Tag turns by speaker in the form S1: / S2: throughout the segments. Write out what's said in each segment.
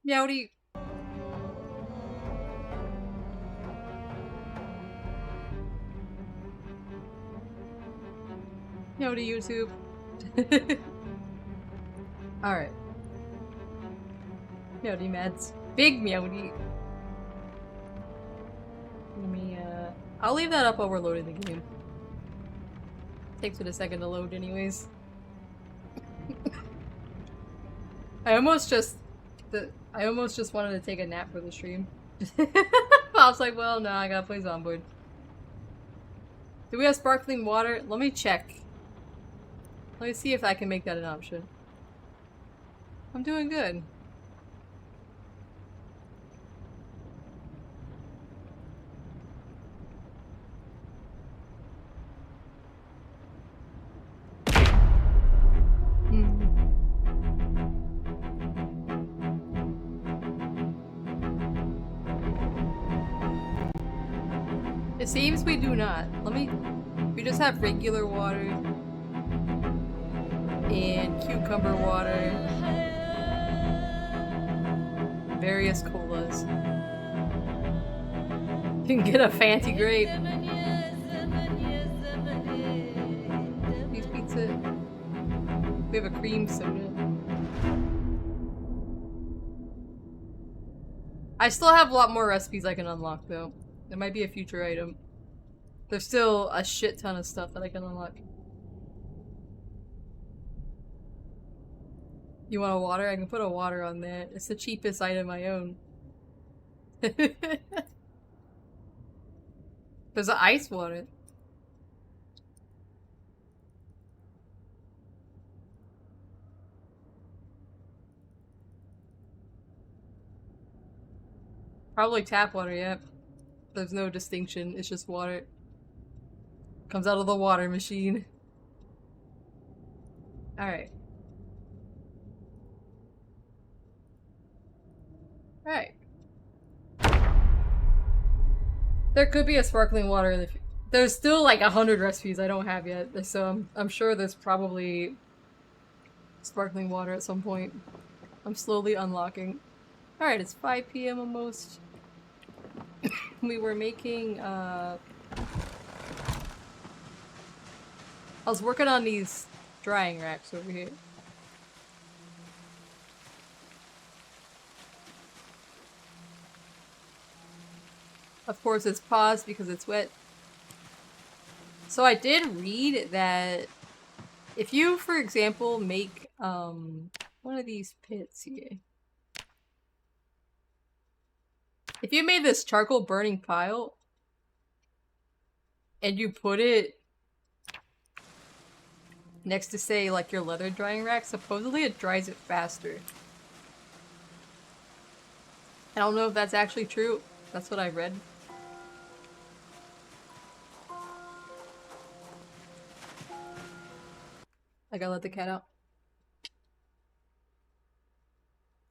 S1: Meowdy. Meowdy YouTube. Alright. Meowdy meds. Big meowdy. Let me, I'll leave that up while we're loading the game. Takes it a second to load anyways. I almost just wanted to take a nap for the stream. I was like, well, no, I gotta play Zomboid. Do we have sparkling water? Let me check. Let me see if I can make that an option. I'm doing good. It seems we do not. We just have regular water and cucumber water, various colas. You can get a fancy grape. Cheese pizza. We have a cream soda. I still have a lot more recipes I can unlock though. There might be a future item. There's still a shit ton of stuff that I can unlock. You want a water? I can put a water on there. It's the cheapest item I own. There's an ice water. Probably tap water, yeah. There's no distinction, it's just water. Comes out of the water machine. Alright. Alright. There could be a sparkling water in the future. There's still like 100 recipes I don't have yet, so I'm sure there's probably sparkling water at some point. I'm slowly unlocking. Alright, it's 5 PM almost. We were making, I was working on these drying racks over here. Of course it's paused because it's wet. So I did read that if you, for example, make one of these pits here. If you made this charcoal burning pile and you put it next to, say, like your leather drying rack, supposedly it dries it faster. I don't know if that's actually true. That's what I read. I gotta let the cat out.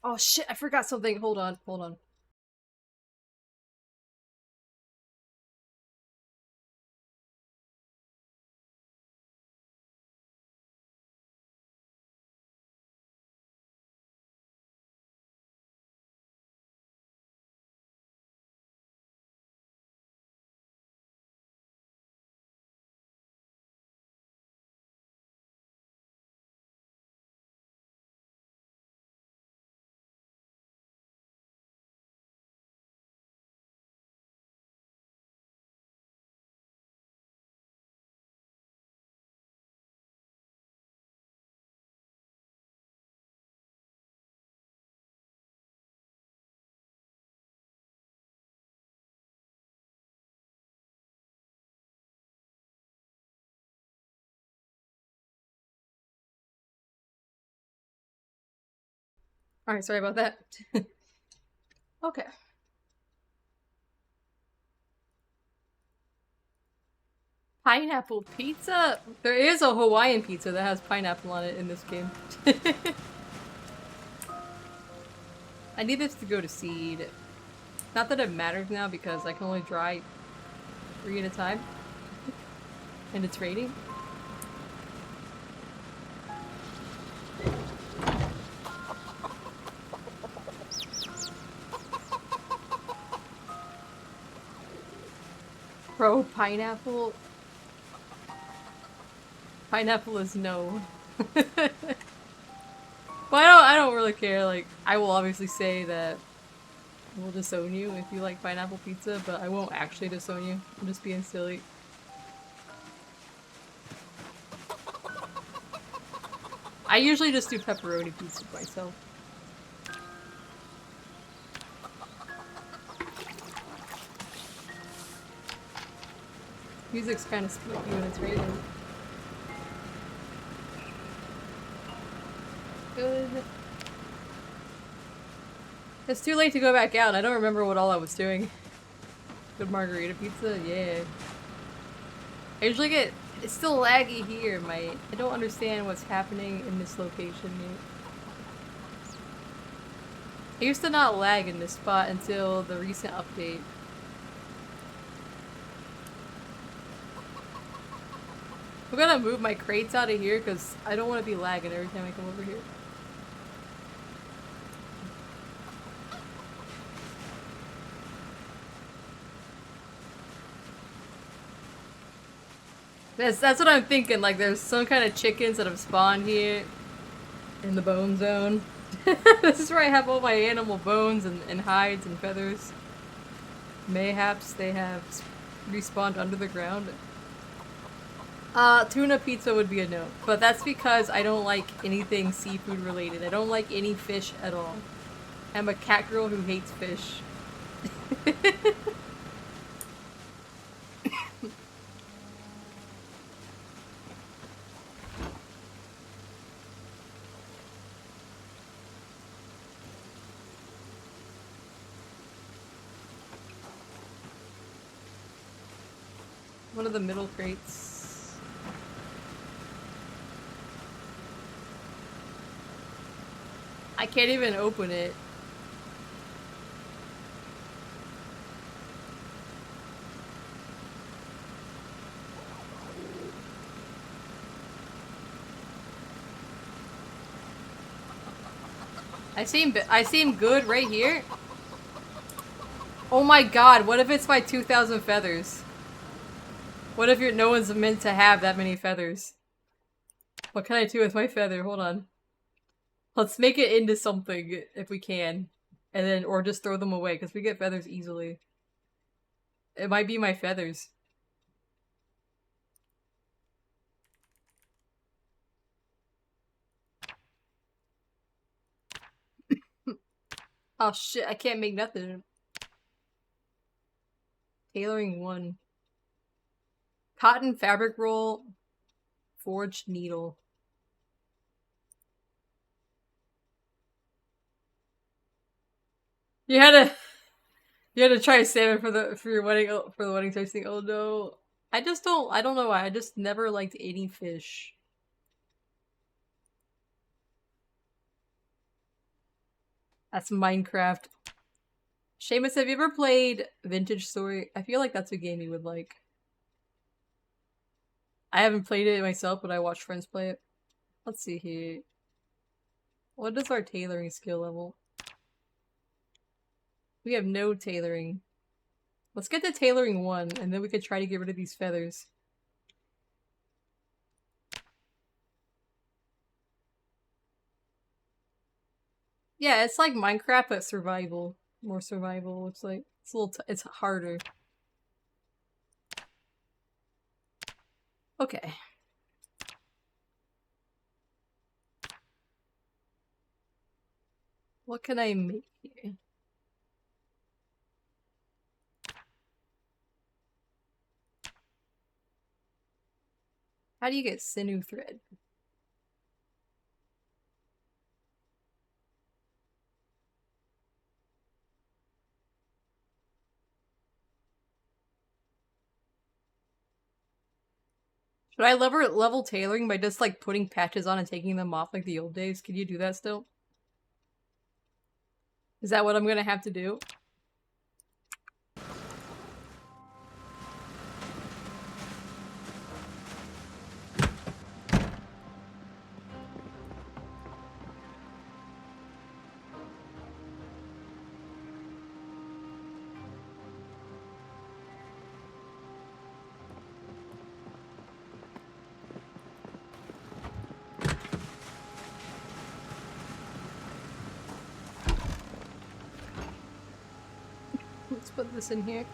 S1: Oh shit, I forgot something. Hold on, hold on. Alright, sorry about that. Okay. Pineapple pizza? There is a Hawaiian pizza that has pineapple on it in this game. I need this to go to seed. Not that it matters now because I can only dry 3 at a time. And it's raining. Bro, pineapple? Pineapple is no. Well, I don't really care. Like, I will obviously say that we'll disown you if you like pineapple pizza, but I won't actually disown you. I'm just being silly. I usually just do pepperoni pizza myself. Music's kind of spooky when it's raining. Good. It's too late to go back out. I don't remember what all I was doing. Good margarita pizza? Yeah. I usually get... It's still laggy here, mate. I don't understand what's happening in this location yet. I used to not lag in this spot until the recent update. I'm gonna move my crates out of here because I don't want to be lagging every time I come over here. That's what I'm thinking, like there's some kind of chickens that have spawned here in the bone zone. This is where I have all my animal bones and hides and feathers. Mayhaps they have respawned under the ground. Tuna pizza would be a no, but that's because I don't like anything seafood related. I don't like any fish at all. I'm a cat girl who hates fish. One of the middle crates. I can't even open it. I seem good right here. Oh my god, what if it's my 2,000 feathers? What if no one's meant to have that many feathers? What can I do with my feather? Hold on. Let's make it into something if we can. And then, or just throw them away, because we get feathers easily. It might be my feathers. Oh shit, I can't make nothing. Tailoring 1. Cotton fabric roll. Forged needle. You had to try to save it for your wedding for the wedding tasting. Oh no. I don't know why. I just never liked eating fish. That's Minecraft. Seamus, have you ever played Vintage Story? I feel like that's a game you would like. I haven't played it myself, but I watch friends play it. Let's see here. What is our tailoring skill level? We have no tailoring. Let's get to tailoring 1, and then we could try to get rid of these feathers. Yeah, it's like Minecraft, but survival. More survival, looks like. It's a little it's harder. Okay. What can I make here? How do you get sinew thread? Should I level tailoring by just like putting patches on and taking them off like the old days? Can you do that still? Is that what I'm gonna have to do? Let's put this in here.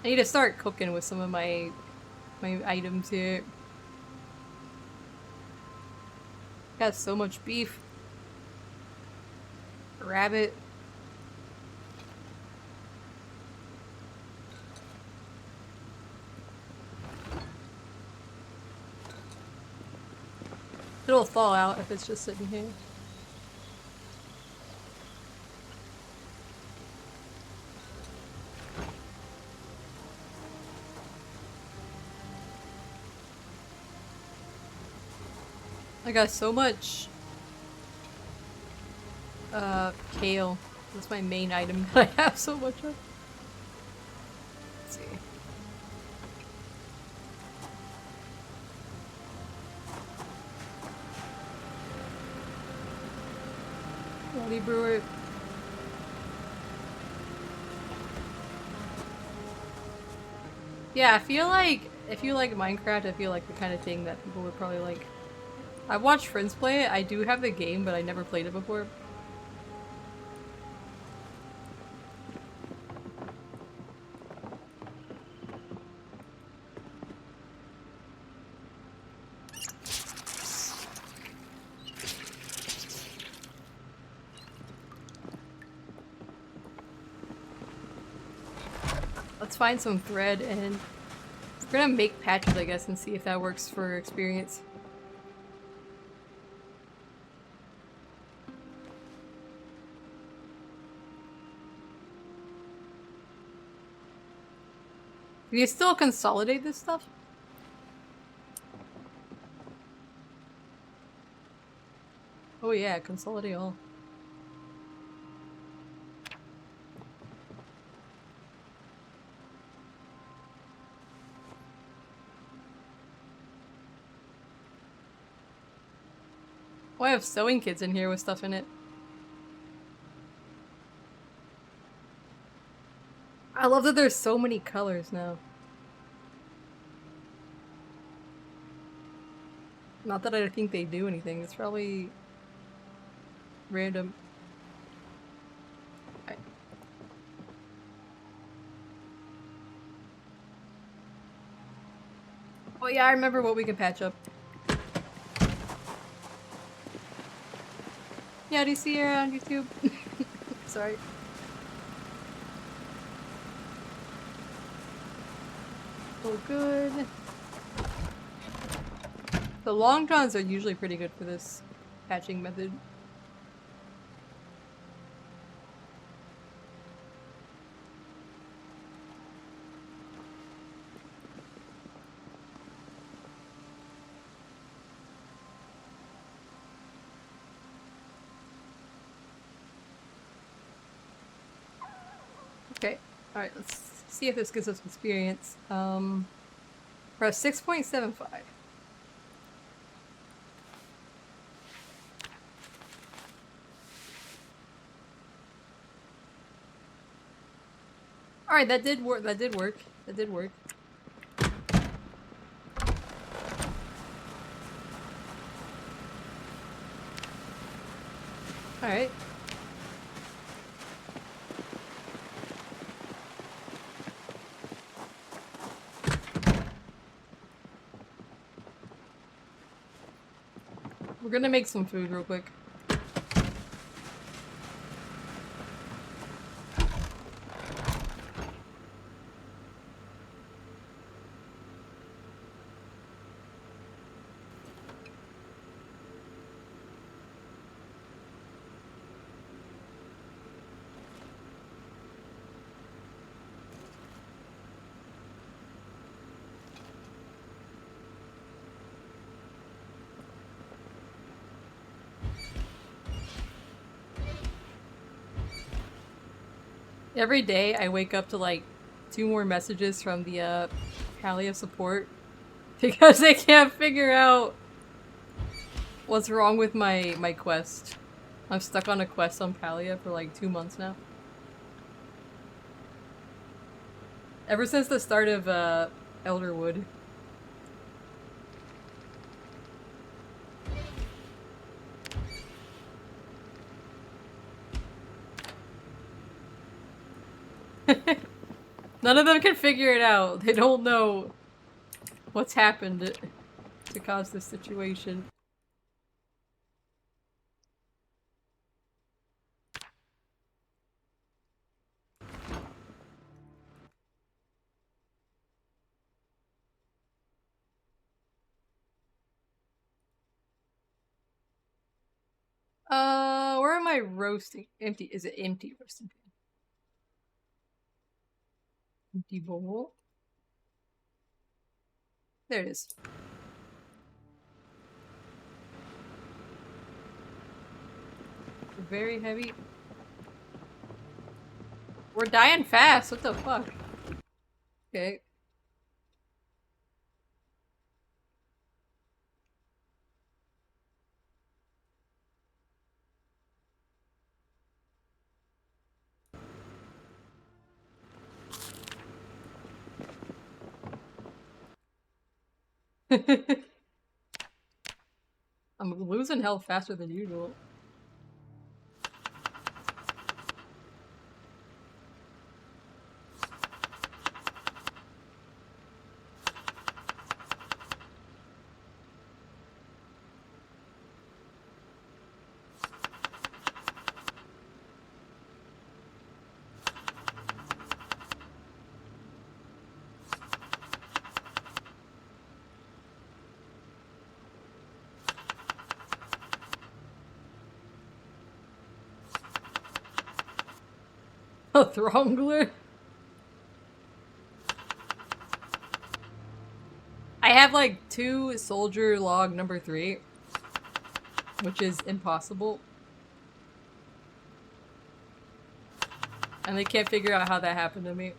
S1: I need to start cooking with some of my items here. Got so much beef. Rabbit. It'll thaw out if it's just sitting here. I got so much kale. That's my main item that I have so much of. Let's see. Bloody brewer. Yeah, I feel like if you like Minecraft, I feel like the kind of thing that people would probably like. I've watched friends play it. I do have the game, but I never played it before. Let's find some thread and we're gonna make patches, I guess, and see if that works for experience. Can you still consolidate this stuff? Oh yeah, consolidate all. Oh, I have sewing kits in here with stuff in it. I love that there's so many colors now. Not that I think they do anything, it's probably random. Okay. Oh yeah, I remember what we can patch up. Yeah, do you see her on YouTube? Sorry. Oh, good. The long johns are usually pretty good for this patching method. Okay, alright, let's see if this gives us experience. We're at 6.75. Alright, that did work. That did work. That did work. Alright. We're gonna make some food real quick. Every day I wake up to like 2 more messages from the Palia support because they can't figure out what's wrong with my quest. I'm stuck on a quest on Palia for like 2 months now. Ever since the start of Elderwood. None of them can figure it out. They don't know what's happened to cause this situation. Where am I roasting? Empty. Is it empty roasting pan? Empty bowl. There it is. Very heavy. We're dying fast. What the fuck? Okay. I'm losing health faster than usual. A Throngler? I have like 2 soldier log number 3, which is impossible. And they can't figure out how that happened to me.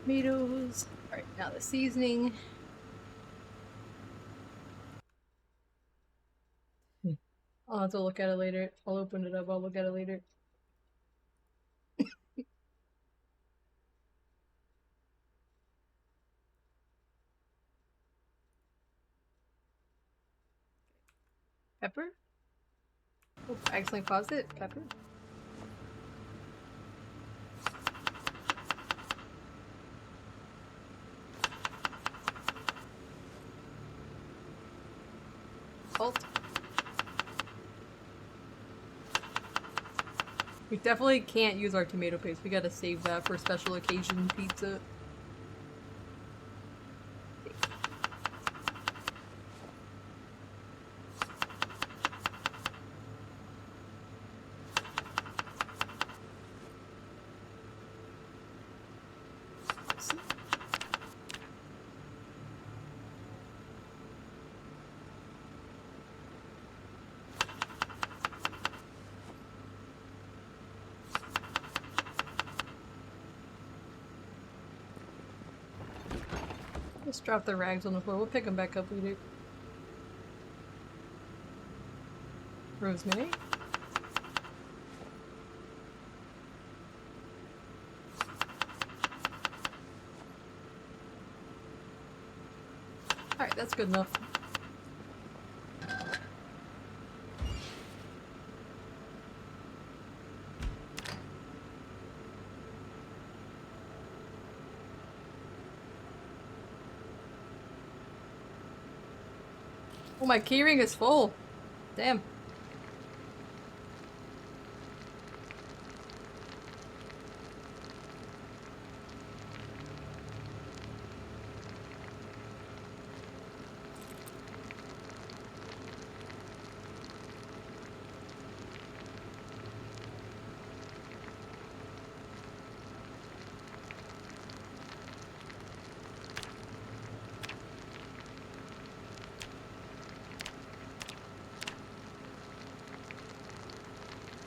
S1: Tomatoes. Alright, now the seasoning. I'll have to look at it later. I'll open it up, I'll look at it later. Pepper? Oh, I accidentally paused it. Pepper? Salt. We definitely can't use our tomato paste. We gotta save that for special occasion pizza. Just drop the rags on the floor. We'll pick them back up later. Rosemary? Alright, that's good enough. Oh, my keyring is full. Damn.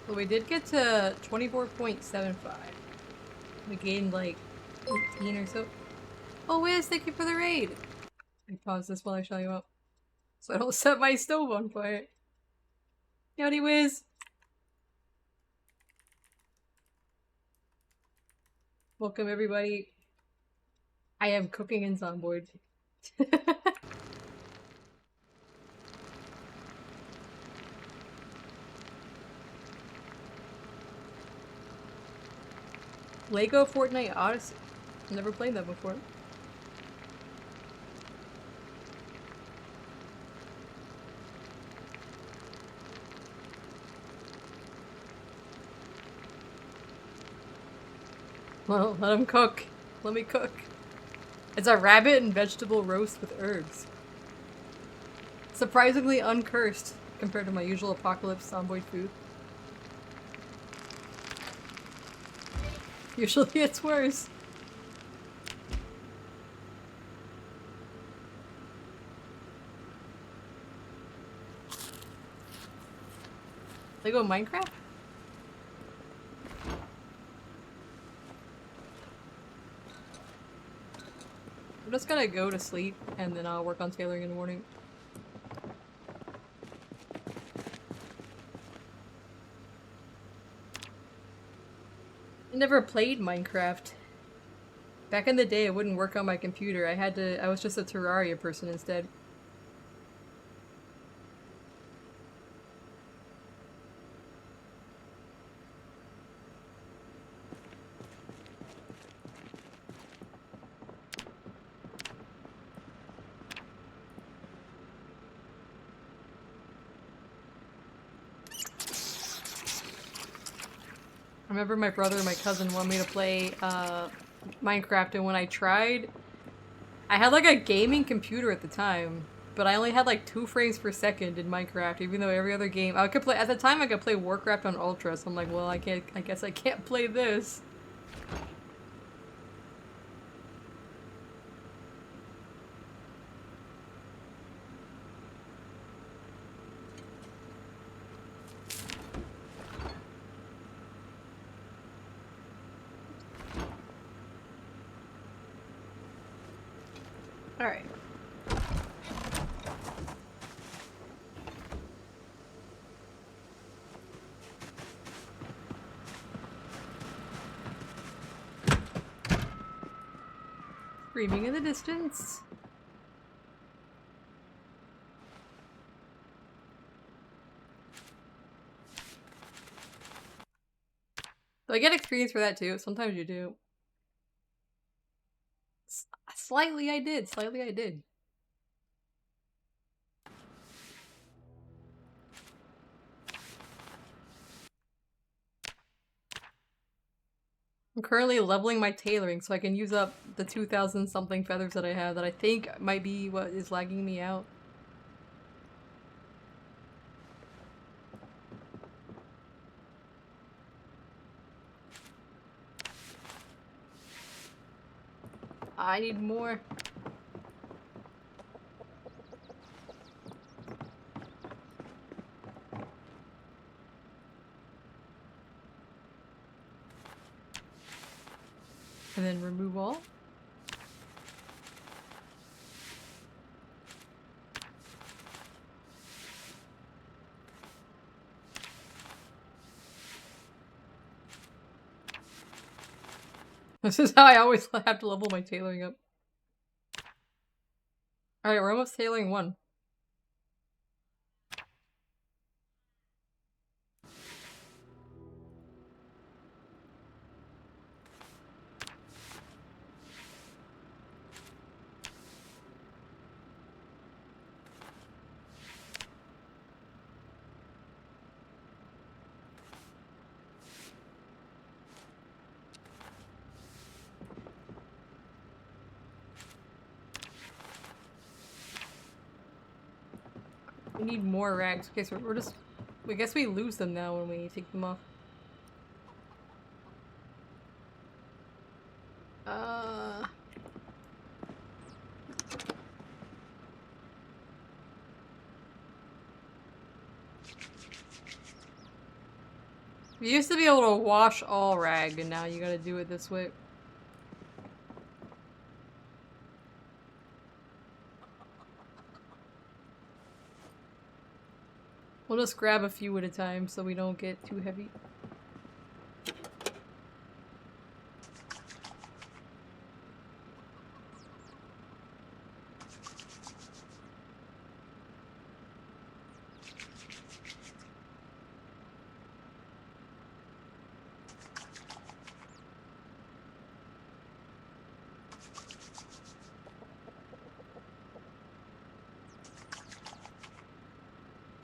S1: Well, we did get to 24.75. We gained like 18 or so. Oh, Wiz, thank you for the raid! Let me pause this while I show you up. So I don't set my stove on fire. Howdy, Wiz! Welcome, everybody. I am cooking in Zomboid. Lego Fortnite Odyssey. Never played that before. Well, let him cook. Let me cook. It's a rabbit and vegetable roast with herbs. Surprisingly uncursed compared to my usual apocalypse Zomboid food. Usually it's worse. Lego Minecraft? I'm just gonna go to sleep and then I'll work on tailoring in the morning. I never played Minecraft. Back in the day, it wouldn't work on my computer. I was just a Terraria person instead. I remember my brother and my cousin wanted me to play Minecraft, and when I tried, I had like a gaming computer at the time, but I only had like 2 frames per second in Minecraft, even though every other game I could play at the time I could play Warcraft on Ultra, so I'm like, well, I guess I can't play this. Alright. Screaming in the distance. So I get experience for that too. Sometimes you do. Slightly I did. Slightly I did. I'm currently leveling my tailoring so I can use up the 2,000 something feathers that I have that I think might be what is lagging me out. I need more. And then remove all. This is how I always have to level my tailoring up. Alright, we're almost tailoring 1. We need more rags. Okay, so we're just... I guess we lose them now when we take them off. You used to be able to wash all rag, and now you gotta do it this way. We'll just grab a few at a time so we don't get too heavy.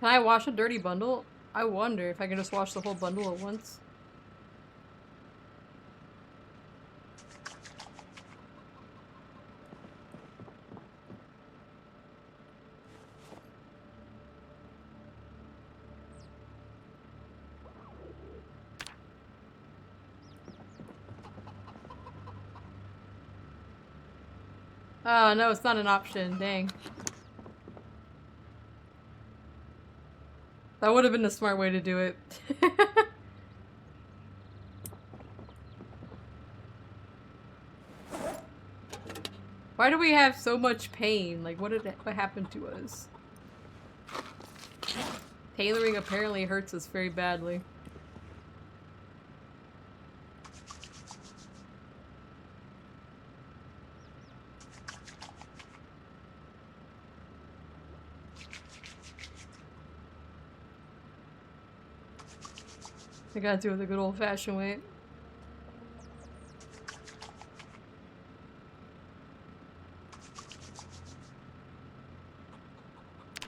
S1: Can I wash a dirty bundle? I wonder if I can just wash the whole bundle at once. Oh, no, it's not an option. Dang. That would have been the smart way to do it. Why do we have so much pain? Like, what happened to us? Tailoring apparently hurts us very badly. I gotta do it the good old-fashioned way.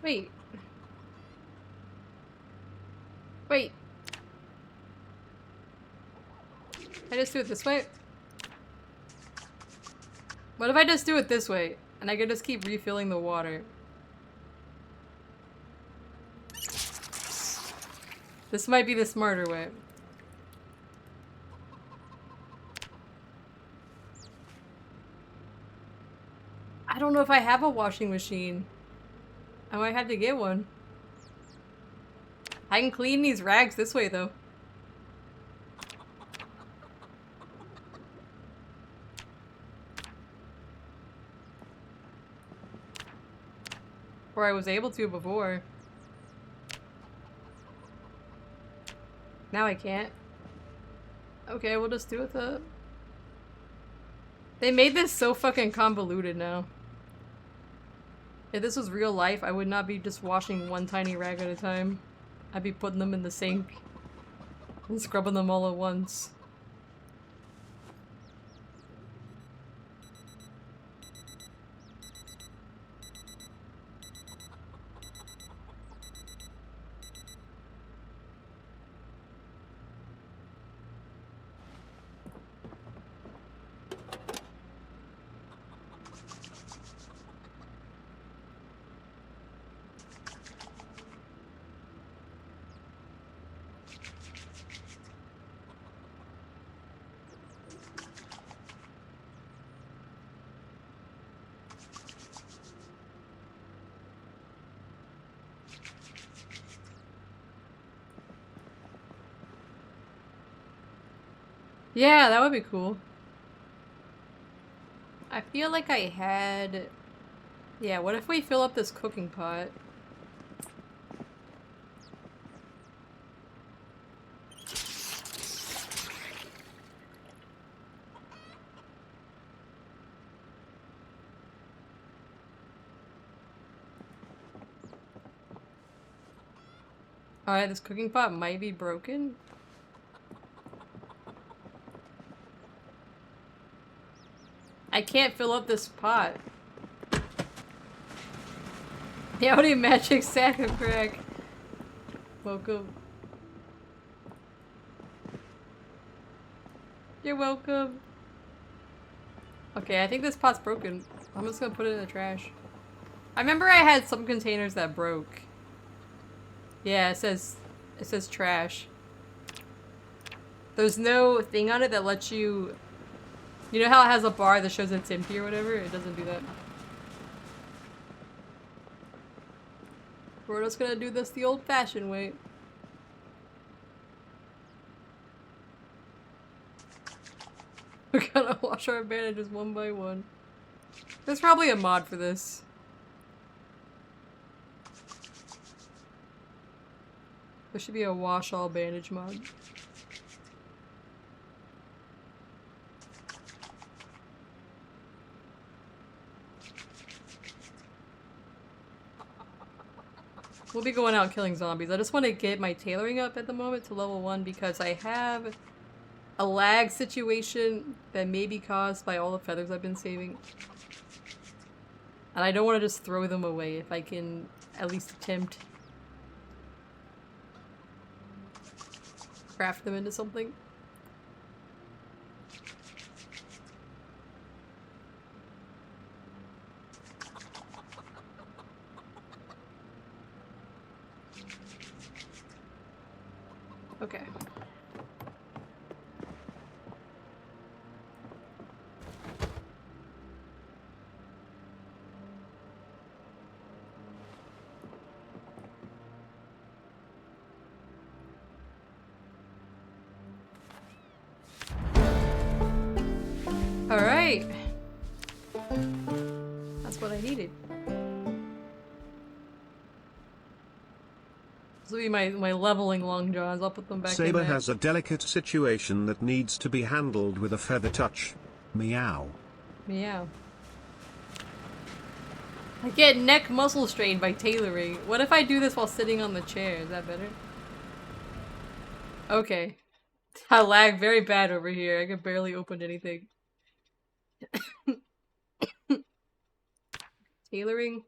S1: Wait. Wait. I just do it this way? What if I just do it this way? And I can just keep refilling the water. This might be the smarter way. I don't know if I have a washing machine. I might have to get one. I can clean these rags this way, though. Or I was able to before. Now I can't. Okay, we'll just do it though. They made this so fucking convoluted now. If this was real life, I would not be just washing one tiny rag at a time. I'd be putting them in the sink and scrubbing them all at once. Yeah, that would be cool. I feel like I had... Yeah, what if we fill up this cooking pot? Alright, this cooking pot might be broken. I can't fill up this pot. Yeah, what a magic sack of crack. Welcome. You're welcome. Okay, I think this pot's broken. I'm just gonna put it in the trash. I remember I had some containers that broke. Yeah, it says trash. There's no thing on it that lets you... You know how it has a bar that shows it's empty or whatever? It doesn't do that. We're just gonna do this the old-fashioned way. We gotta wash our bandages one by one. There's probably a mod for this. There should be a wash all bandage mod. We'll be going out killing zombies. I just want to get my tailoring up at the moment to level 1 because I have a lag situation that may be caused by all the feathers I've been saving. And I don't want to just throw them away if I can at least attempt craft them into something. Okay. All right. That's what I needed. This will be my leveling long johns. I'll put them back in
S2: Saber
S1: there.
S2: has a delicate situation that needs to be handled with a feather touch. Meow.
S1: Meow. I get neck muscle strain by tailoring. What if I do this while sitting on the chair? Is that better? Okay. I lag very bad over here. I can barely open anything. Tailoring.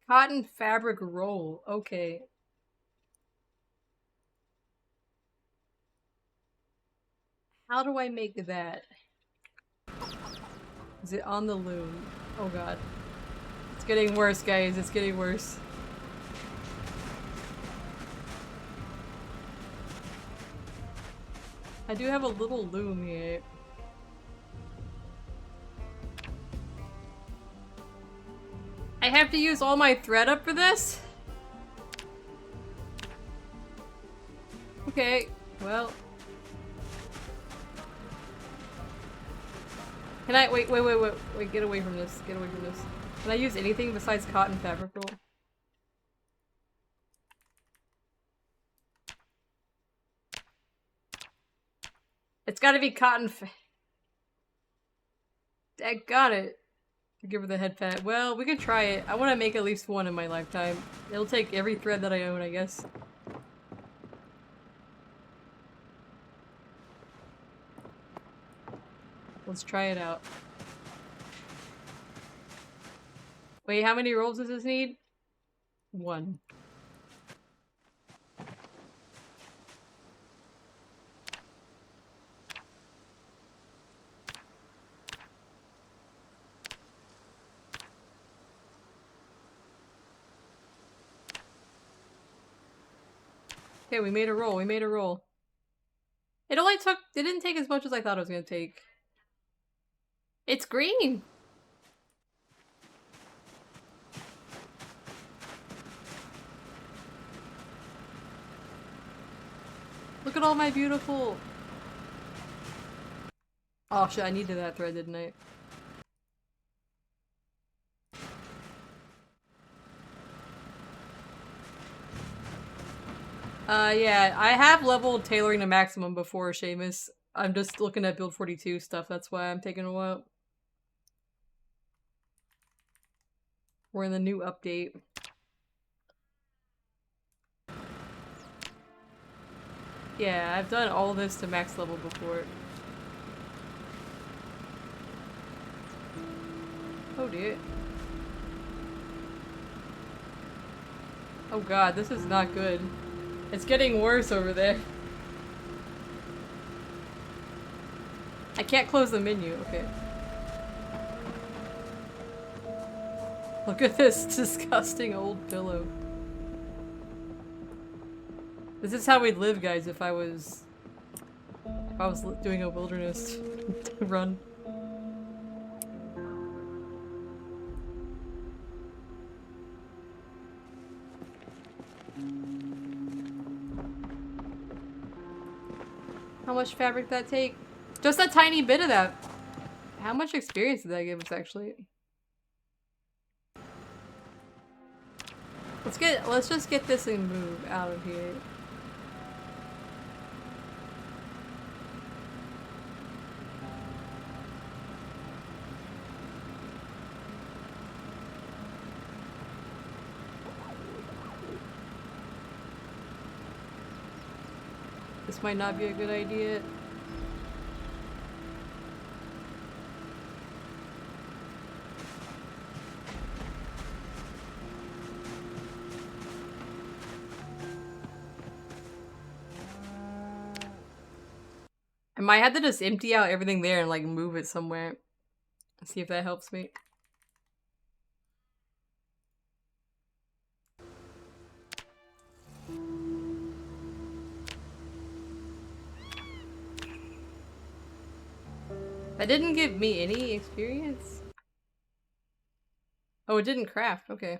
S1: Cotton fabric roll. Okay. How do I make that? Is it on the loom? Oh god. It's getting worse, guys. It's getting worse. I do have a little loom here. I have to use all my thread up for this? Okay, well. Can I- wait, get away from this, get away from this. Can I use anything besides cotton fabric roll? It's gotta be cotton I got it. Give her the head pat. Well, we can try it. I want to make at least one in my lifetime. It'll take every thread that I own, I guess. Let's try it out. Wait, how many rolls does this need? 1. Okay, we made a roll. We made a roll. It only took- it didn't take as much as I thought it was gonna take. It's green! Look at all my beautiful- Oh shit, I needed that thread, didn't I? Yeah, I have leveled tailoring to maximum before Seamus. I'm just looking at build 42 stuff, that's why I'm taking a while. We're in the new update. Yeah, I've done all this to max level before. Oh dear. Oh god, this is not good. It's getting worse over there. I can't close the menu, okay. Look at this disgusting old pillow. This is how we'd live, guys, if I was doing a wilderness run. How much fabric did that take? Just a tiny bit of that. How much experience did that give us, actually? Let's just get this and move out of here. This might not be a good idea. I might have to just empty out everything there and like move it somewhere. See if that helps me. That didn't give me any experience. Oh, it didn't craft. Okay.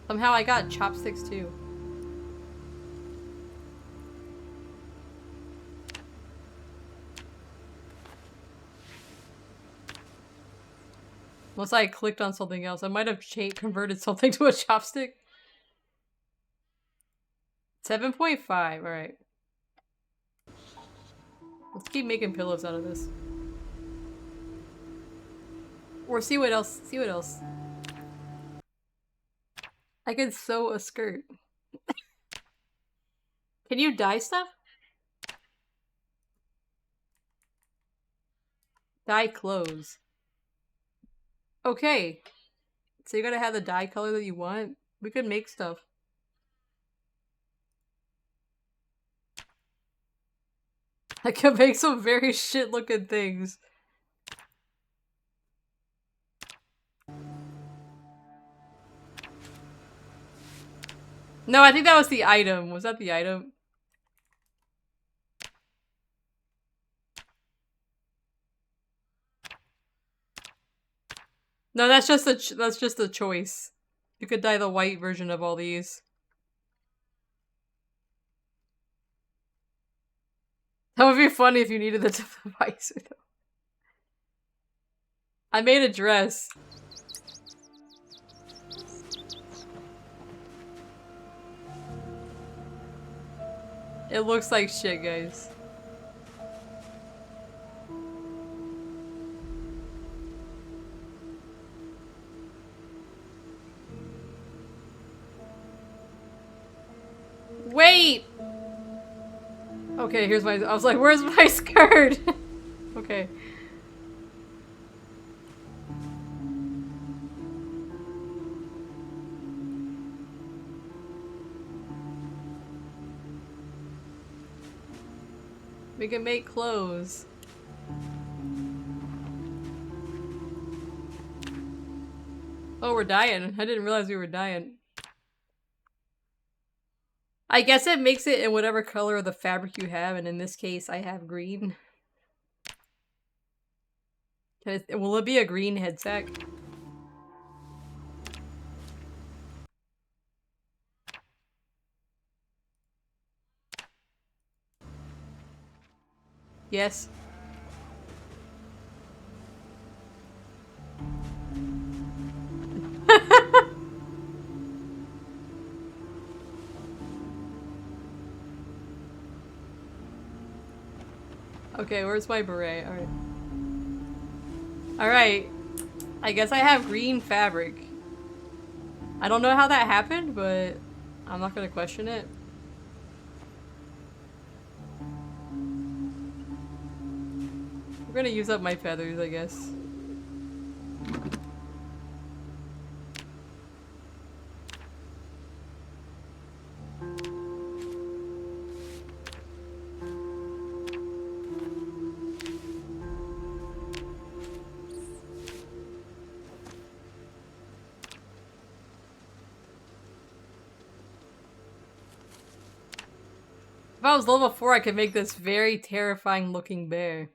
S1: Somehow I got chopsticks too. Unless I clicked on something else. I might have converted something to a chopstick. 7.5, alright. Let's keep making pillows out of this. Or see what else. See what else. I can sew a skirt. Can you dye stuff? Dye clothes. Okay. So you gotta have the dye color that you want? We could make stuff. I can make some very shit looking things. No, I think that was the item. Was that the item? No, that's just a choice. You could dye the white version of all these. That would be funny if you needed the visor though. I made a dress. It looks like shit, guys. Wait! Okay, here's my- I was like, where's my skirt? Okay. We can make clothes. Oh, we're dying. I didn't realize we were dying. I guess it makes it in whatever color of the fabric you have, and in this case, I have green. Will it be a green head sack? Yes. Okay, where's my beret? Alright. Alright. I guess I have green fabric. I don't know how that happened, but I'm not gonna question it. We're gonna use up my feathers, I guess. If I was level 4, I could make this very terrifying looking bear.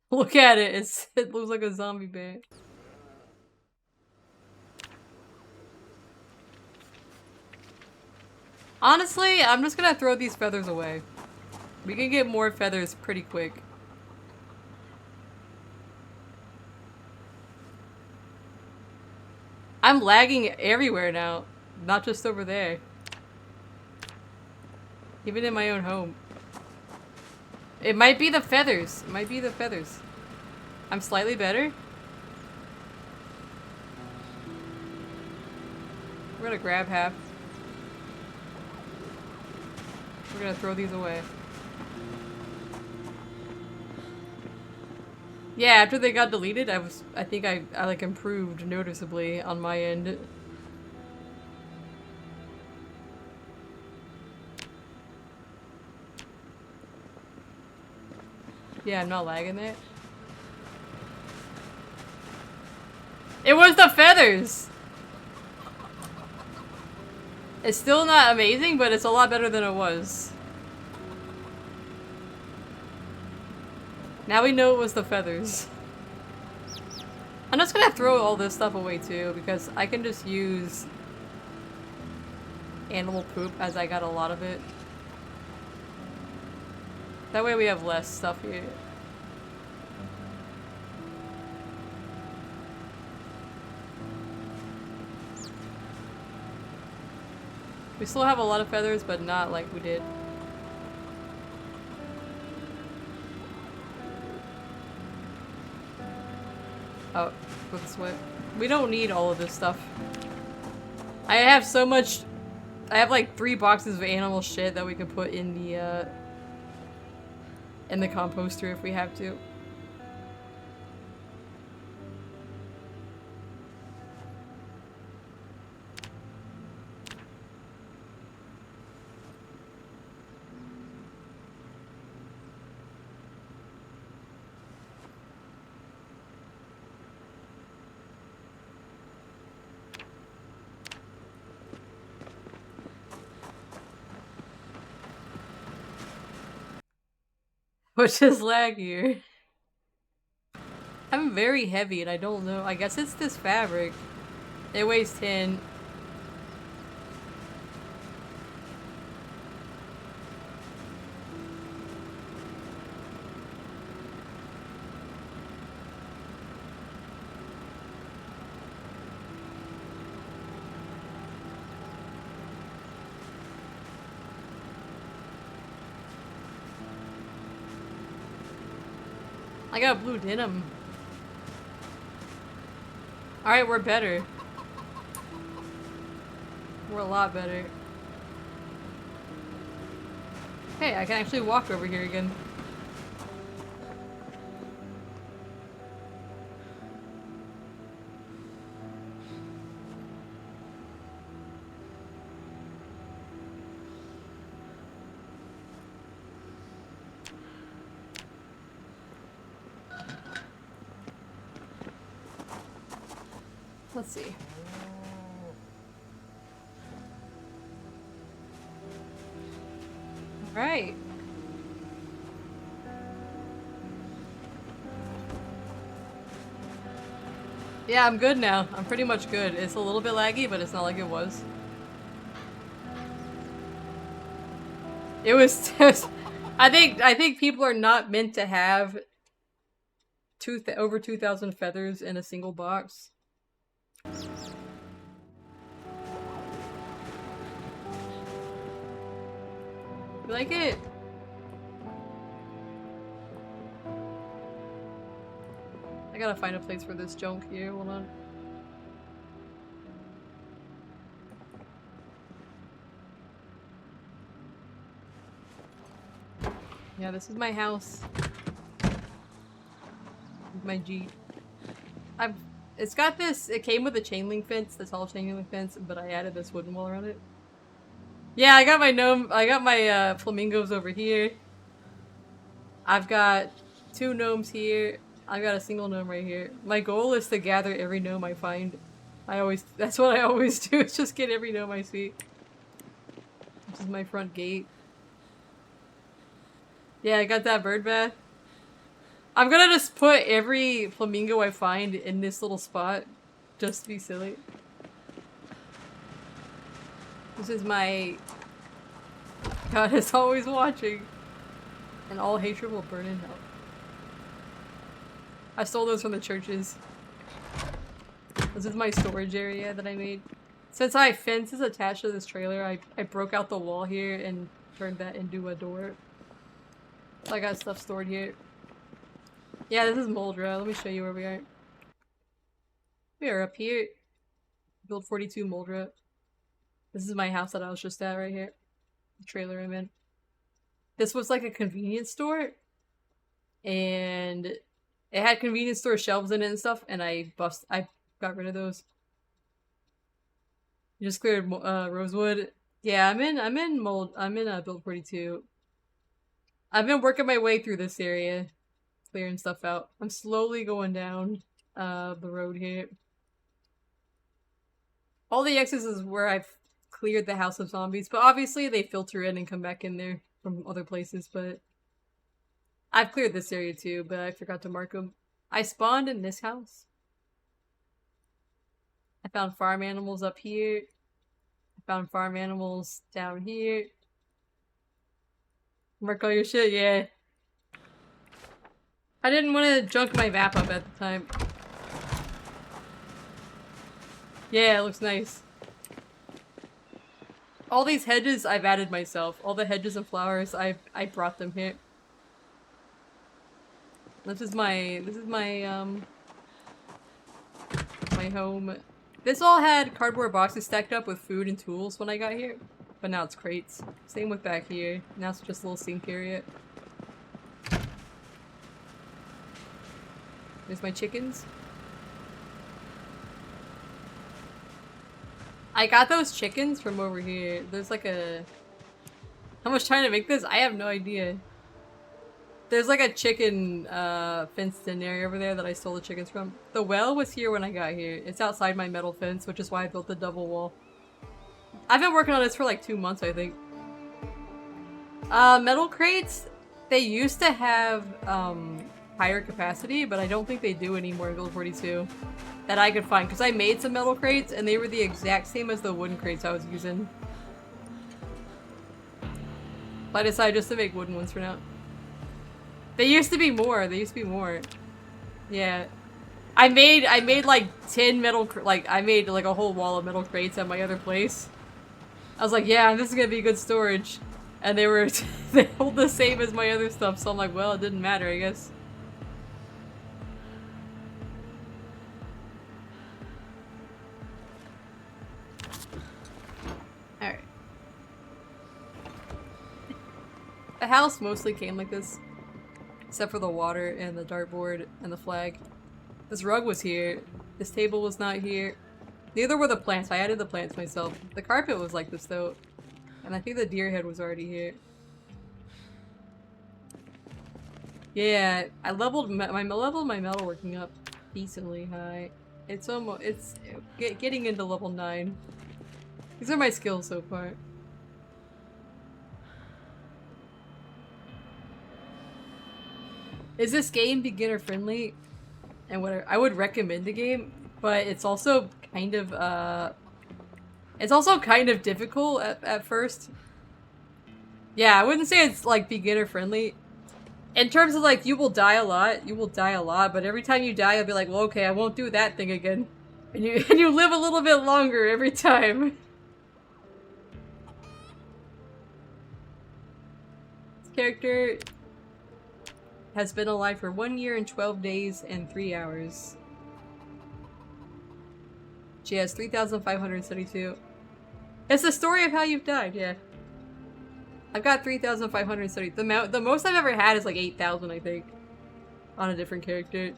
S1: Look at it, it looks like a zombie bear. Honestly, I'm just gonna throw these feathers away. We can get more feathers pretty quick. I'm lagging everywhere now, not just over there. Even in my own home. It might be the feathers. It might be the feathers. I'm slightly better. We're gonna grab half. We're gonna throw these away. Yeah, after they got deleted, I think I like improved noticeably on my end. Yeah, I'm not lagging it. It was the feathers! It's still not amazing, but it's a lot better than it was. Now we know it was the feathers. I'm just gonna throw all this stuff away too, because I can just use animal poop as I got a lot of it. That way we have less stuff here. We still have a lot of feathers, but not like we did. Oh, go this way. We don't need all of this stuff. I have so much. I have like 3 boxes of animal shit that we can put in the composter if we have to. Which is laggier. I'm very heavy and I don't know. I guess it's this fabric. It weighs 10. I got blue denim. Alright, we're better. We're a lot better. Hey, I can actually walk over here again. Let's see. Right. Yeah, I'm good now. I'm pretty much good. It's a little bit laggy, but it's not like it was. It was just, I think people are not meant to have over 2,000 feathers in a single box. You like it? I gotta find a place for this junk here. Hold on. Yeah, this is my house. My Jeep. It's got this, it came with a chain link fence, this tall chain link fence, but I added this wooden wall around it. Yeah, I got my flamingos over here. I've got 2 gnomes here. I've got a single gnome right here. My goal is to gather every gnome I find. That's what I always do, is just get every gnome I see. This is my front gate. Yeah, I got that bird bath. I'm gonna just put every flamingo I find in this little spot. Just to be silly. This is my... God is always watching. And all hatred will burn in hell. I stole those from the churches. This is my storage area that I made. Since my fence is attached to this trailer, I broke out the wall here and turned that into a door. So I got stuff stored here. Yeah, this is Muldraugh. Let me show you where we are. We are up here. Build 42 Muldraugh. This is my house that I was just at right here. The trailer I'm in. This was like a convenience store. And it had convenience store shelves in it and stuff, and I got rid of those. You just cleared Rosewood. Yeah, I'm in build 42. I've been working my way through this area, clearing stuff out. I'm slowly going down the road here. All the X's is where I've cleared the House of Zombies, but obviously they filter in and come back in there from other places, but I've cleared this area too, but I forgot to mark them. I spawned in this house. I found farm animals up here. I found farm animals down here. Mark all your shit, yeah. I didn't want to junk my map up at the time. Yeah, it looks nice. All these hedges I've added myself. All the hedges and flowers I brought them here. This is my my home. This all had cardboard boxes stacked up with food and tools when I got here, but now it's crates. Same with back here. Now it's just a little sink area. There's my chickens. I got those chickens from over here. There's like a... How much trying to make this? I have no idea. There's like a chicken fenced in area over there that I stole the chickens from. The well was here when I got here. It's outside my metal fence, which is why I built the double wall. I've been working on this for like 2 months, I think. Metal crates, they used to have higher capacity, but I don't think they do anymore in Build 42 that I could find, because I made some metal crates and they were the exact same as the wooden crates I was using. But I decided just to make wooden ones for now. They used to be more. They used to be more. Yeah. I made like 10 metal, I made like a whole wall of metal crates at my other place. I was like, yeah, this is gonna be good storage. And they were, they hold the same as my other stuff, so I'm like, well, it didn't matter, I guess. Alright. The house mostly came like this. Except for the water and the dartboard and the flag. This rug was here. This table was not here. Neither were the plants. I added the plants myself. The carpet was like this though. And I think the deer head was already here. Yeah, I leveled my metalworking up decently high. It's almost, it's getting into level 9. These are my skills so far. Is this game beginner friendly? And what I would recommend the game, but it's also kind of difficult at first. Yeah, I wouldn't say it's like beginner friendly. In terms of like you will die a lot, but every time you die you'll be like, well, okay, I won't do that thing again. And you live a little bit longer every time. This character has been alive for 1 year and 12 days and 3 hours. She has 3,572. It's the story of how you've died, yeah. I've got 3,570. The most I've ever had is like 8,000, I think. On a different character.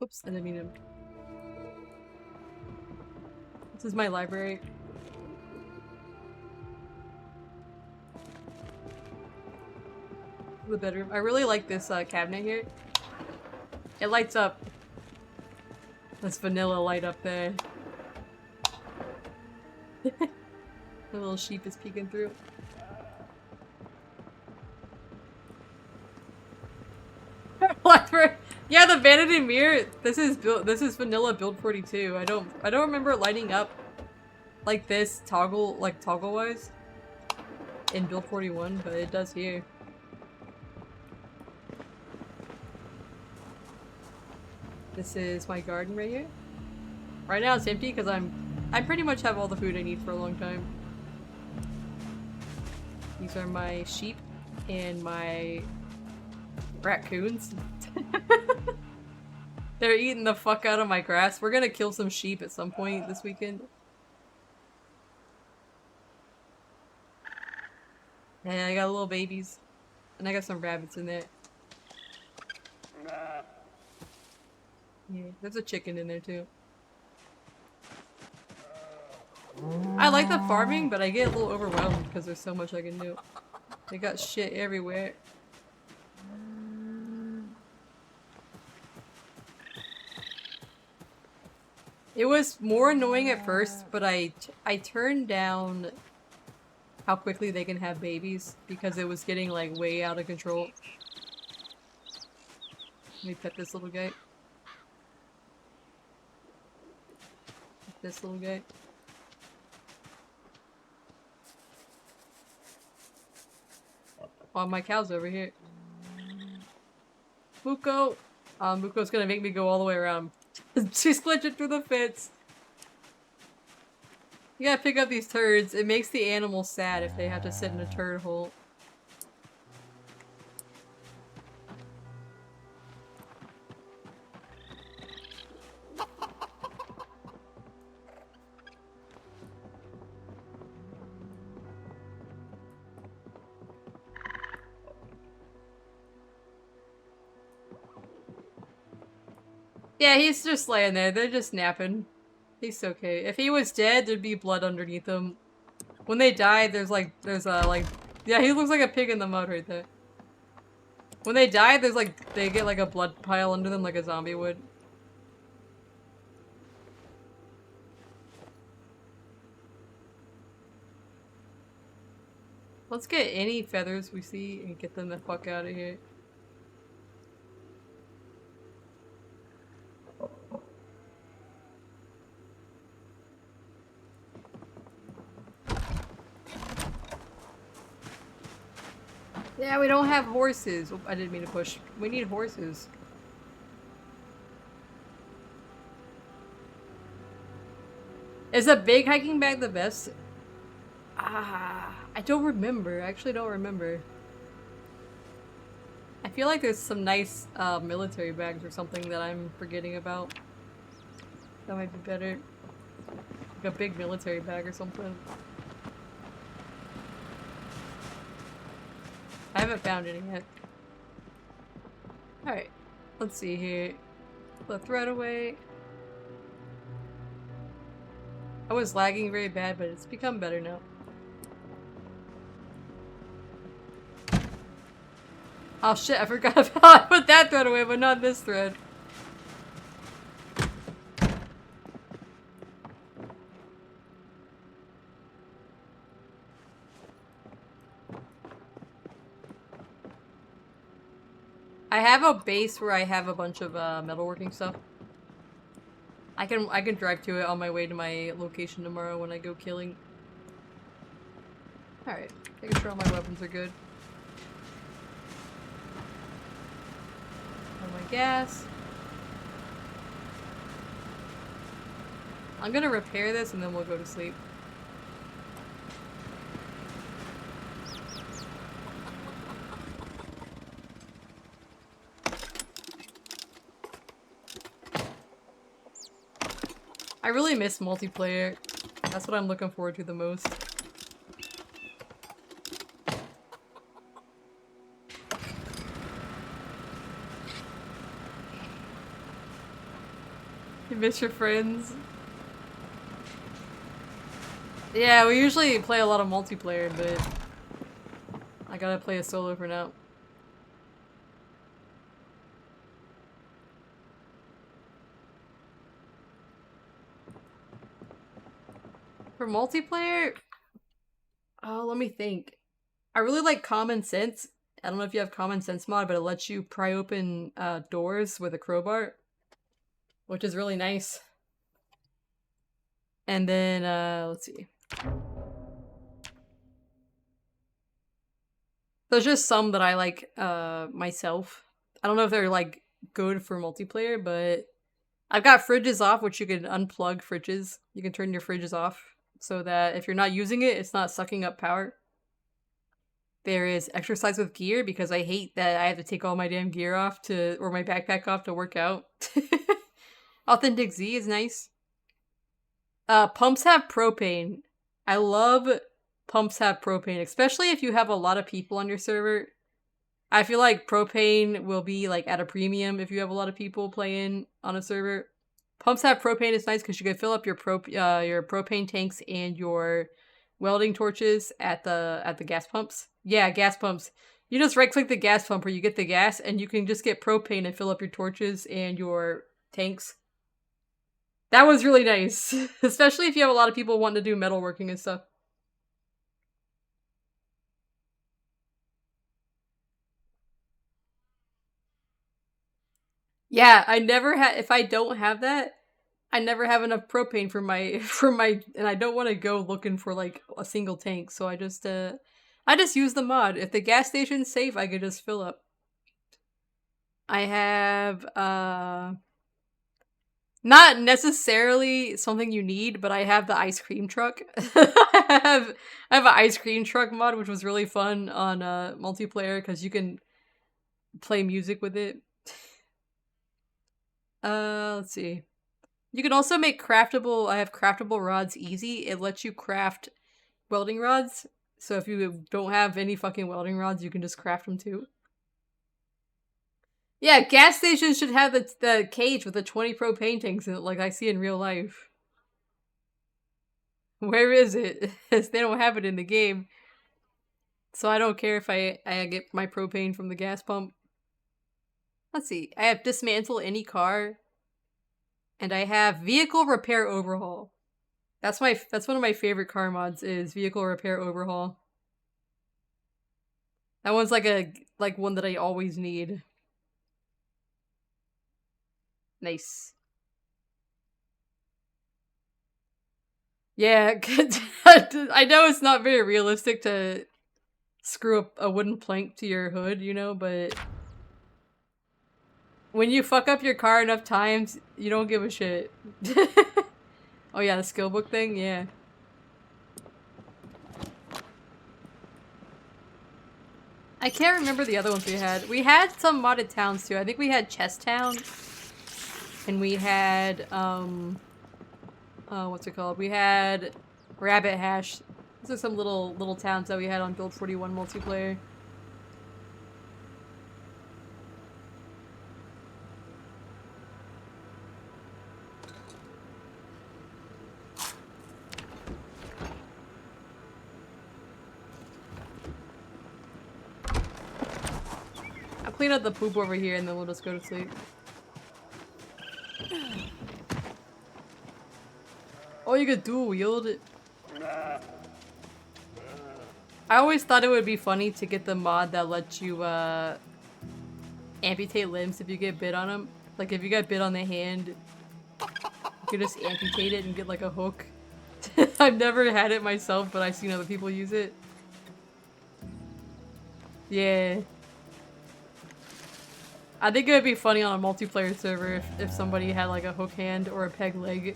S1: Oops, I didn't mean to. This is my library. The bedroom. I really like this cabinet here. It lights up. This vanilla light up there. The little sheep is peeking through. What for? Yeah, the vanity mirror. This is vanilla build 42. I don't remember it lighting up like this toggle wise in build 41, but it does here. This is my garden right here. Right now it's empty because I pretty much have all the food I need for a long time. These are my sheep and my raccoons. They're eating the fuck out of my grass. We're gonna kill some sheep at some point this weekend. And I got little babies. And I got some rabbits in there. Yeah, there's a chicken in there too. I like the farming, but I get a little overwhelmed because there's so much I can do. They got shit everywhere. It was more annoying at first, but I turned down how quickly they can have babies because it was getting like way out of control. Let me pet this little guy. This little guy. Oh, my cow's over here. Muko! Muko's gonna make me go all the way around. She's glitching through the fence. You gotta pick up these turds. It makes the animals sad if they have to sit in a turd hole. Yeah, he's just laying there. They're just napping. He's okay. If he was dead, there'd be blood underneath him. When they die, there's yeah, he looks like a pig in the mud right there. When they die, they get like a blood pile under them like a zombie would. Let's get any feathers we see and get them the fuck out of here. Yeah, we don't have horses. Oh, I didn't mean to push. We need horses. Is a big hiking bag the best? I don't remember. I actually don't remember. I feel like there's some nice military bags or something that I'm forgetting about. That might be better. Like a big military bag or something. I haven't found any yet. Alright. Let's see here. The thread away. I was lagging very bad, but it's become better now. Oh shit, I forgot about I put that thread away, but not this thread. I have a base where I have a bunch of metalworking stuff. I can drive to it on my way to my location tomorrow when I go killing. Alright, making sure all my weapons are good. And my gas. I'm gonna repair this and then we'll go to sleep. I really miss multiplayer. That's what I'm looking forward to the most. You miss your friends? Yeah, we usually play a lot of multiplayer, but I gotta play a solo for now. For multiplayer, oh, let me think. I really like Common Sense. I don't know if you have Common Sense mod, but it lets you pry open doors with a crowbar, which is really nice. And then, let's see. There's just some that I like myself. I don't know if they're like good for multiplayer, but I've got fridges off, which you can unplug fridges. You can turn your fridges off so that if you're not using it, it's not sucking up power. There is exercise with gear because I hate that I have to take all my damn gear off or my backpack off to work out. Authentic Z is nice. Pumps have propane. I love pumps have propane, especially if you have a lot of people on your server. I feel like propane will be like at a premium if you have a lot of people playing on a server. Pumps have propane is nice because you can fill up your propane tanks and your welding torches at the gas pumps. Yeah, gas pumps. You just right click the gas pump where you get the gas and you can just get propane and fill up your torches and your tanks. That was really nice, especially if you have a lot of people wanting to do metalworking and stuff. Yeah, I never had. If I don't have that, I never have enough propane for my and I don't want to go looking for like a single tank, so I just use the mod. If the gas station's safe, I could just fill up. I have not necessarily something you need, but I have the ice cream truck. I have an ice cream truck mod, which was really fun on multiplayer because you can play music with it. Let's see. You can also make craftable. I have craftable rods easy. It lets you craft welding rods. So if you don't have any fucking welding rods, you can just craft them too. Yeah, gas stations should have the cage with the 20 propane tanks in it, like I see in real life. Where is it? They don't have it in the game. So I don't care if I get my propane from the gas pump. Let's see. I have dismantle any car. And I have vehicle repair overhaul. That's one of my favorite car mods is vehicle repair overhaul. That one's like one that I always need. Nice. Yeah, I know it's not very realistic to screw up a wooden plank to your hood, you know, but when you fuck up your car enough times, you don't give a shit. Oh yeah, the skill book thing, yeah. I can't remember the other ones we had. We had some modded towns too. I think we had Chest Town. And we had, what's it called? We had Rabbit Hash. These are some little towns that we had on Build 41 multiplayer. I'll clean up the poop over here and then we'll just go to sleep. Oh, you could dual wield it. I always thought it would be funny to get the mod that lets you amputate limbs if you get bit on them. Like if you get bit on the hand, you could just amputate it and get like a hook. I've never had it myself, but I've seen other people use it. Yeah. I think it would be funny on a multiplayer server if somebody had like a hook hand or a peg leg.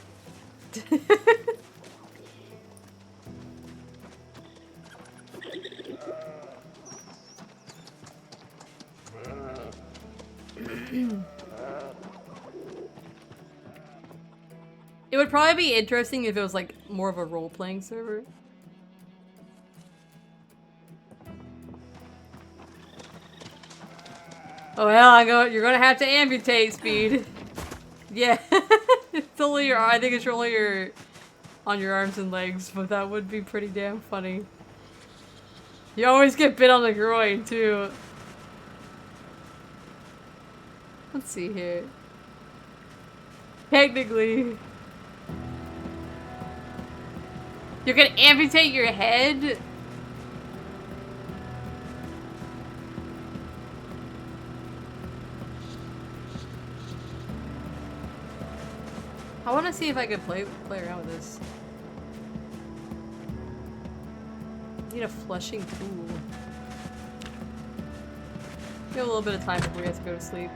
S1: It would probably be interesting if it was like more of a role-playing server. Oh hell, you're gonna have to amputate, Speed. Yeah. It's only I think it's only on your arms and legs, but that would be pretty damn funny. You always get bit on the groin, too. Let's see here. Technically. You can amputate your head? I want to see if I could play around with this. Need a flushing tool. We have a little bit of time before we have to go to sleep.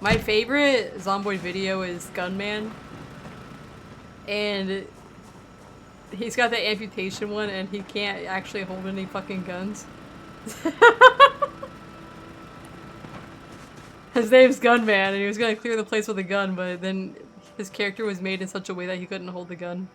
S1: My favorite Zomboid video is Gunman. And he's got the amputation one and he can't actually hold any fucking guns. His name's Gunman and he was gonna clear the place with a gun, but then his character was made in such a way that he couldn't hold the gun.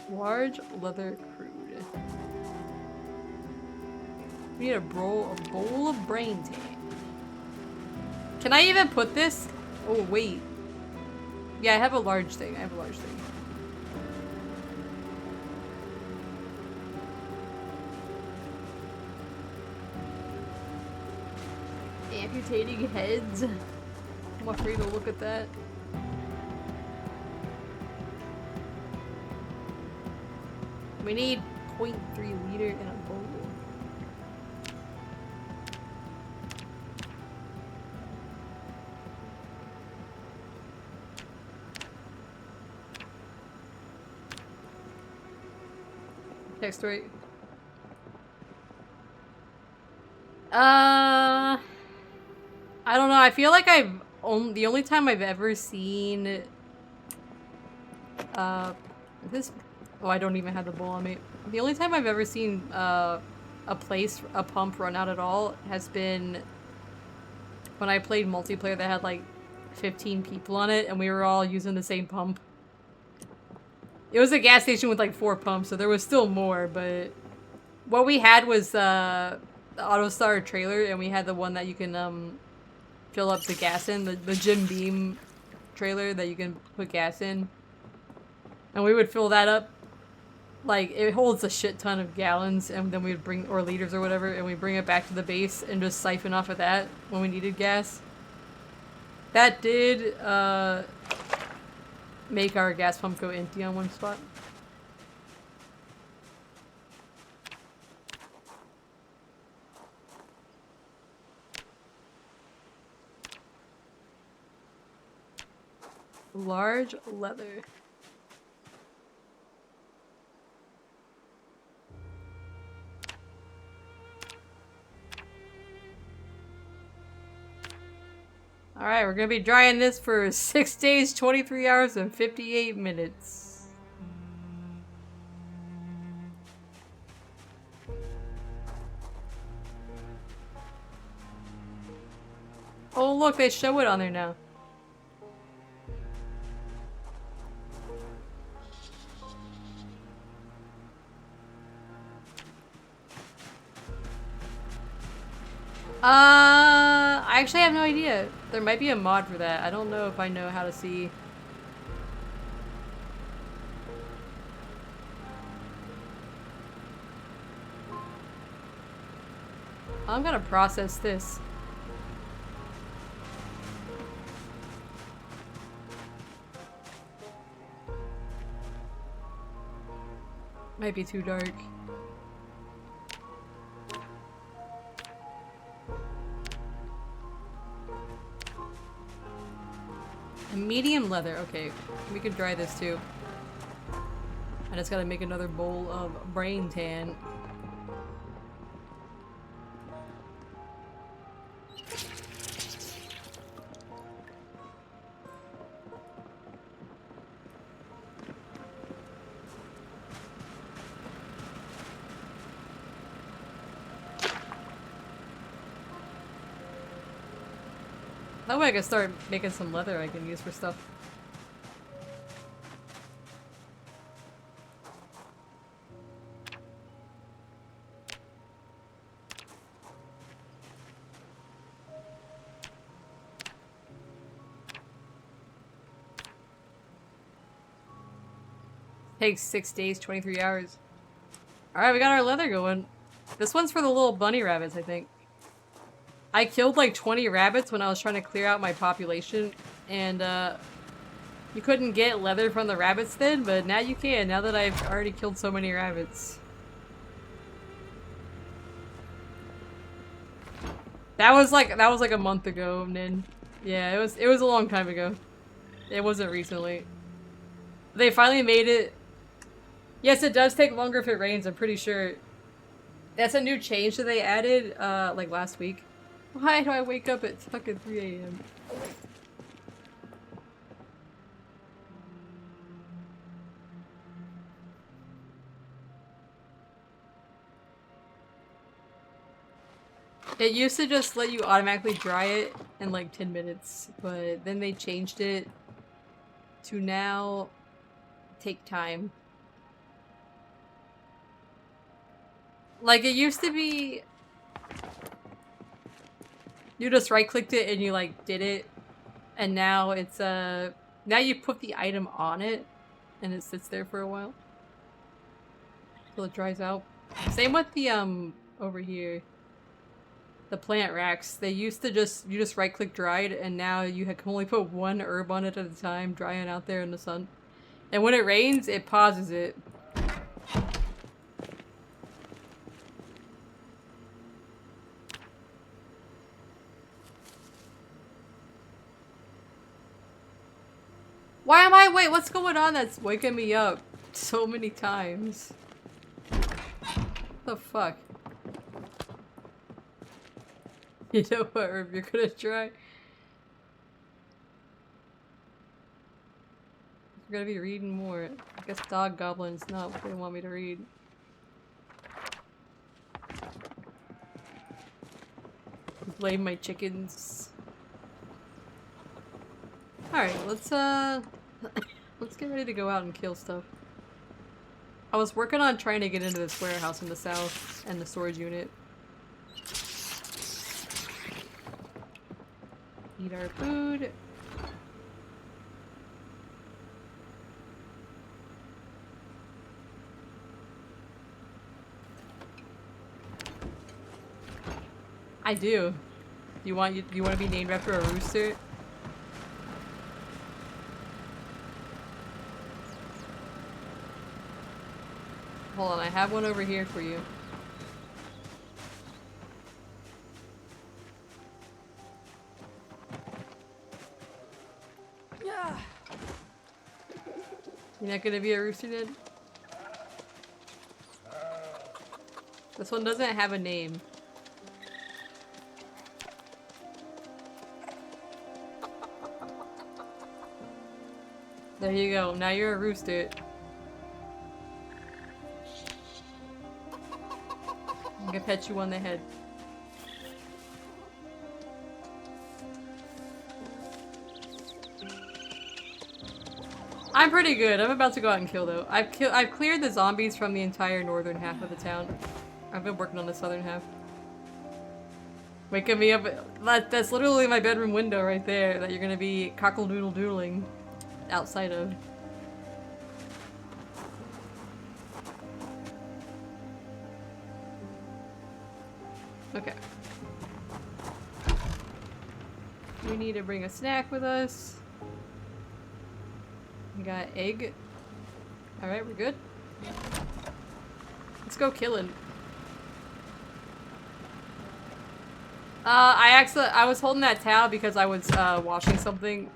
S1: Large leather crude. We need a bowl of brain tan. Can I even put this? Oh wait. Yeah, I have a large thing. Amputating heads. I'm afraid to look at that. We need 0.3 liter in a bowl. Text rate. I don't know. I feel like the only time I've ever seen this. Oh, I don't even have the bowl on me. The only time I've ever seen a pump run out at all has been when I played multiplayer that had like 15 people on it and we were all using the same pump. It was a gas station with like 4 pumps, so there was still more, but what we had was the AutoStar trailer, and we had the one that you can fill up the gas in, the Jim Beam trailer that you can put gas in. And we would fill that up. Like, it holds a shit ton of gallons, and then we would bring, or liters or whatever, and we bring it back to the base and just siphon off of that when we needed gas. That did, make our gas pump go empty on one spot. Large leather. Alright, we're gonna be drying this for 6 days, 23 hours, and 58 minutes. Oh look, they show it on there now. I actually have no idea. There might be a mod for that. I don't know if I know how to see. I'm gonna process this. Might be too dark. Medium leather. Okay, we can dry this too. I just gotta make another bowl of brain tan. That way I can start making some leather I can use for stuff. Takes 6 days, 23 hours. Alright, we got our leather going. This one's for the little bunny rabbits, I think. I killed like 20 rabbits when I was trying to clear out my population, and you couldn't get leather from the rabbits then, but now you can, now that I've already killed so many rabbits. That was like a month ago, Nin. Yeah, it was a long time ago. It wasn't recently. They finally made it. Yes, it does take longer if it rains, I'm pretty sure. That's a new change that they added, like last week. Why do I wake up at fucking 3 a.m.? It used to just let you automatically dry it in like 10 minutes, but then they changed it to now take time. Like, it used to be you just right-clicked it and you like did it, and now it's now you put the item on it and it sits there for a while till it dries out. Same with the over here, the plant racks. They used to you just right-click dried, and now you can only put one herb on it at a time, drying out there in the sun. And when it rains, it pauses it. Why am I- wait, what's going on that's waking me up so many times? What the fuck? You know what herb you're gonna try? You're gonna be reading more. I guess dog goblin's not what they want me to read. Blame my chickens. Alright, let's get ready to go out and kill stuff. I was working on trying to get into this warehouse in the south and the storage unit. Eat our food. I do. Do you want to be named after a rooster? Hold on, I have one over here for you. Yeah. You're not gonna be a rooster, Ned? This one doesn't have a name. There you go. Now you're a rooster. I'm gonna pet you on the head. I'm pretty good. I'm about to go out and kill though. I've cleared the zombies from the entire northern half of the town. I've been working on the southern half. Waking me up. That's literally my bedroom window right there that you're gonna be cockle-doodle-doodling outside of. Okay. We need to bring a snack with us. We got egg. Alright, we're good. Let's go killing. I was holding that towel because I was washing something.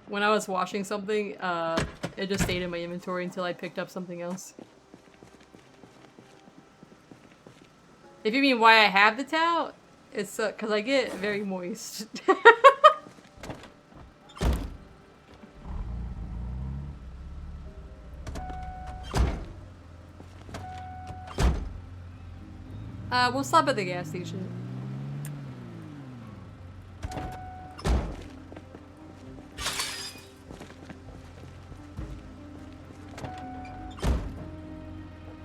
S1: When I was washing something, it just stayed in my inventory until I picked up something else. If you mean why I have the towel, it's because I get very moist. We'll stop at the gas station.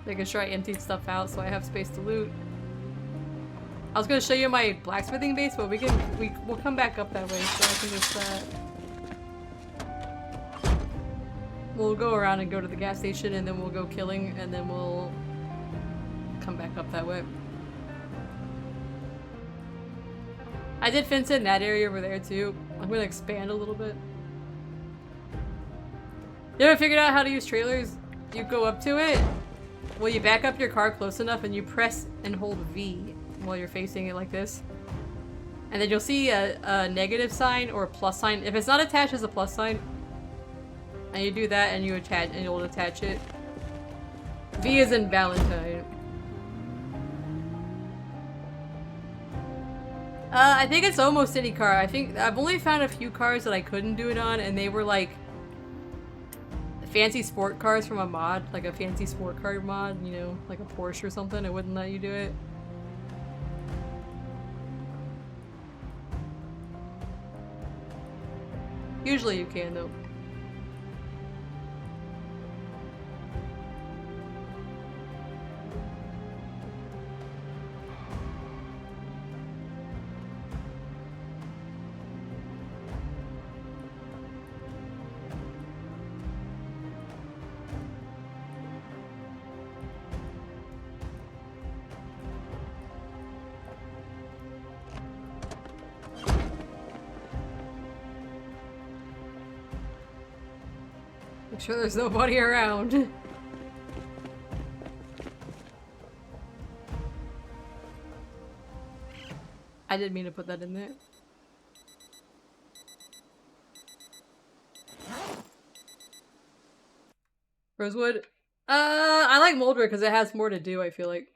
S1: Making sure I emptied stuff out so I have space to loot. I was gonna show you my blacksmithing base, but we'll come back up that way so I can just We'll go around and go to the gas station, and then we'll go killing, and then we'll come back up that way. I did fence in that area over there too. I'm gonna expand a little bit. You ever figured out how to use trailers? You go up to it, well, you back up your car close enough and you press and hold V while you're facing it like this. And then you'll see a negative sign or a plus sign. If it's not attached as a plus sign, and you do that and you attach, and you'll attach it. V is in Valentine. I think it's almost any car. I think I've only found a few cars that I couldn't do it on, and they were like fancy sport cars from a mod, like a fancy sport car mod, you know, like a Porsche or something. It wouldn't let you do it. Usually you can though. Make sure there's nobody around. I didn't mean to put that in there. Rosewood? I like Muldraugh because it has more to do, I feel like.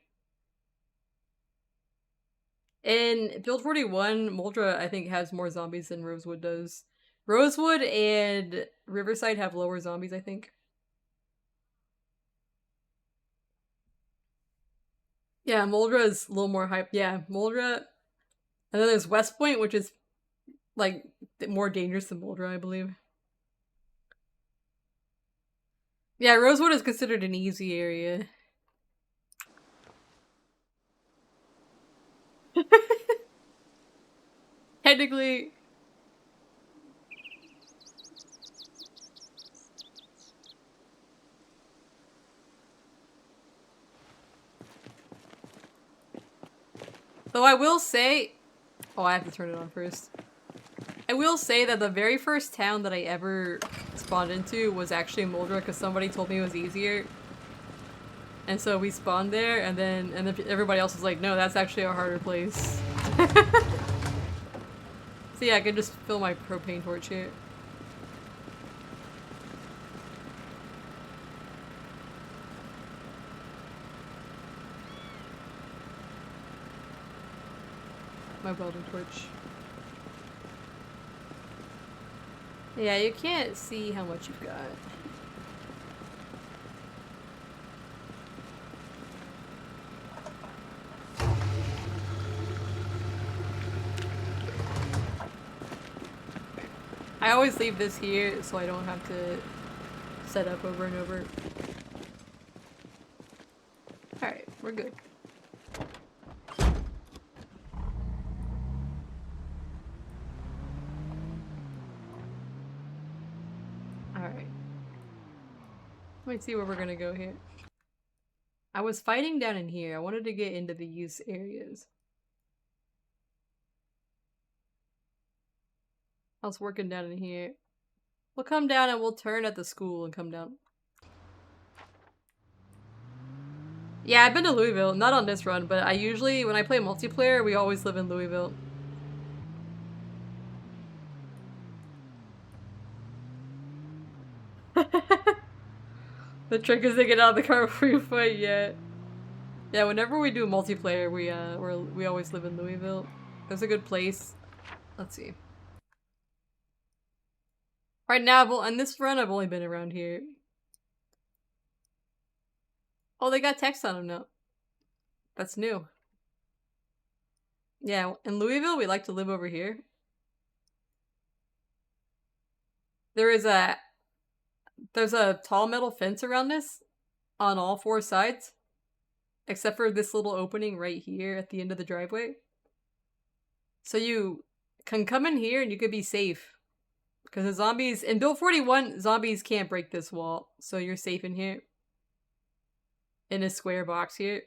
S1: In Build 41, Muldraugh, I think, has more zombies than Rosewood does. Rosewood and Riverside have lower zombies, I think. Yeah, Muldraugh is a little more hype. Yeah, Muldraugh. And then there's West Point, which is, like, more dangerous than Muldraugh, I believe. Yeah, Rosewood is considered an easy area. Technically... Though I will say... Oh, I have to turn it on first. I will say that the very first town that I ever spawned into was actually Muldraugh because somebody told me it was easier. And so we spawned there, and then everybody else was like, no, that's actually a harder place. So yeah, I can just fill my propane torch here. My welding torch. Yeah, you can't see how much you've got. I always leave this here so I don't have to set up over and over. Alright, we're good. Alright. Let me see where we're gonna go here. I was fighting down in here. I wanted to get into the use areas. I was working down in here. We'll come down and we'll turn at the school and come down. Yeah, I've been to Louisville. Not on this run, but I usually, when I play multiplayer, we always live in Louisville. The trick is to get out of the car before you fight, yeah. Yeah, whenever we do multiplayer, we always live in Louisville. There's a good place. Let's see. Right now, on this run, I've only been around here. Oh, they got text on them now. That's new. Yeah, in Louisville, we like to live over here. There's a tall metal fence around this on all four sides, except for this little opening right here at the end of the driveway. So you can come in here and you could be safe. Because the zombies in Build 41, zombies can't break this wall, so you're safe in here. In a square box here.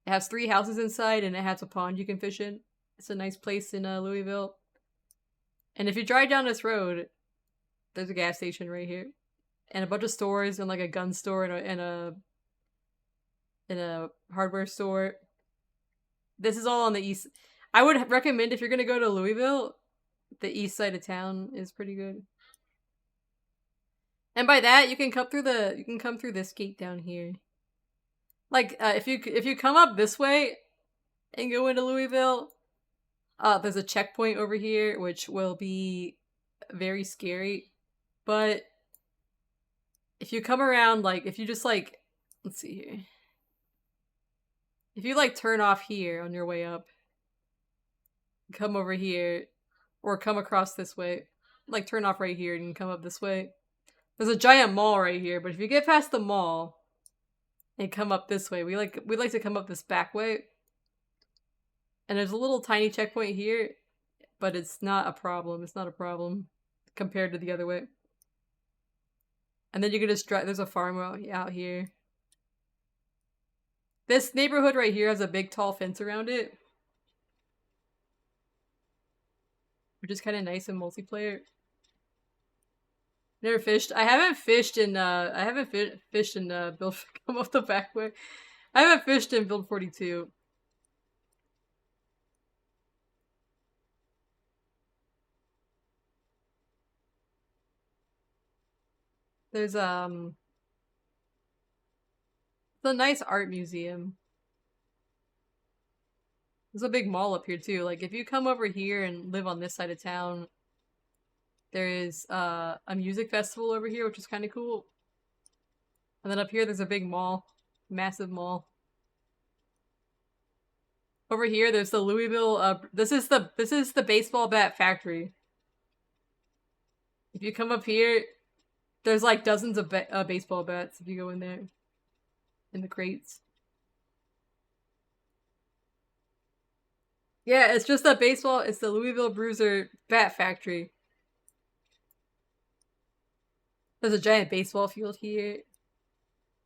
S1: It has 3 houses inside, and it has a pond you can fish in. It's a nice place in Louisville. And if you drive down this road, there's a gas station right here. And a bunch of stores, and like a gun store, and a hardware store. This is all on the east. I would recommend if you're gonna go to Louisville, the east side of town is pretty good. And by that, you can come through this gate down here. Like if you come up this way and go into Louisville, there's a checkpoint over here which will be very scary. But if you come around, like if you just like, let's see here. If you like turn off here on your way up, come over here, or come across this way, like turn off right here and come up this way. There's a giant mall right here, but if you get past the mall and come up this way, we like to come up this back way. And there's a little tiny checkpoint here, but it's not a problem. It's not a problem compared to the other way. And then you can just drive. There's a farm out here. This neighborhood right here has a big tall fence around it, which is kind of nice in multiplayer. Never fished. I haven't fished in Build. Come off the back way. I haven't fished in Build 42. There's it's a nice art museum. There's a big mall up here too. Like if you come over here and live on this side of town, there is a music festival over here, which is kind of cool. And then up here, there's a big mall, massive mall. Over here, there's the Louisville. This is the baseball bat factory. If you come up here, there's like dozens of baseball bats. If you go in there, in the crates. Yeah, it's just it's the Louisville Bruiser bat factory. There's a giant baseball field here.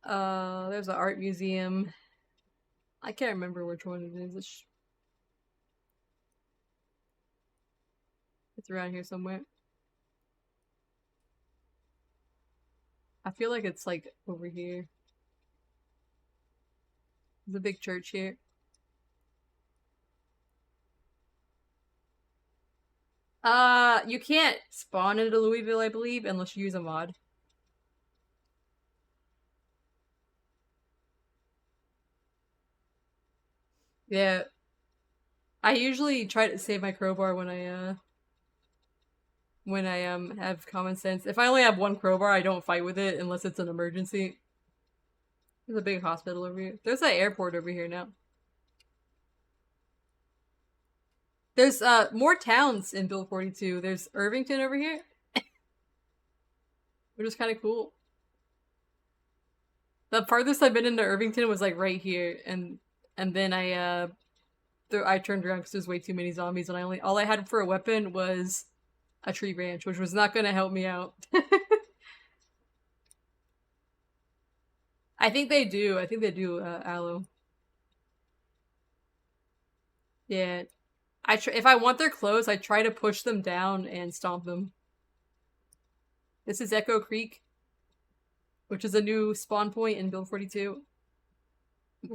S1: There's an art museum. I can't remember which one it is. It's around here somewhere. I feel like it's like over here. There's a big church here. You can't spawn into Louisville, I believe, unless you use a mod. Yeah. I usually try to save my crowbar when I have common sense. If I only have one crowbar, I don't fight with it unless it's an emergency. There's a big hospital over here. There's an airport over here now. There's more towns in Build 42. There's Irvington over here. Which is kind of cool. The farthest I've been into Irvington was like right here, and then I turned around because there's way too many zombies, and all I had for a weapon was a tree branch, which was not gonna help me out. I think they do. I think they do aloe. Yeah. If I want their clothes, I try to push them down and stomp them. This is Echo Creek, which is a new spawn point in Build 42.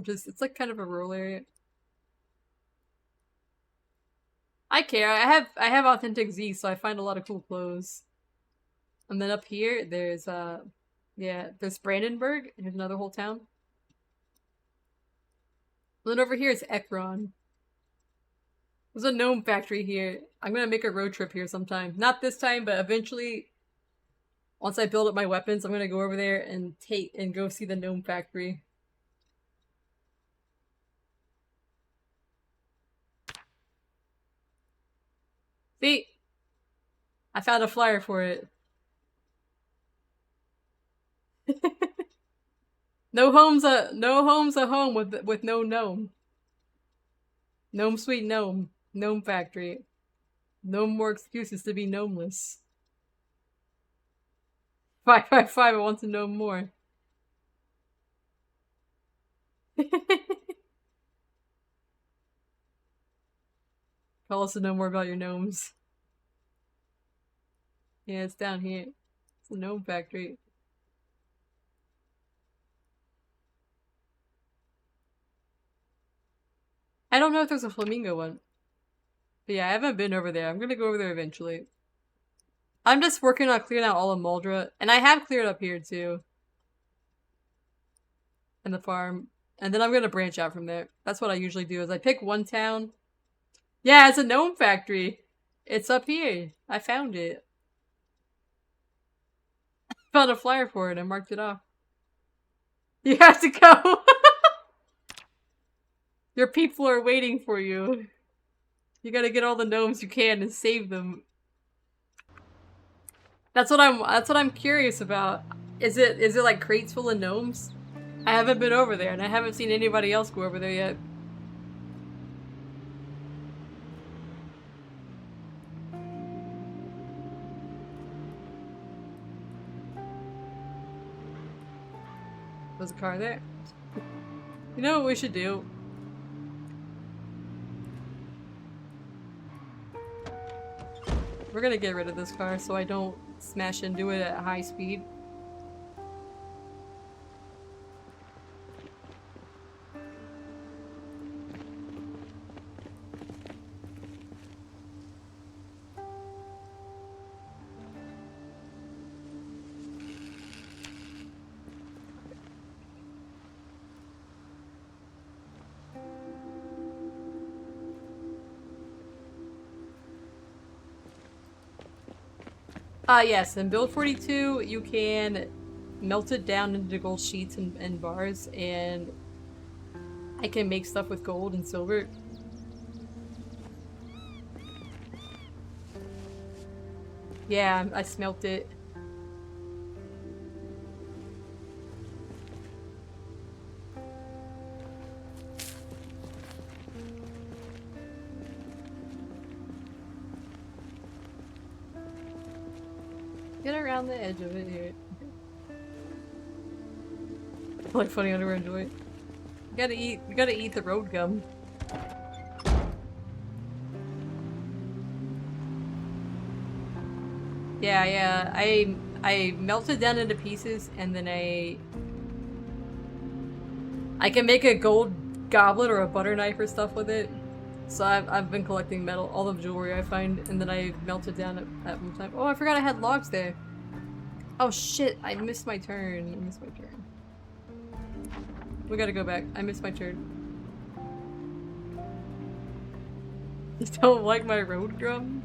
S1: It's like kind of a rural area. I care. I have authentic Z, so I find a lot of cool clothes. And then up here, there's there's Brandenburg. Here's another whole town. And then over here is Ekron. There's a gnome factory here. I'm gonna make a road trip here sometime. Not this time, but eventually, once I build up my weapons, I'm gonna go over there and go see the gnome factory. See? I found a flyer for it. No home's a home with no gnome. Gnome sweet gnome. Gnome factory. No more excuses to be gnomeless. 555, I want to know more. Call us to know more about your gnomes. Yeah, it's down here. It's a gnome factory. I don't know if there's a flamingo one. But yeah, I haven't been over there. I'm gonna go over there eventually. I'm just working on clearing out all of Muldraugh. And I have cleared up here too. And the farm. And then I'm gonna branch out from there. That's what I usually do, is I pick one town. Yeah, it's a gnome factory. It's up here. I found it. Found a flyer for it and marked it off. You have to go. Your people are waiting for you. You gotta get all the gnomes you can and save them. That's what I'm curious about. Is it like crates full of gnomes? I haven't been over there and I haven't seen anybody else go over there yet. There's a car there. You know what we should do? We're gonna get rid of this car so I don't smash into it at high speed. Yes, in build 42, you can melt it down into gold sheets and bars, and I can make stuff with gold and silver. Yeah, I smelt it. Get around the edge of it here. Like funny underwear enjoy. You gotta eat the road gum. Yeah, I melt it down into pieces and then I can make a gold goblet or a butter knife or stuff with it. So I've been collecting metal, all the jewelry I find, and then I melt it down at one time. Oh, I forgot I had logs there. Oh shit, I missed my turn. I missed my turn. We gotta go back. I missed my turn. You don't like my road drum?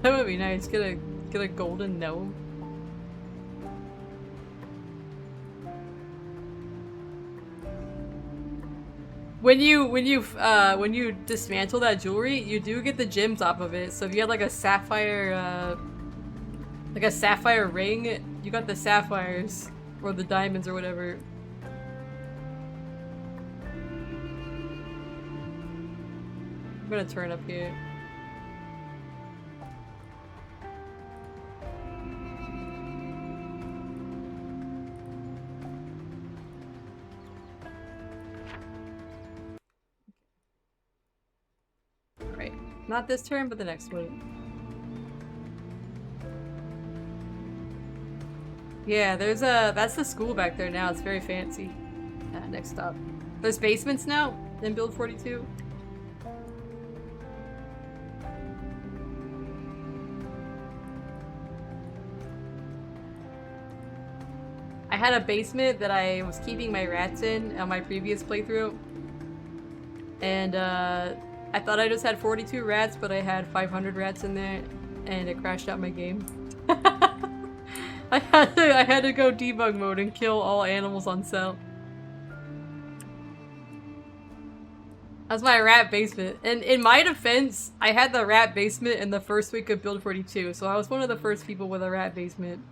S1: That would be nice. Get a golden gnome. When you dismantle that jewelry, you do get the gems off of it. So if you had like a sapphire ring, you got the sapphires or the diamonds or whatever. I'm gonna turn up here. Not this turn, but the next one. Yeah, that's the school back there now. It's very fancy. Next stop. There's basements now in build 42. I had a basement that I was keeping my rats in on my previous playthrough. And, I thought I just had 42 rats, but I had 500 rats in there, and it crashed out my game. I had to go debug mode and kill all animals on cell. That's my rat basement. And in my defense, I had the rat basement in the first week of build 42, so I was one of the first people with a rat basement.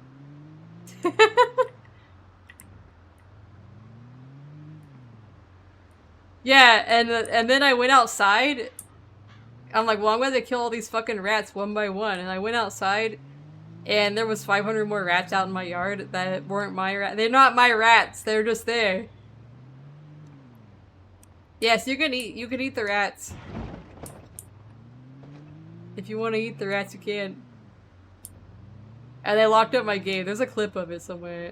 S1: Yeah, and then I went outside. I'm like, well, I'm gonna kill all these fucking rats one by one. And I went outside, and there was 500 more rats out in my yard that weren't my rats. They're not my rats. They're just there. Yes, you can eat the rats. If you want to eat the rats, you can. And they locked up my game. There's a clip of it somewhere.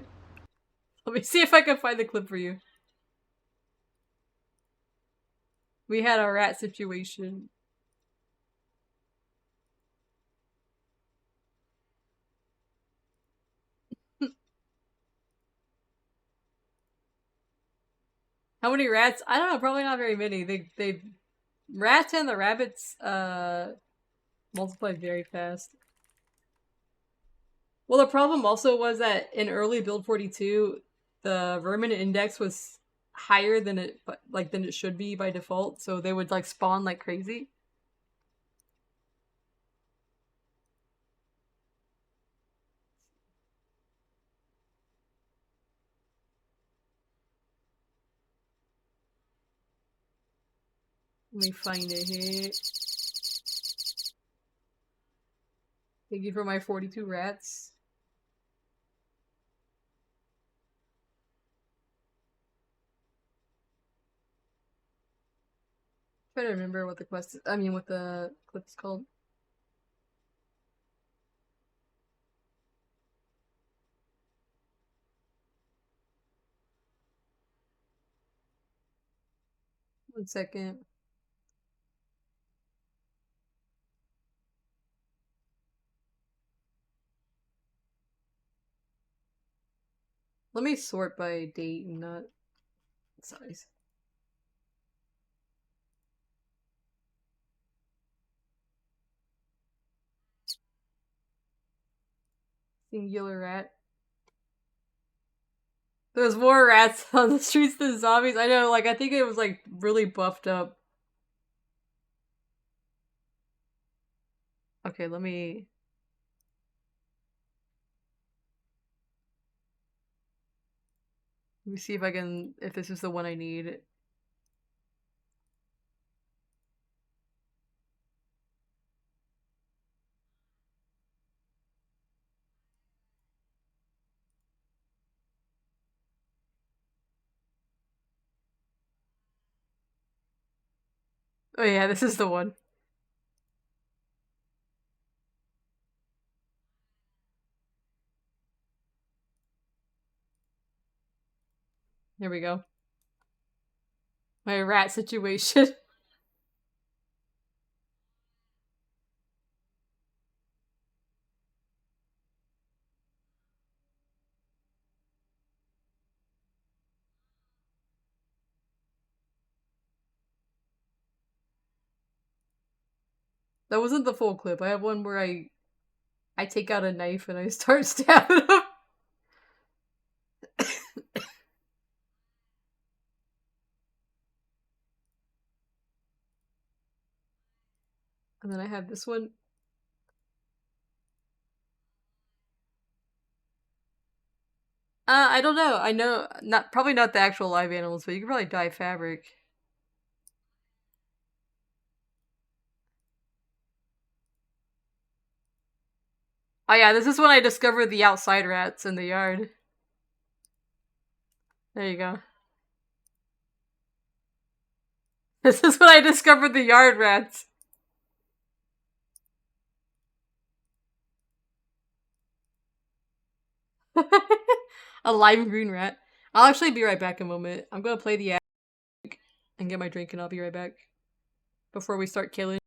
S1: Let me see if I can find the clip for you. We had a rat situation. How many rats? I don't know, probably not very many. They rats and the rabbits multiplied very fast. Well, the problem also was that in early build 42, the vermin index was higher than it should be by default, so they would like spawn like crazy. Let me find it here. Thank you for my 42 rats. Try to remember what the quest is. I mean, what the clip is called. One second. Let me sort by date and not size. Singular rat. There's more rats on the streets than zombies. I know, like, I think it was, like, really buffed up. Okay, let me see if I can, if this is the one I need. Oh yeah, this is the one. Here we go. My rat situation. That wasn't the full clip. I have one where I take out a knife and I start stabbing them. And then I have this one. I don't know. I know not probably not the actual live animals, but you can probably dye fabric. Oh yeah, this is when I discovered the outside rats in the yard. There you go. This is when I discovered the yard rats. A lime green rat. I'll actually be right back in a moment. I'm gonna play the ad and get my drink and I'll be right back. Before we start killing.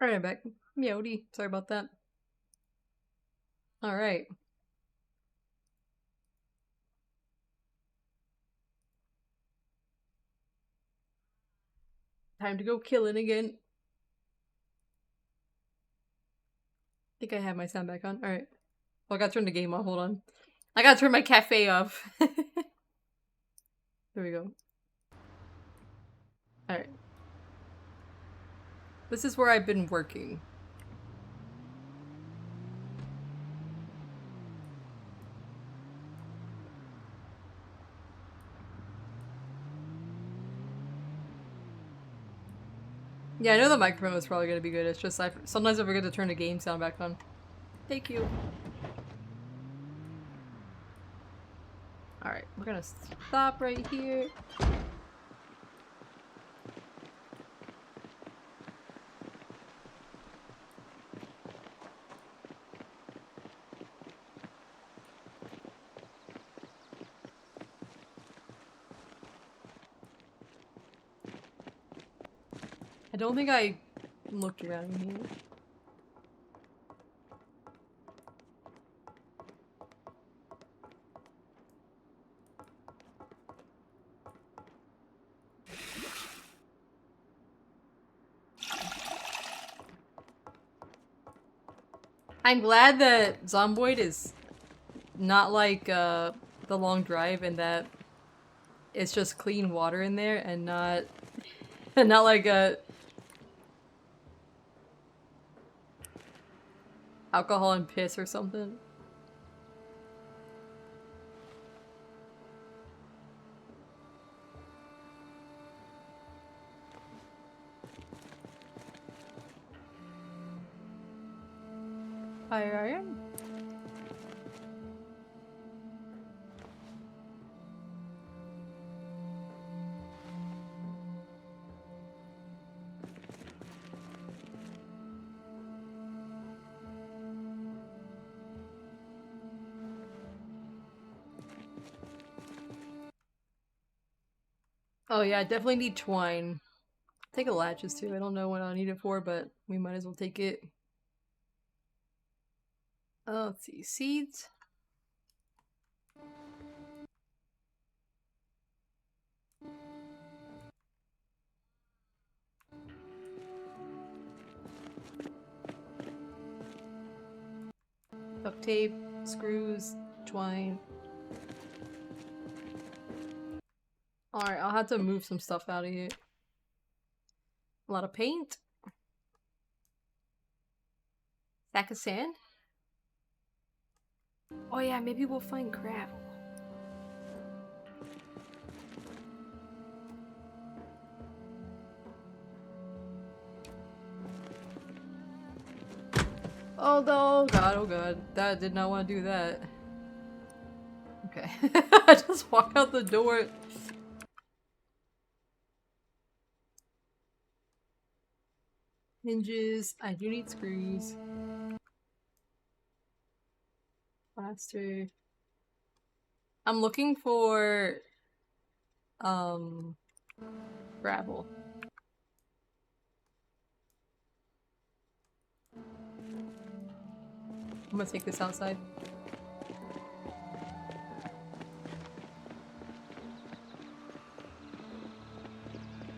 S1: Alright, I'm back. Meowdy. Sorry about that. Alright. Time to go killing again. I think I have my sound back on. Alright. Well, I gotta turn the game off. Hold on. I gotta turn my cafe off. There we go. Alright. This is where I've been working. Yeah, I know the microphone is probably gonna be good. It's just sometimes I forget to turn the game sound back on. Thank you. Alright, we're gonna stop right here. I don't think I looked around here. I'm glad that Zomboid is not like the long drive and that it's just clean water in there and not not like a alcohol and piss or something. Fire iron? Oh yeah, I definitely need twine. Take a latches too. I don't know what I'll need it for, but we might as well take it. Let's see. Seeds. Duct tape, screws, twine. Alright, I'll have to move some stuff out of here. A lot of paint. Sack of sand. Oh yeah, maybe we'll find gravel. Oh no, god, oh god. That did not want to do that. Okay. I just walk out the door. Hinges. I do need screws. Plaster. I'm looking for gravel. I'm gonna take this outside.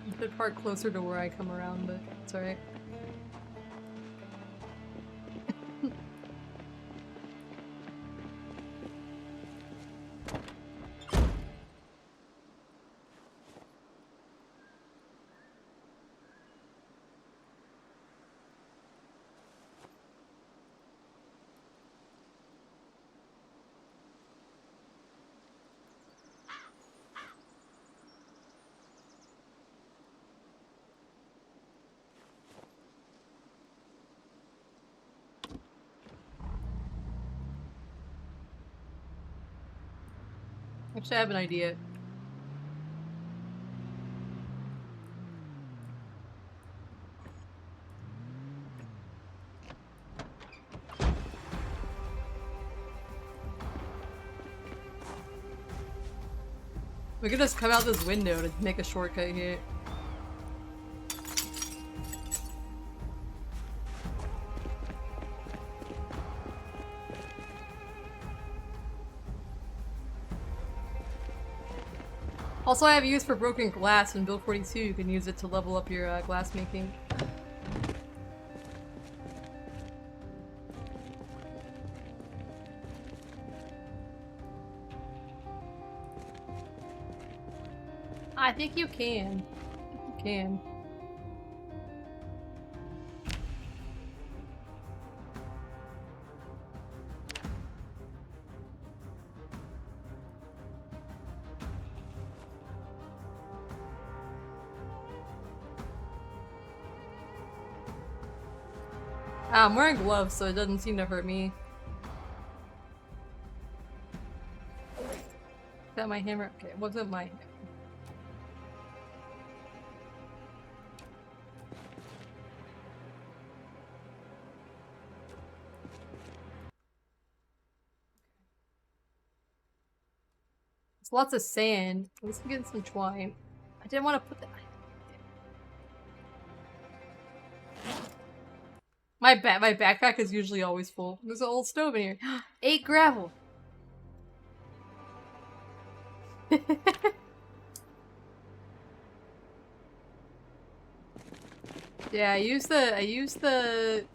S1: I should park closer to where I come around, but it's alright. Actually, I have an idea. We could just come out this window to make a shortcut here. Also, I have use for broken glass in build 42. You can use it to level up your glass making. I think you can. You can. I'm wearing gloves, so it doesn't seem to hurt me. Is that my hammer? Okay, it wasn't my hammer. There's lots of sand. Let's get some twine. I didn't want to put that. My backpack is usually always full. There's an old stove in here. 8 gravel. Yeah, I used the.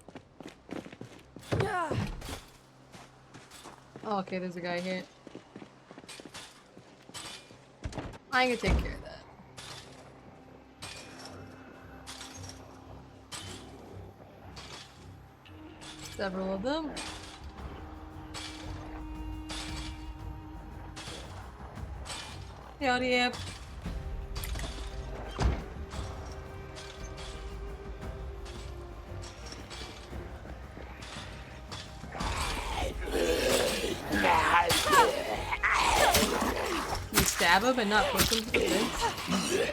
S1: Oh, okay, there's a guy here. I'm gonna take care of that. Several of them. Howdy, amp. You stab him and not push him to the fence?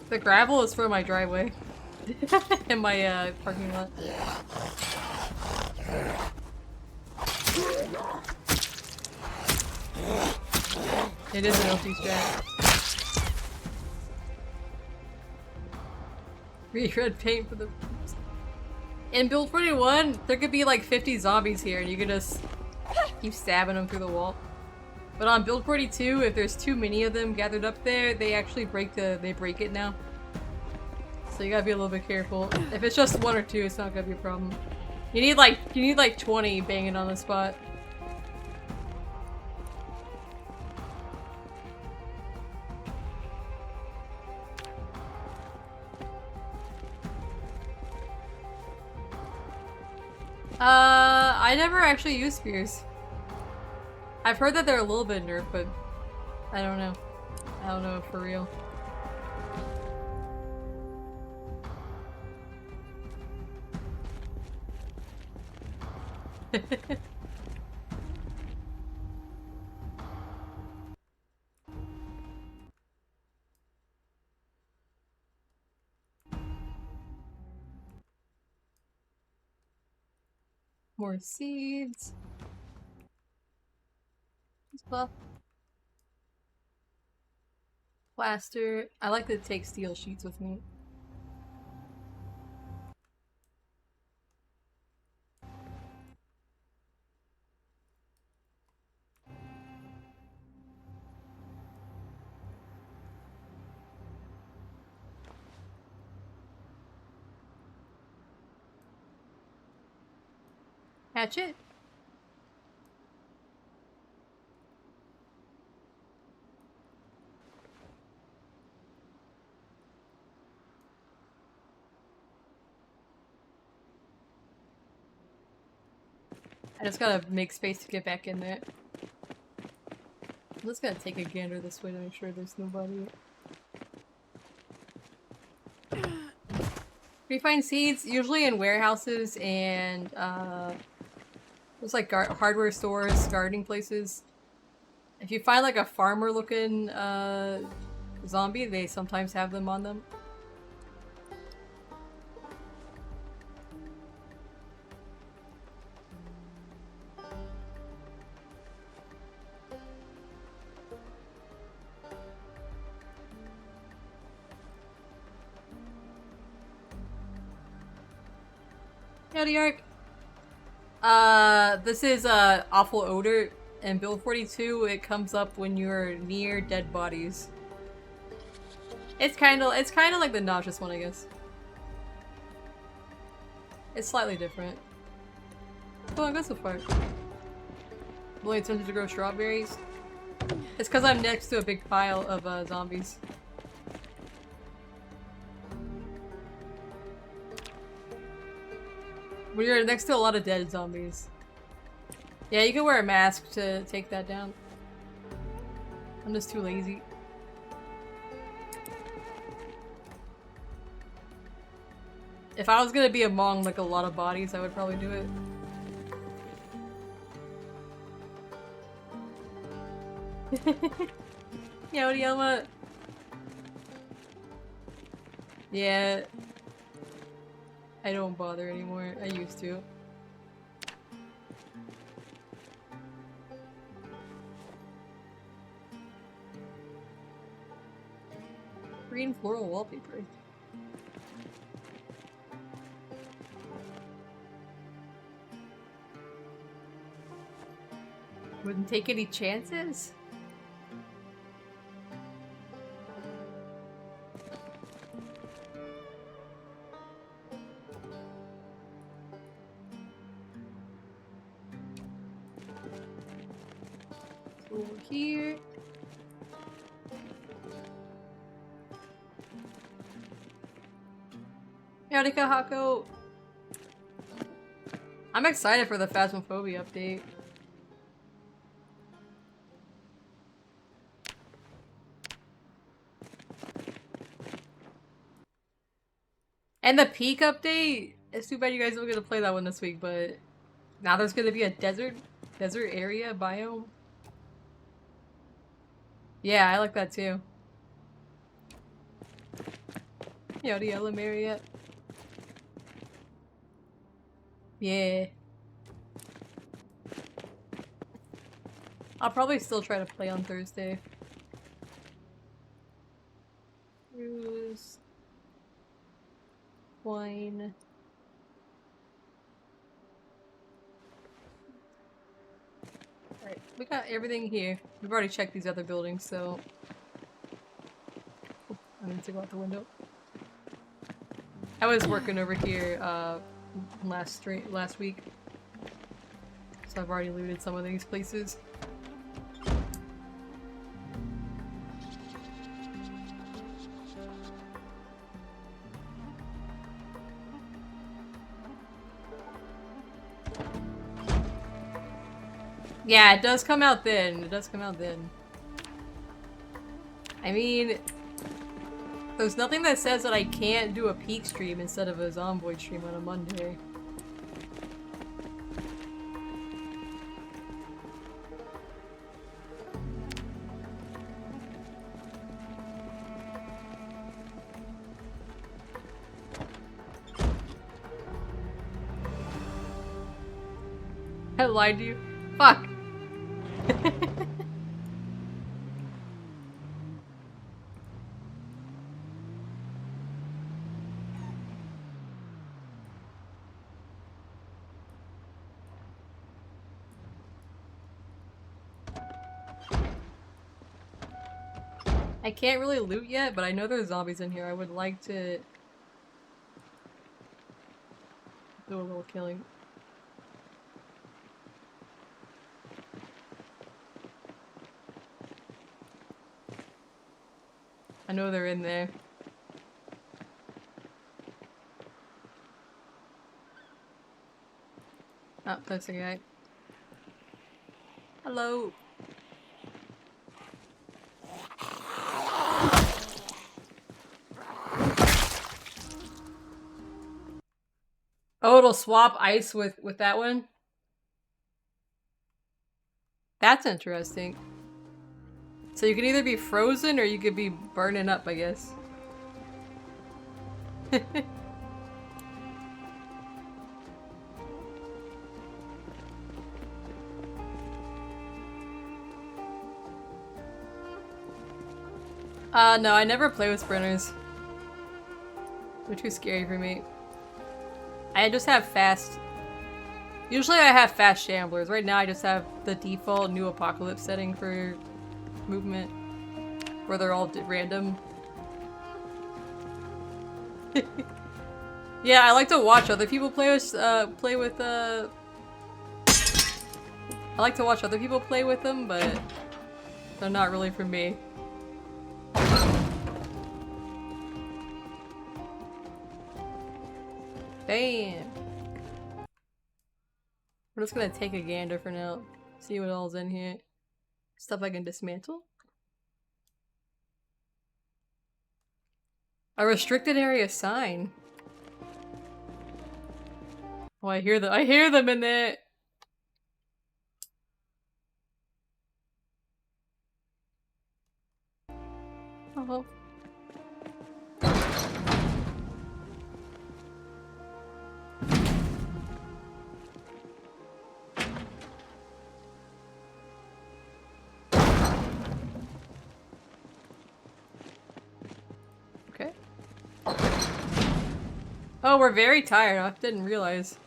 S1: The gravel is for my driveway. In my parking lot. It is an LT strat. Red paint for the. In build 41, there could be like 50 zombies here and you could just keep stabbing them through the wall. But on build 42, if there's too many of them gathered up there, they actually break it now. So you gotta be a little bit careful. If it's just 1 or 2, it's not gonna be a problem. You need like 20 banging on the spot. I never actually used spears. I've heard that they're a little bit nerfed, but I don't know. I don't know if for real. More seeds. Well, plaster. I like to take steel sheets with me. Hatchet. I just gotta make space to get back in there. I'm just gonna take a gander this way to make sure there's nobody. We find seeds usually in warehouses and there's like hardware stores, gardening places. If you find like a farmer looking zombie, they sometimes have them on them. Howdy, Ark. This is awful odor. In Build 42, it comes up when you're near dead bodies. It's kind of like the nauseous one, I guess. It's slightly different. Oh, I got so far. I'm only attempted to grow strawberries. It's because I'm next to a big pile of zombies. We're next to a lot of dead zombies. Yeah, you can wear a mask to take that down. I'm just too lazy. If I was gonna be among like a lot of bodies, I would probably do it. Yowdy Yelma. Yeah. I don't bother anymore. I used to. Green floral wallpaper. Wouldn't take any chances? Over here. Yadika Hako. I'm excited for the Phasmophobia update. And the Peak update? It's too bad you guys don't get to play that one this week, but now there's gonna be a desert area biome. Yeah, I like that too. Yada Yellow Marriott. Yeah. I'll probably still try to play on Thursday. Cruise. Wine. Alright, we got everything here. We've already checked these other buildings, so... Oh, I need to go out the window. I was working over here, last week. So I've already looted some of these places. Yeah, it does come out then. It does come out then. I mean, there's nothing that says that I can't do a Peak stream instead of a Zomboid stream on a Monday. I lied to you. Fuck. I can't really loot yet, but I know there's zombies in here. I would like to do a little killing. I know they're in there. Oh, that's a guy. Hello. Oh, it'll swap ice with that one? That's interesting. So you can either be frozen or you could be burning up, I guess. No, I never play with sprinters. They're too scary for me. I just have fast. Usually I have fast shamblers. Right now I just have the default new apocalypse setting for movement, where they're all random. Yeah, I like to watch other people play with. I like to watch other people play with them, but they're not really for me. Damn. We're just gonna take a gander for now. See what all's in here. Stuff I can dismantle. A restricted area sign. Oh, I hear them. I hear them in there. Oh. Okay. Oh, we're very tired. I didn't realize.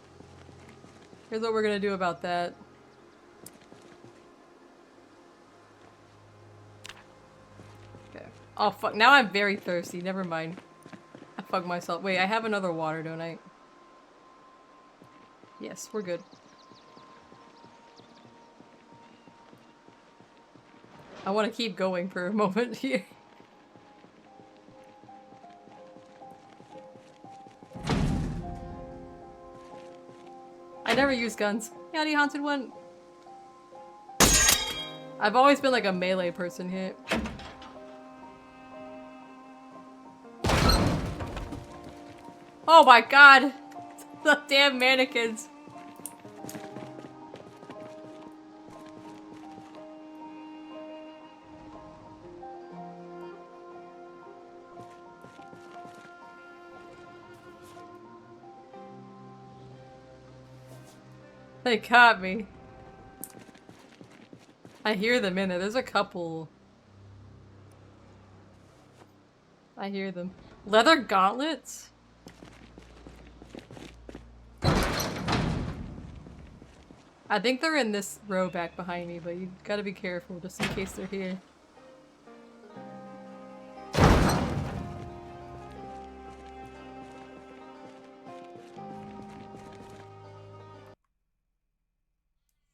S1: Here's what we're gonna do about that. Okay. Oh fuck, now I'm very thirsty. Never mind. I fucked myself. Wait, I have another water, don't I? Yes, we're good. I want to keep going for a moment here. I never use guns. Howdy, Haunted One. I've always been like a melee person here. Oh my god! The damn mannequins! They caught me. I hear them in there. There's a couple. I hear them. Leather gauntlets? I think they're in this row back behind me, but you gotta be careful just in case they're here.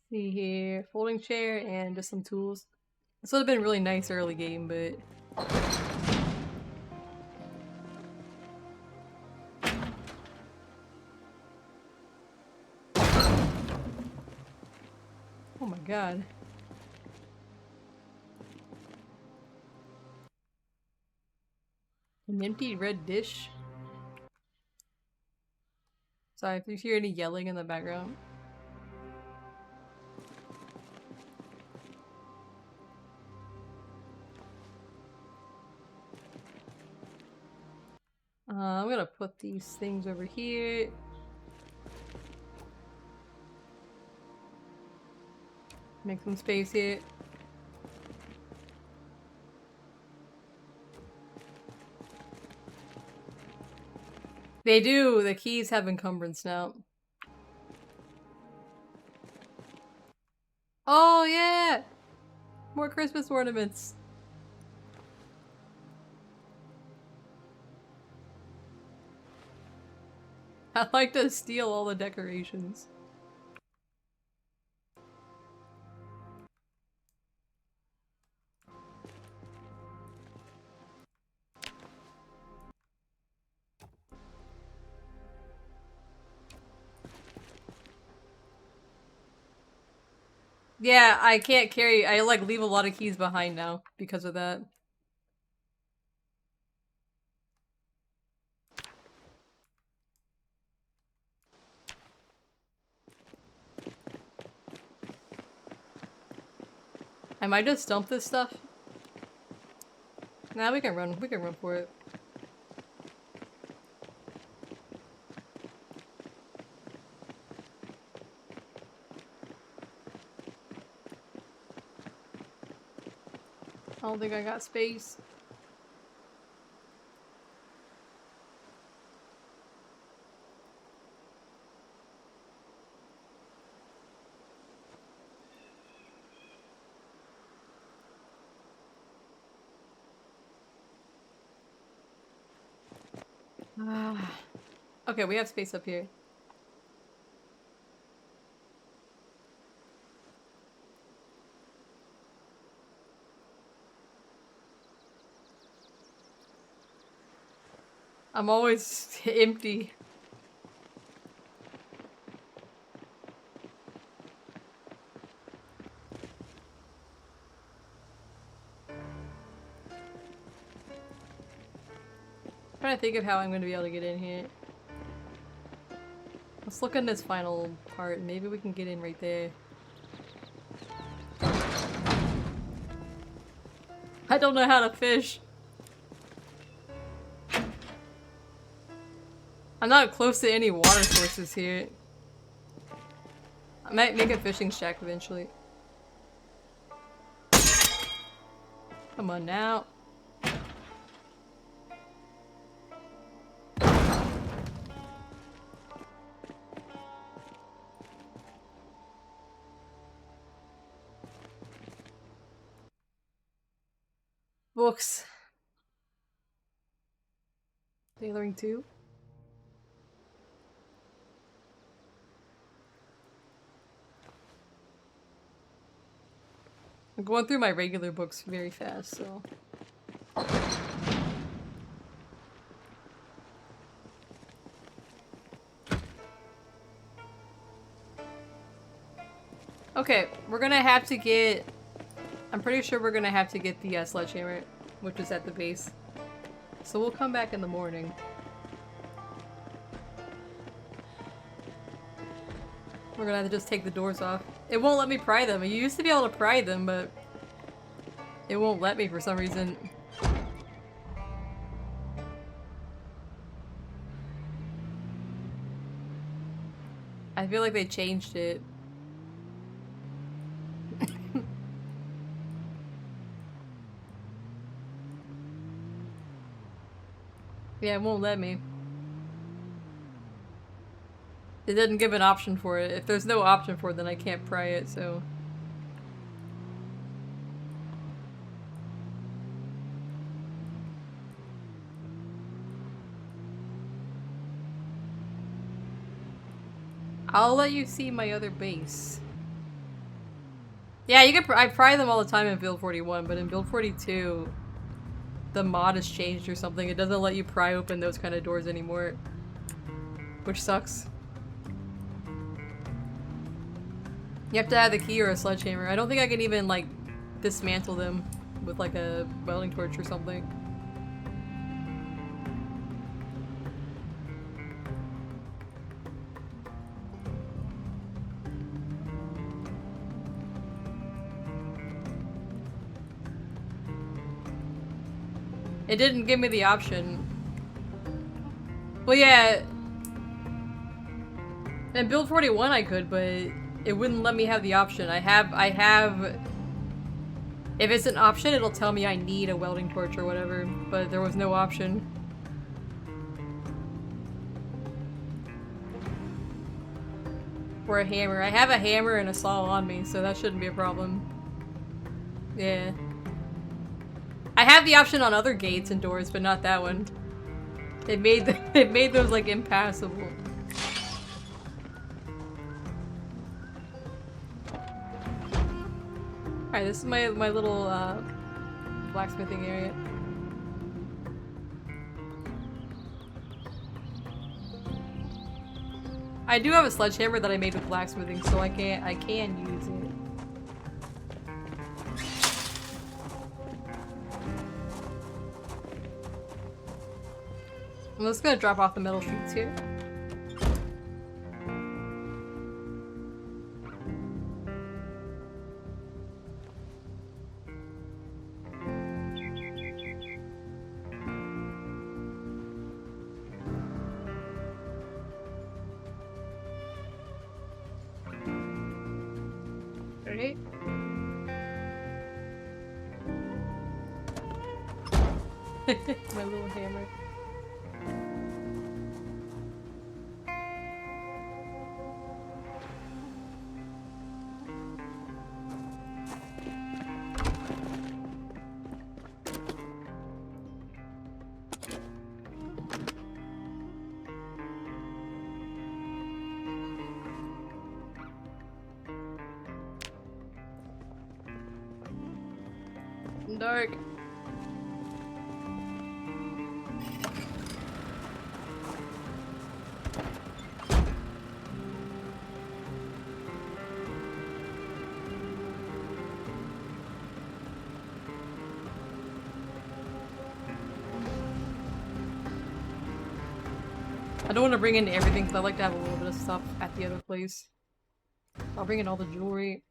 S1: See here, folding chair and just some tools. This would have been really nice early game, but... Oh my god. An empty red dish? Sorry if you hear any yelling in the background. I'm gonna put these things over here. Make some space here. They do! The keys have encumbrance now. Oh yeah! More Christmas ornaments! I'd like to steal all the decorations. Yeah, I can't carry- I like leave a lot of keys behind now because of that. I might just dump this stuff. Nah, we can run for it. I don't think I got space. Okay, we have space up here. I'm always empty. I'm trying to think of how I'm going to be able to get in here. Let's look at this final part. Maybe we can get in right there. I don't know how to fish. I'm not close to any water sources here. I might make a fishing shack eventually. Come on now. Books. Tailoring 2. I'm going through my regular books very fast, so... Okay, we're gonna have to get... I'm pretty sure we're gonna have to get the sledgehammer, which is at the base. So we'll come back in the morning. We're gonna have to just take the doors off. It won't let me pry them. You used to be able to pry them, but... it won't let me for some reason. I feel like they changed it. Yeah, it won't let me. It didn't give an option for it. If there's no option for it, then I can't pry it, so... I'll let you see my other base. Yeah, you can I pry them all the time in build 41, but in build 42, the mod has changed or something. It doesn't let you pry open those kind of doors anymore. Which sucks. You have to have the key or a sledgehammer. I don't think I can even, like, dismantle them with, like, a welding torch or something. It didn't give me the option. Well, yeah. In build 41 I could, but it wouldn't let me have the option. I have... If it's an option, it'll tell me I need a welding torch or whatever, but there was no option. Or a hammer. I have a hammer and a saw on me, so that shouldn't be a problem. Yeah. I have the option on other gates and doors, but not that one. It made those like impassable. Alright, this is my little blacksmithing area. I do have a sledgehammer that I made with blacksmithing, so I can use it. I'm just gonna drop off the metal sheets here. Alright. My little hammer. Dark. I don't want to bring in everything because I like to have a little bit of stuff at the other place. I'll bring in all the jewelry.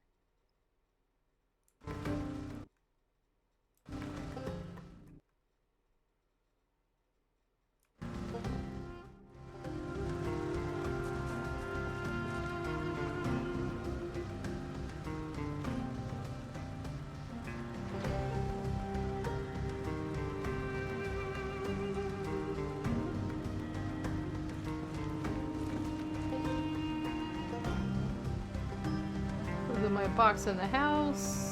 S1: My box in the house.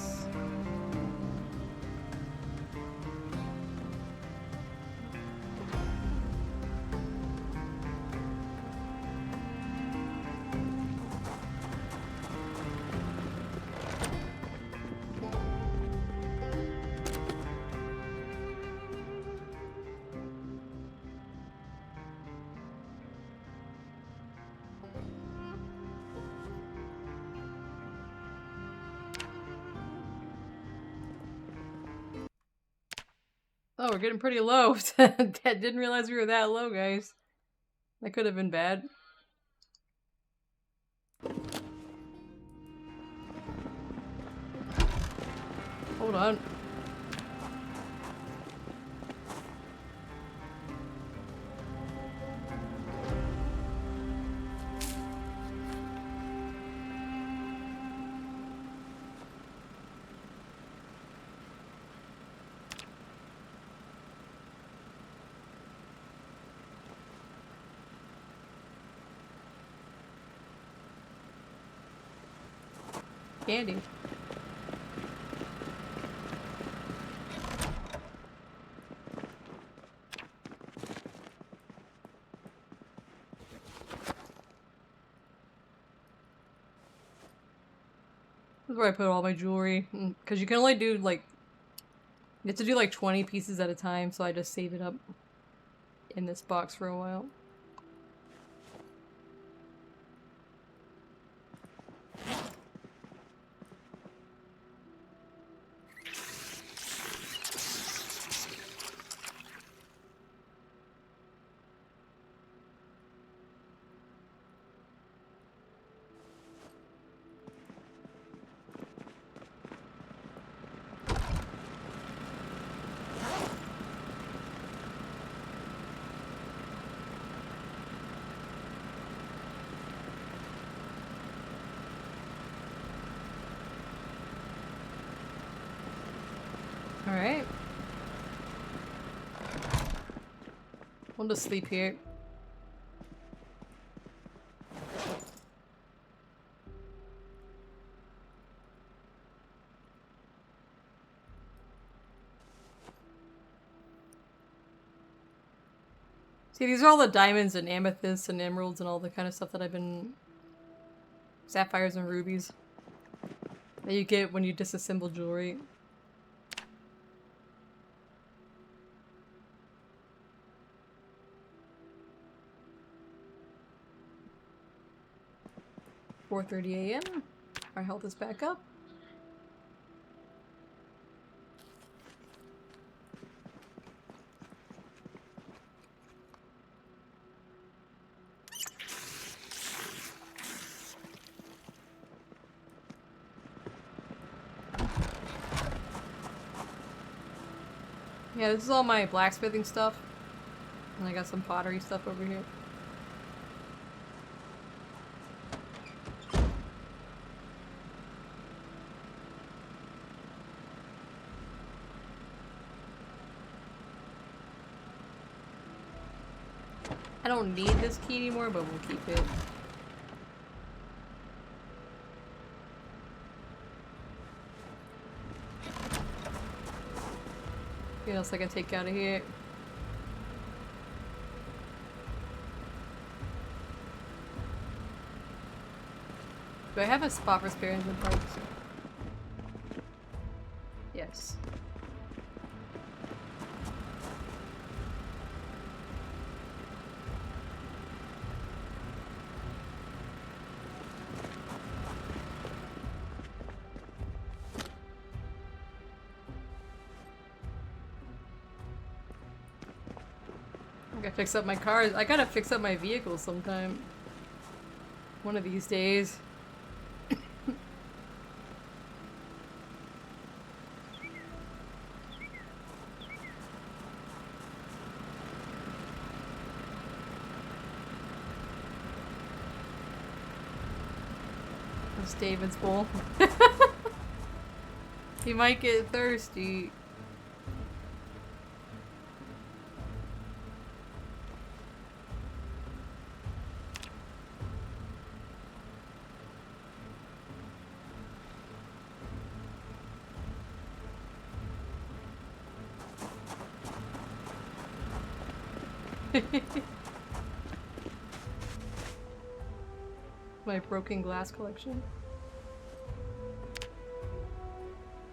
S1: Oh, we're getting pretty low. Didn't realize we were that low, guys. That could have been bad. Hold on. Candy. This is where I put all my jewelry. Because you can only do like... You have to do like 20 pieces at a time, so I just save it up in this box for a while. Alright. We'll just sleep here. See, these are all the diamonds and amethysts and emeralds and all the kind of stuff that I've been... Sapphires and rubies. That you get when you disassemble jewelry. $4:30 a.m. Our health is back up. Yeah, this is all my blacksmithing stuff. And I got some pottery stuff over here. I don't need this key anymore, but we'll keep it. What else I can take out of here? Do I have a spot for spare engine parts? Yes. gotta fix up my car. I gotta fix up my vehicle sometime. One of these days. It's David's bowl. He might get thirsty. My broken glass collection.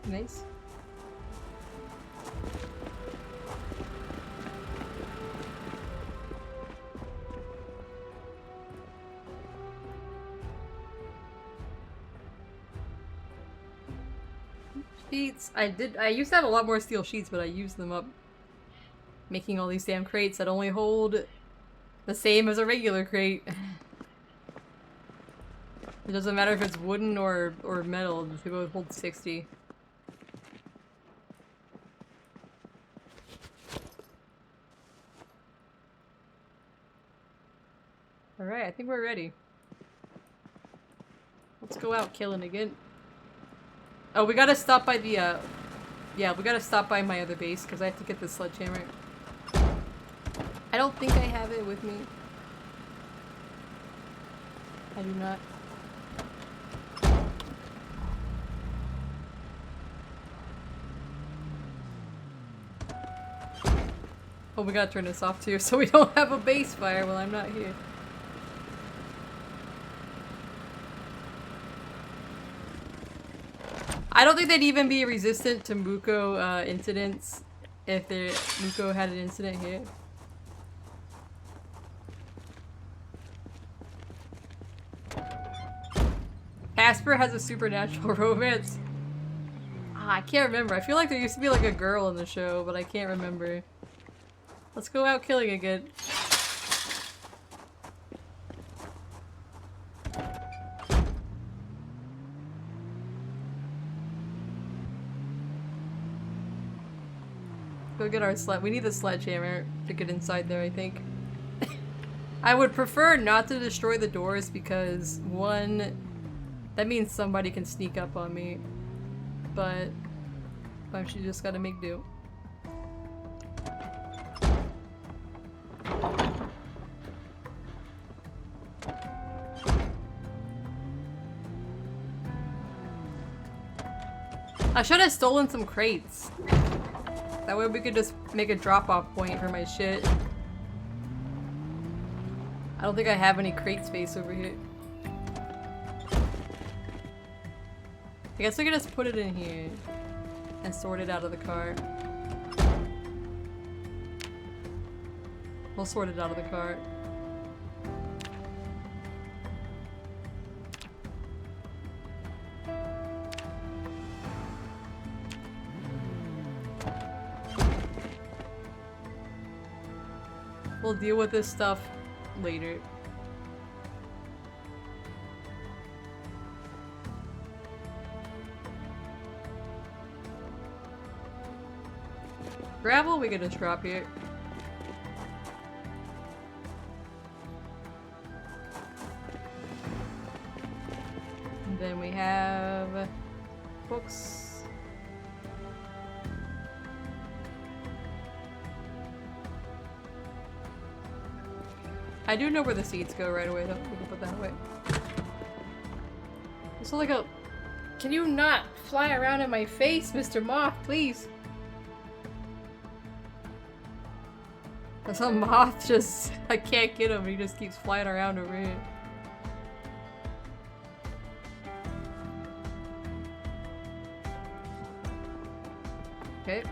S1: Nice. Sheets. I used to have a lot more steel sheets, but I used them up making all these damn crates that only hold the same as a regular crate. It doesn't matter if it's wooden or metal, they both hold 60. Alright, I think we're ready. Let's go out killing again. Oh, we gotta stop by the, yeah, we gotta stop by my other base, because I have to get this sledgehammer. I don't think I have it with me. I do not. Oh, we gotta turn this off too, so we don't have a base fire while I'm not here. I don't think they'd even be resistant to Muko incidents if Muko had an incident here. Casper has a supernatural romance. I can't remember. I feel like there used to be like a girl in the show, but I can't remember. Let's go out killing again. Go get our sled. We need the sledgehammer to get inside there, I think. I would prefer not to destroy the doors because, one, that means somebody can sneak up on me. But sometimes you just gotta make do. I should have stolen some crates. That way we could just make a drop-off point for my shit. I don't think I have any crate space over here. I guess I could just put it in here and sort it out of the cart. We'll sort it out of the cart. We'll deal with this stuff later. Gravel we could just drop here. And then we have books. I do know where the seeds go right away though. We can put that away. It's like a... Can you not fly around in my face, Mr. Moth, please? That's a moth just... I can't get him, he just keeps flying around over here. Okay.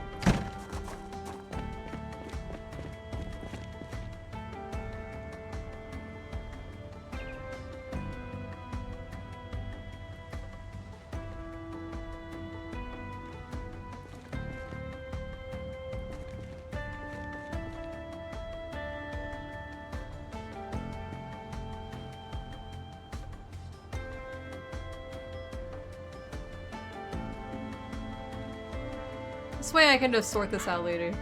S1: This way I can just sort this out later.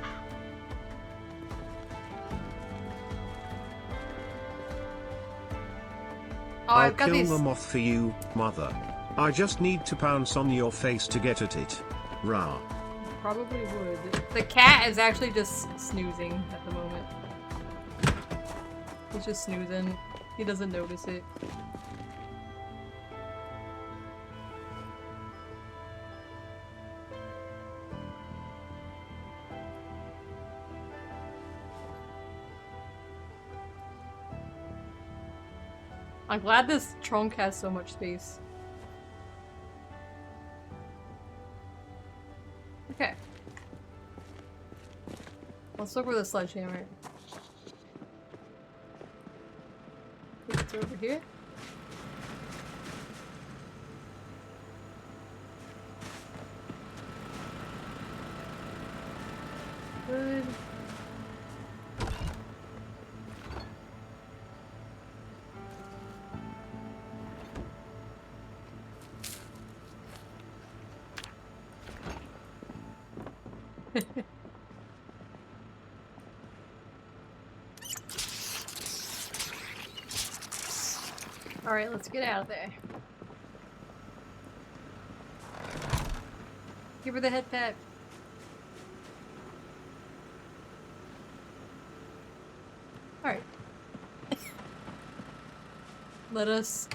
S1: Oh,
S2: I'll
S1: I've got
S2: kill
S1: these.
S2: the moth for you, mother. I just need to pounce on your face to get at it. Rah.
S1: Probably would. The cat is actually just snoozing at the moment. He's just snoozing. He doesn't notice it. I'm glad this trunk has so much space. Okay. Let's look for the sledgehammer. It's over here. Good. Alright, let's get out of there. Give her the head pat. Alright. Let us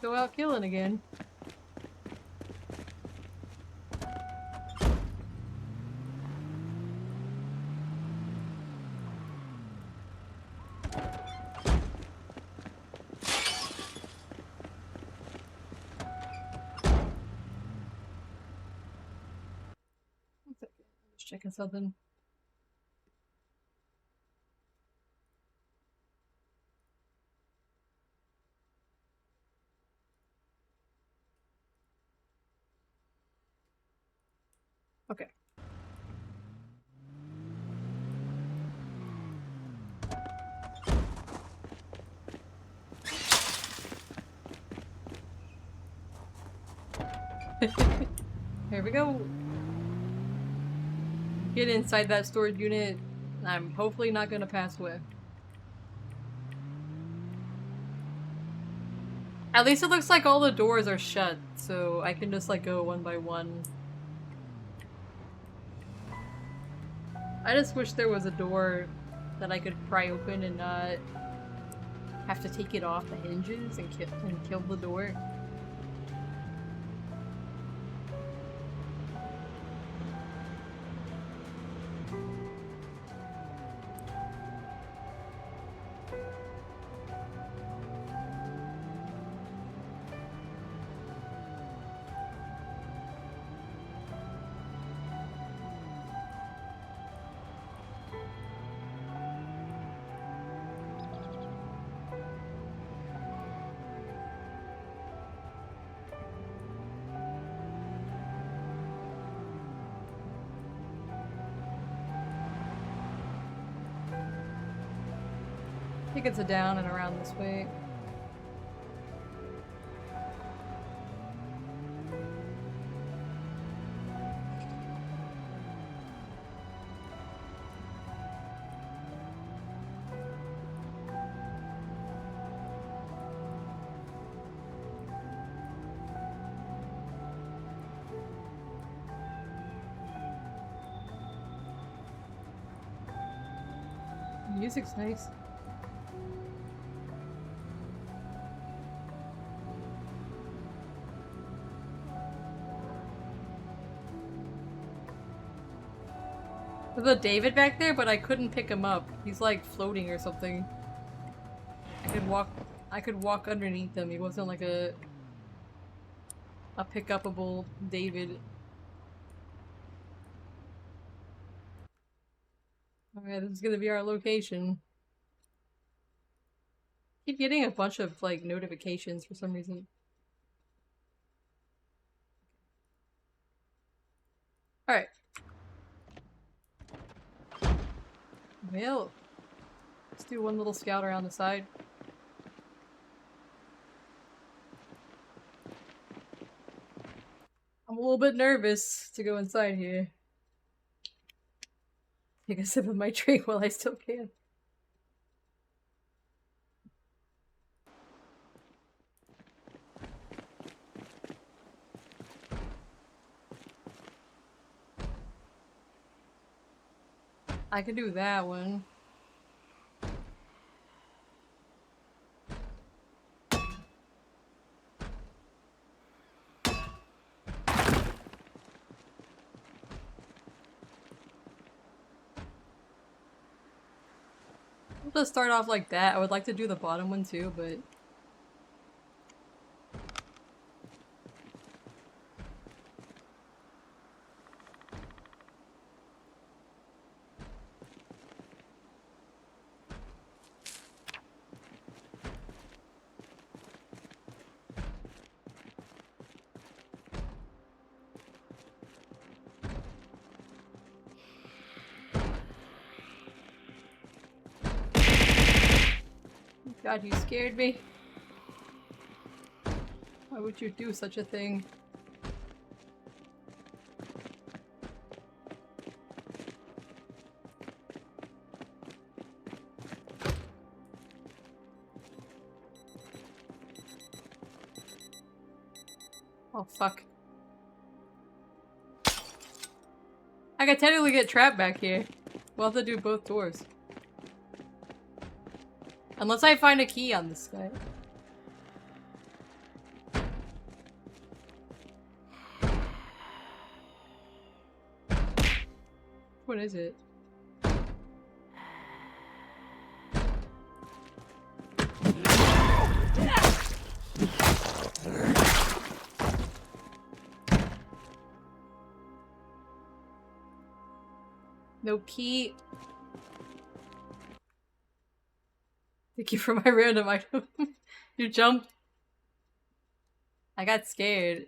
S1: go out killing again. Just checking something. Okay. Here we go. Get inside that storage unit. I'm hopefully not gonna pass away. At least it looks like all the doors are shut, so I can just like go one by one. I just wish there was a door that I could pry open and not have to take it off the hinges and kill the door. I think it's a down and around this way. The music's nice. There's a David back there, but I couldn't pick him up. He's like floating or something. I could walk underneath him. He wasn't like a pick-upable David. Alright, this is gonna be our location. Keep getting a bunch of like notifications for some reason. Alright. Well, let's do one little scout around the side. I'm a little bit nervous to go inside here. Take a sip of my drink while I still can. I can do that one. We'll just start off like that. I would like to do the bottom one too, but... God, you scared me. Why would you do such a thing? Oh, fuck. I could technically get trapped back here. We'll have to do both doors. Unless I find a key on this guy. What is it? No key. Thank you for my random item. You jumped. I got scared.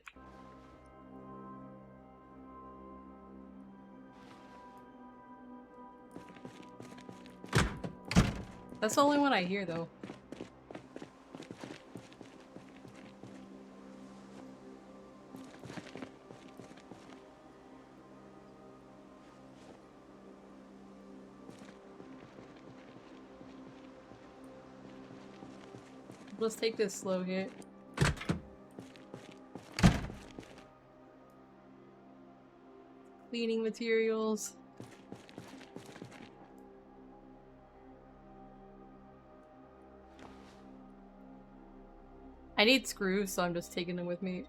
S1: That's the only one I hear though. Let's take this slow here. Cleaning materials. I need screws, so I'm just taking them with me.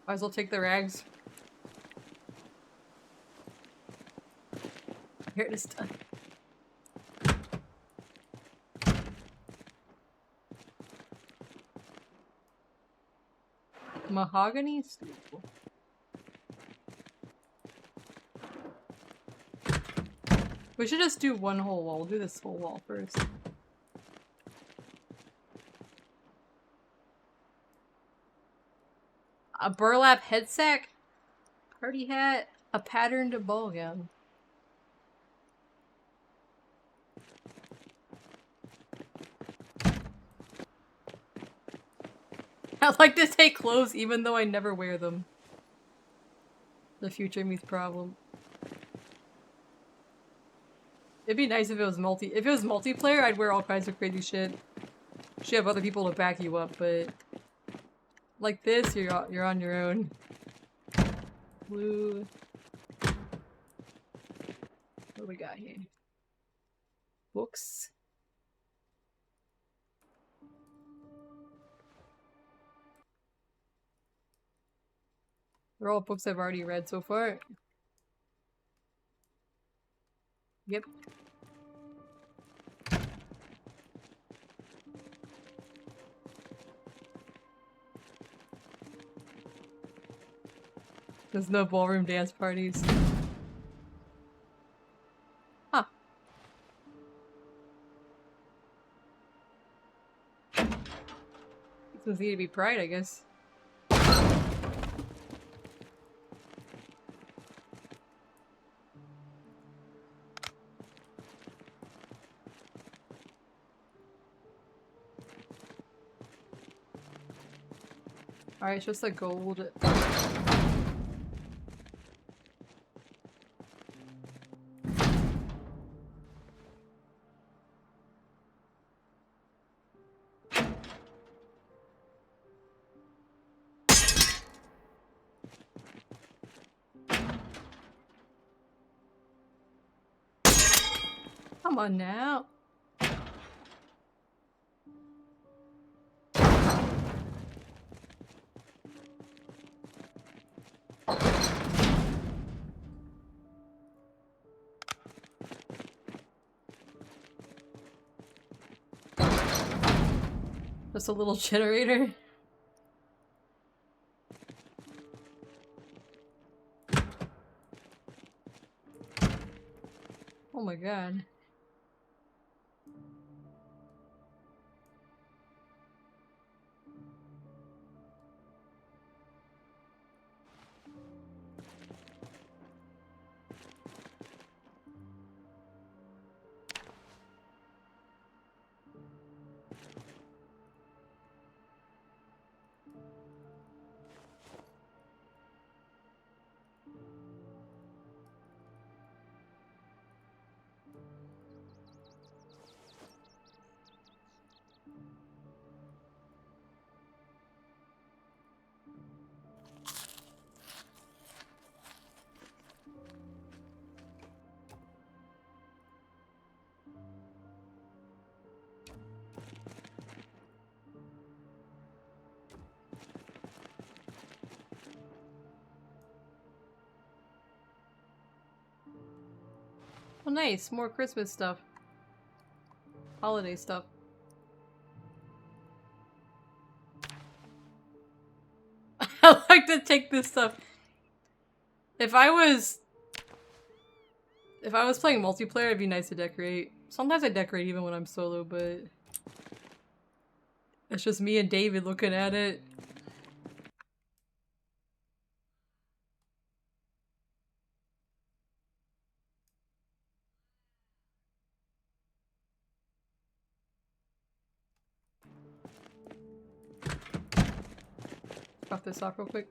S1: Might as well take the rags. Here it is done. Mahogany stool. We should just do one whole wall. We'll do this whole wall first. A burlap head sack, party hat, a patterned ball gown. I like to take clothes even though I never wear them. The future meets problem. It'd be nice if it was multiplayer, I'd wear all kinds of crazy shit. You should have other people to back you up, but like this, you're on your own. Blue. What do we got here? Books. They're all books I've already read so far. Yep. There's no ballroom dance parties. Huh. This one's need to be Pride, I guess. Alright, it's just a gold. Come on now. Just a little generator. Oh my god. Oh nice, more Christmas stuff. Holiday stuff. I like to take this stuff. If I was playing multiplayer, it'd be nice to decorate. Sometimes I decorate even when I'm solo, but it's just me and David looking at it. Drop this off real quick.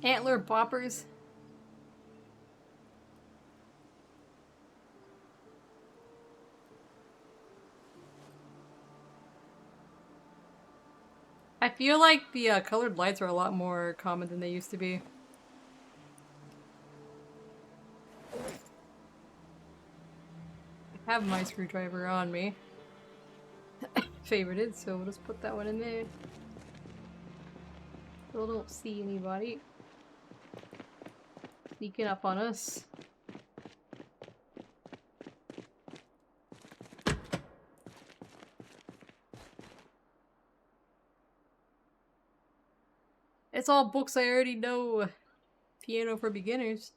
S1: Antler boppers. I feel like the colored lights are a lot more common than they used to be. I have my screwdriver on me. Favorited, so we'll just put that one in there. Still don't see anybody sneaking up on us. It's all books I already know. Piano for beginners.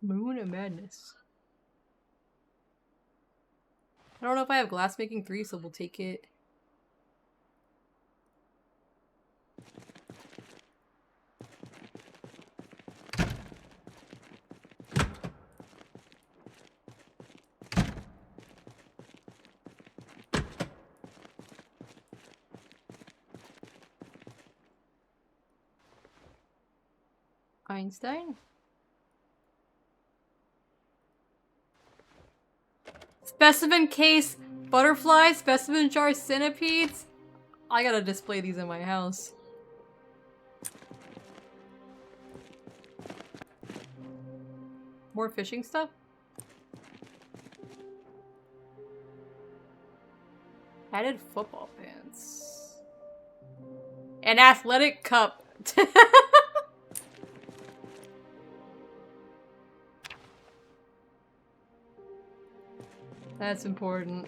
S1: Moon of Madness. I don't know if I have glassmaking 3, so we'll take it. Einstein? Specimen case, butterflies, specimen jar, centipedes. I gotta display these in my house. More fishing stuff? Padded football pants. An athletic cup. That's important.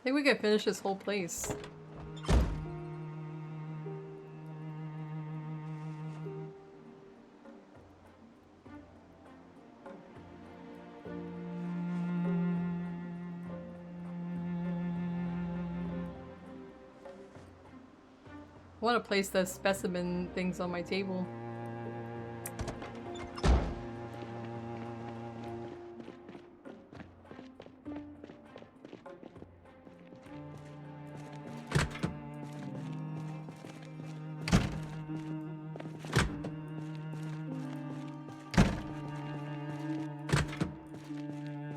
S1: think we could finish this whole place. I want to place the specimen things on my table.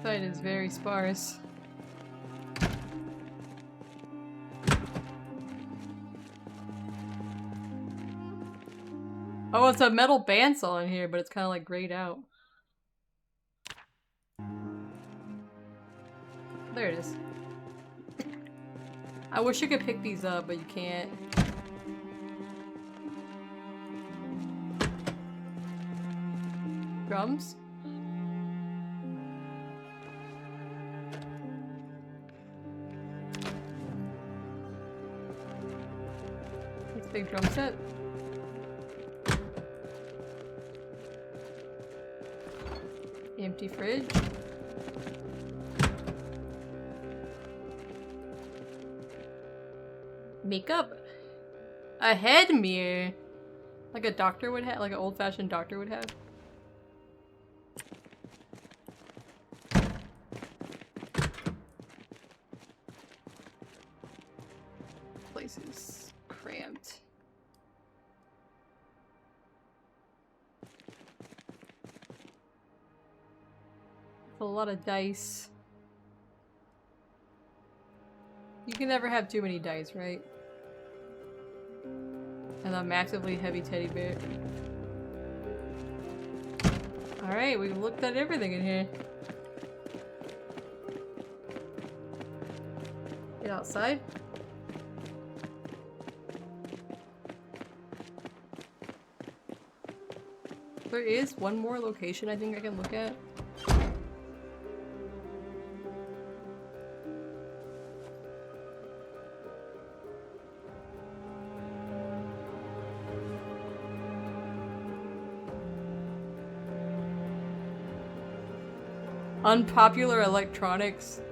S1: Site is very sparse. Oh, it's a metal bandsaw in here, but it's kind of like grayed out. There it is. I wish you could pick these up, but you can't. Drums? That's a big drum set. Empty fridge. Makeup. A head mirror. Like a doctor would have, like an old-fashioned doctor would have. Place is cramped. A lot of dice. You can never have too many dice, right? And a massively heavy teddy bear. Alright, we've looked at everything in here. Get outside. There is one more location I think I can look at. Unpopular electronics.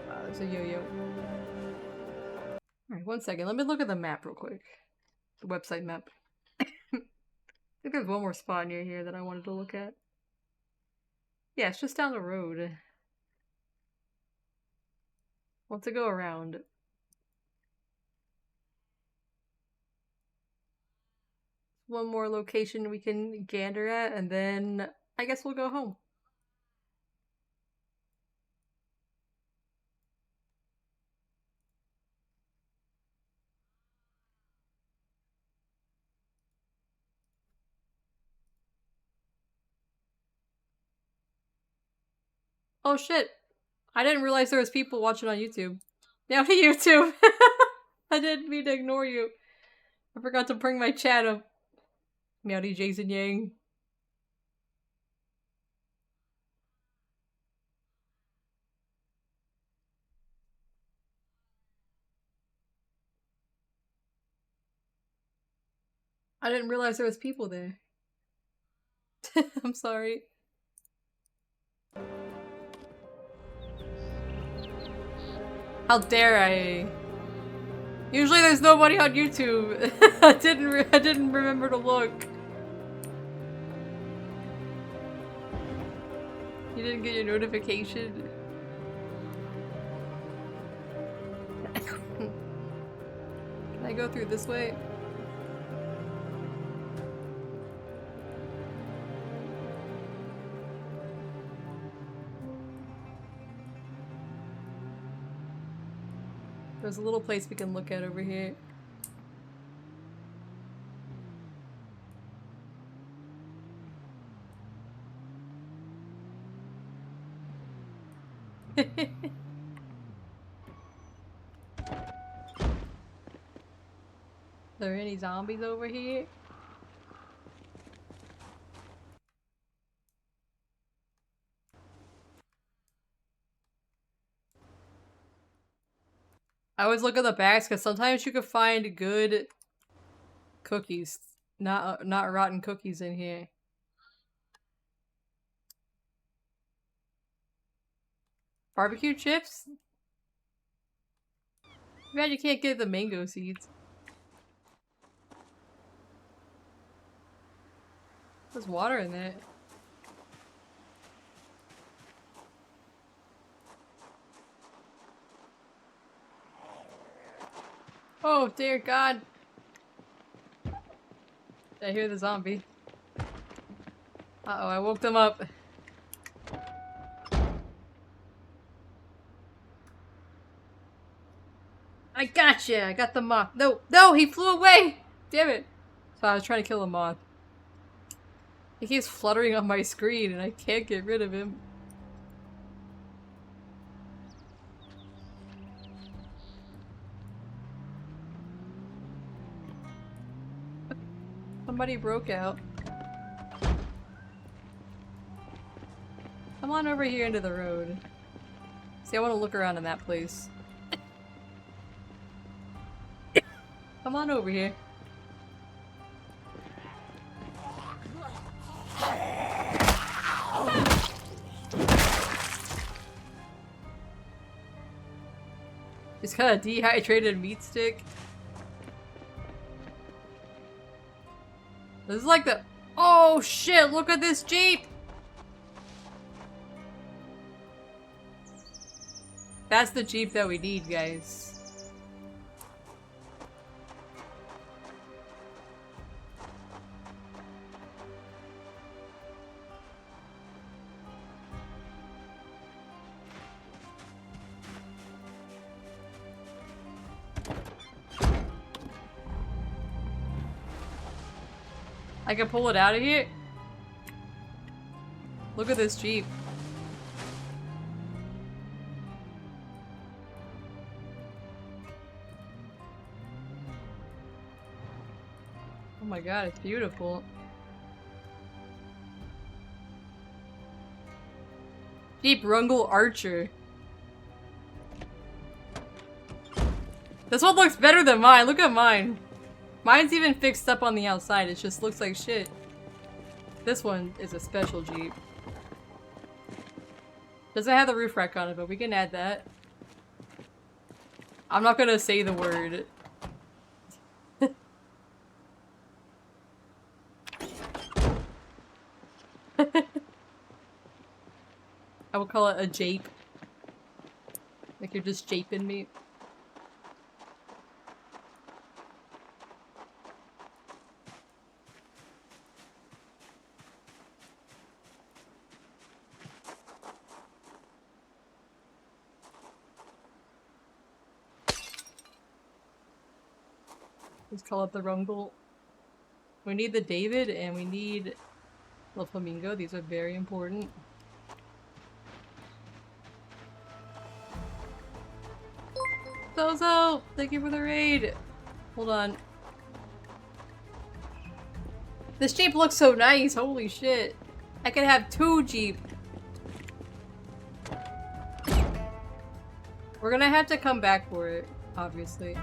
S1: Wow, there's a yo-yo. Alright, one second. Let me look at the map real quick. The website map. I think there's one more spot near here that I wanted to look at. Yeah, it's just down the road. Want to go around. One more location we can gander at, and then I guess we'll go home. Oh shit! I didn't realize there was people watching on YouTube. Now to YouTube! I didn't mean to ignore you. I forgot to bring my chat up. Meowdy Jason Yang. I didn't realize there was people there. I'm sorry. How dare I? Usually there's nobody on YouTube. I didn't remember to look. You didn't get your notification. Can I go through this way? There's a little place we can look at over here. Are there any zombies over here? I always look at the bags because sometimes you can find good cookies, not rotten cookies in here. Barbecue chips? Too bad you can't get the mango seeds. There's water in there. Oh dear God. I hear the zombie. Uh-oh, I woke them up. I gotcha! I got the moth. No! No! He flew away! Damn it! So I was trying to kill a moth. He keeps fluttering on my screen and I can't get rid of him. Somebody broke out. Come on over here into the road. See, I want to look around in that place. Come on over here. Just got a dehydrated meat stick. This is like the— oh shit, look at this Jeep! That's the Jeep that we need, guys. I can pull it out of here? Look at this Jeep. Oh my god, it's beautiful. Jeep Rungle Archer. This one looks better than mine. Look at mine. Mine's even fixed up on the outside. It just looks like shit. This one is a special Jeep. Doesn't have the roof rack on it, but we can add that. I'm not gonna say the word. I would call it a jape. Like you're just japing me. Let's call it the Rungle. We need the David and we need the Flamingo. These are very important. Zozo! Thank you for the raid! Hold on. This Jeep looks so nice, holy shit. I could have 2 Jeep. We're gonna have to come back for it, obviously.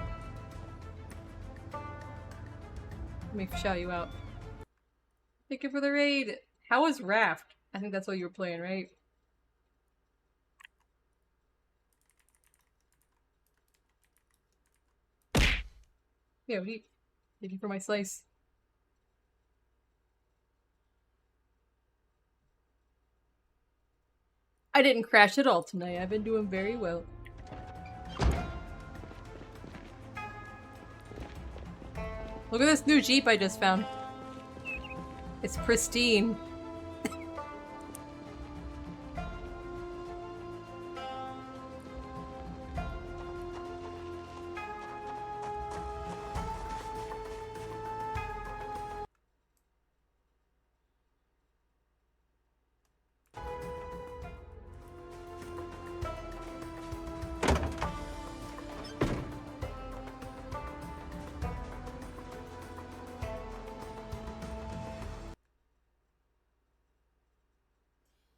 S1: Let me shout you out. Thank you for the raid! How was Raft? I think that's what you were playing, right? Yeah, what do you— thank you for my slice. I didn't crash at all tonight. I've been doing very well. Look at this new Jeep I just found. It's pristine.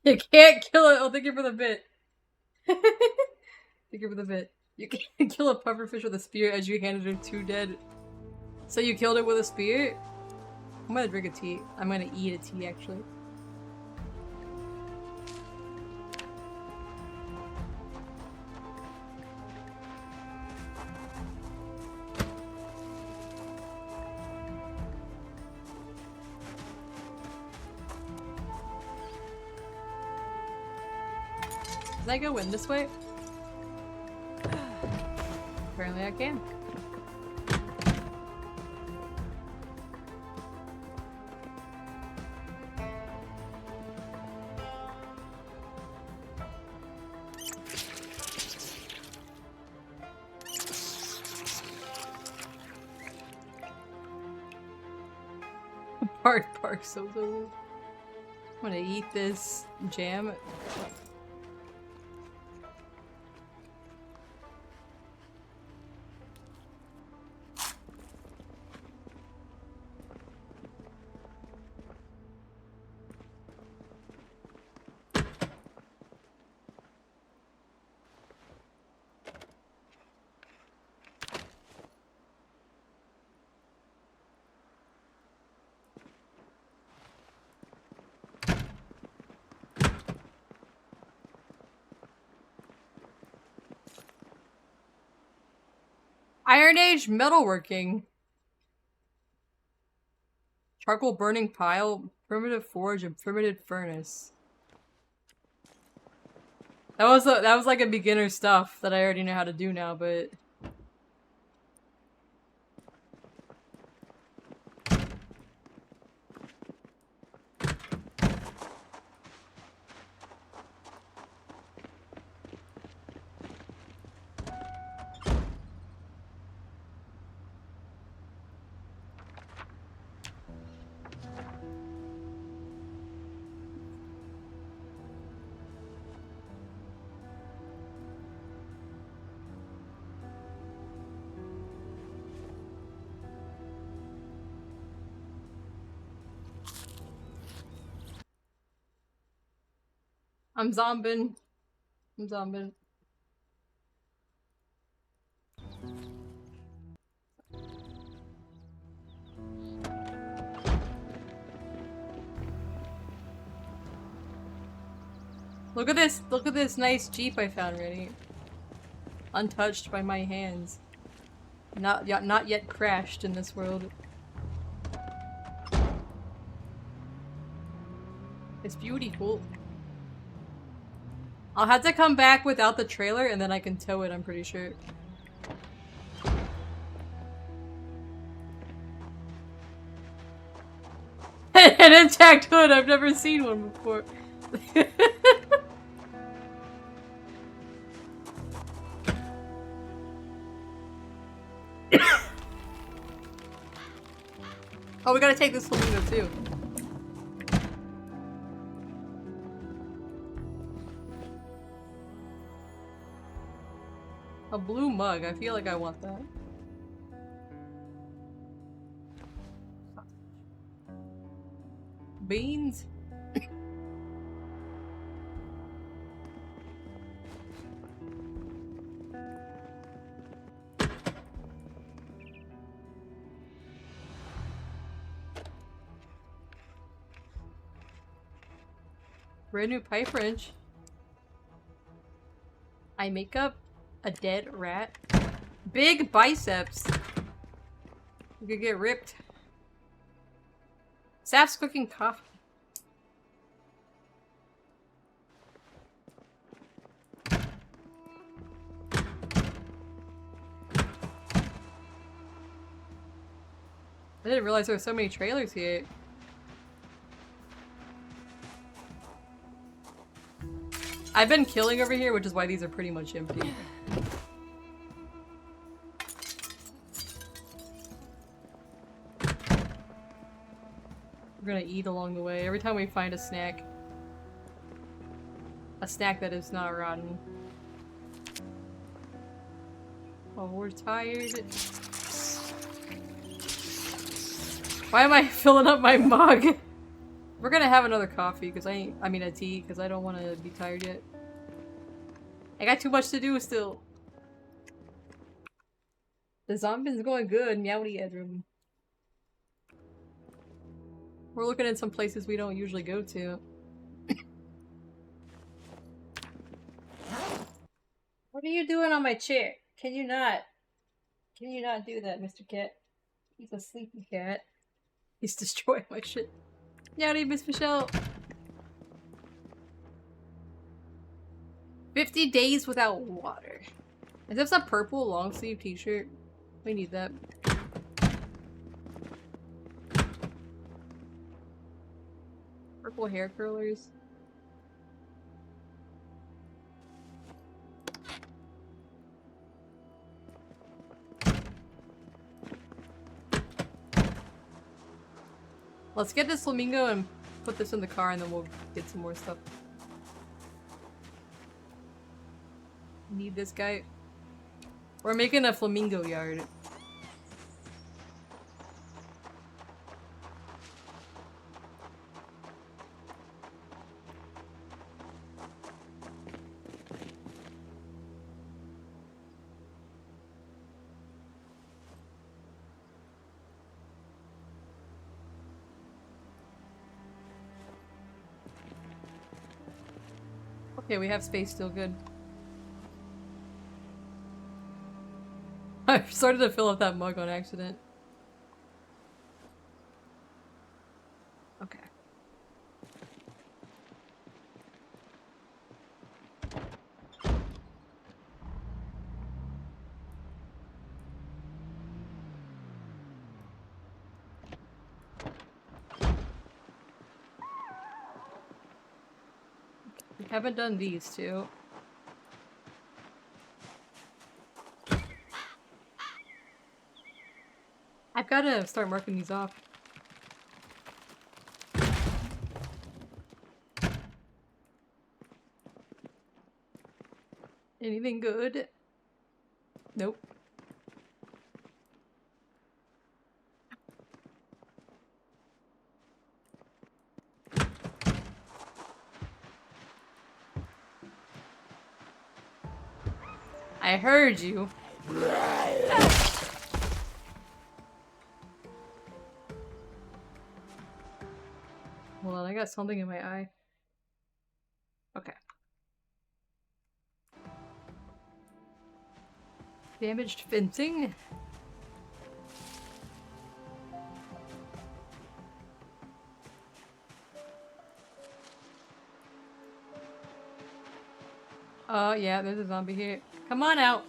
S1: You can't kill it! Oh, thank you for the bit. Thank you for the bit. You can kill a pufferfish with a spear as you handed her 2 dead. So you killed it with a spear? I'm gonna drink a tea. I'm gonna eat a tea, actually. Can I go in this way? Apparently I can. Bark, so good. I'm gonna eat this jam. Iron Age metalworking. Charcoal burning pile, primitive forge, and primitive furnace. That was like a beginner stuff that I already know how to do now, but I'm zombing. I'm zombing. Look at this nice Jeep I found already. Untouched by my hands. Not yet crashed in this world. It's beautiful. I'll have to come back without the trailer and then I can tow it, I'm pretty sure. An intact hood! I've never seen one before. Oh, we gotta take this flamingo too. A blue mug. I feel like I want that. Beans? Brand new pipe wrench. Eye makeup. A dead rat. Big biceps. You could get ripped. Saf's cooking coffee. I didn't realize there were so many trailers here. I've been killing over here, which is why these are pretty much empty. We're gonna eat along the way every time we find a snack. A snack that is not rotten. Oh, we're tired. Why am I filling up my mug? We're gonna have another coffee, because I mean a tea, because I don't want to be tired yet. I got too much to do still. The zombie's going good, meowdy Edrum. We're looking at some places we don't usually go to. What are you doing on my chair? Can you not do that, Mr. Cat? He's a sleepy cat. He's destroying my shit. Meowdy, Miss Michelle! 50 days without water. Is this a purple long sleeve t-shirt? We need that. Purple hair curlers. Let's get this flamingo and put this in the car and then we'll get some more stuff. Need this guy. We're making a flamingo yard. Okay, we have space still, good. I started to fill up that mug on accident. Okay. We haven't done these two. I've gotta start marking these off. Anything good? Nope. I heard you. Hold on, I got something in my eye. Okay. Damaged fencing? Oh, yeah, there's a zombie here. Come on out!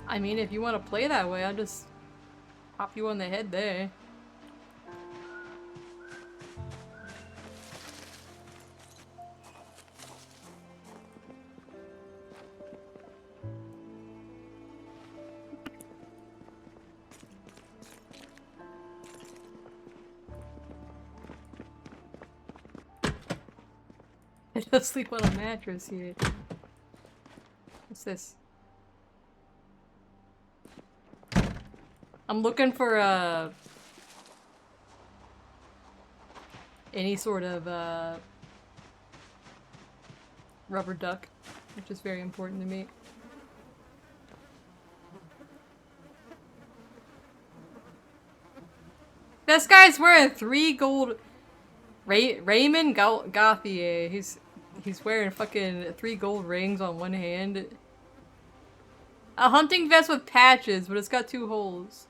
S1: I mean, if you want to play that way, I'll just pop you on the head there. I just sleep on a mattress here. What's this? I'm looking for any sort of rubber duck, which is very important to me. This guy's wearing 3 gold. Raymond Gauthier. He's wearing fucking 3 gold rings on one hand. A hunting vest with patches, but it's got 2 holes.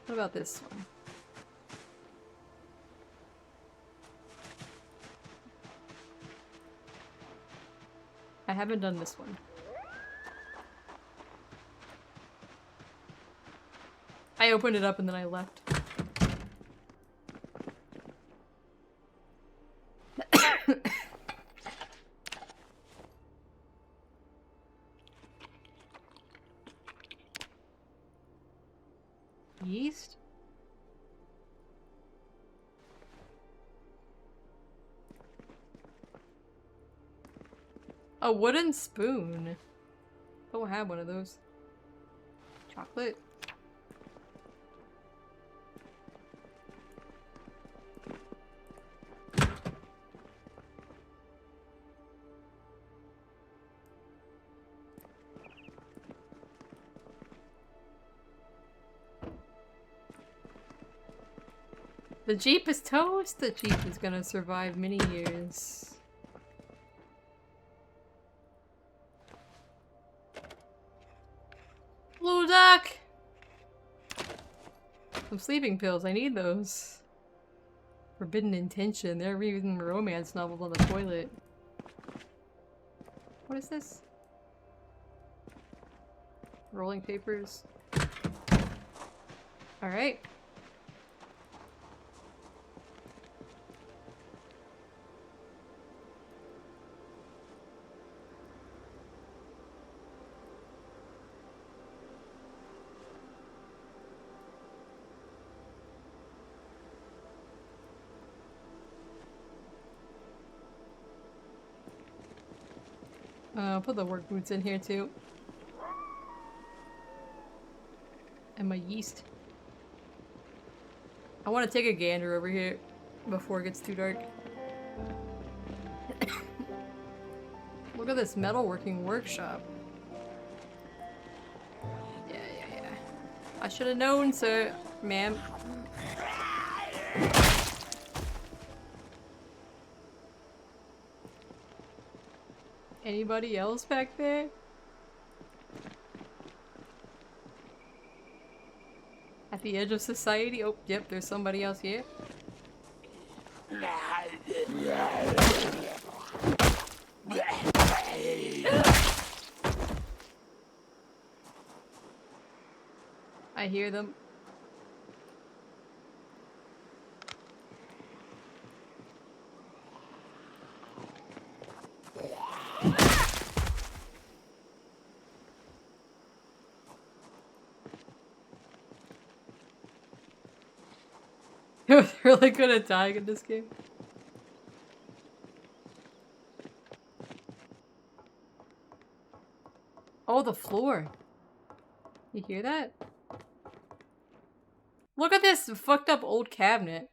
S1: What about this one? I haven't done this one. I opened it up and then I left. Yeast? A wooden spoon. Don't have one of those. Chocolate. The Jeep is toast. The Jeep is gonna survive many years. Blue duck! Some sleeping pills. I need those. Forbidden intention. They're reading romance novels on the toilet. What is this? Rolling papers. Alright. I'll put the work boots in here too. And my yeast. I want to take a gander over here before it gets too dark. Look at this metalworking workshop. Yeah. I should have known, sir, ma'am. Anybody else back there? At the edge of society? Oh, yep, there's somebody else here. I hear them. You're really good at dying in this game. Oh, the floor. You hear that? Look at this fucked up old cabinet.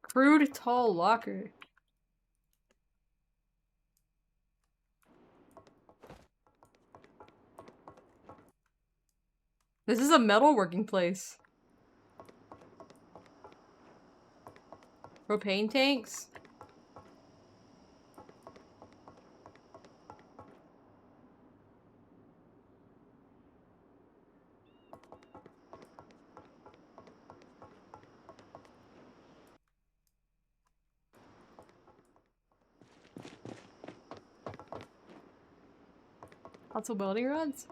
S1: Crude tall locker. This is a metalworking place. Propane tanks? Lots of welding rods?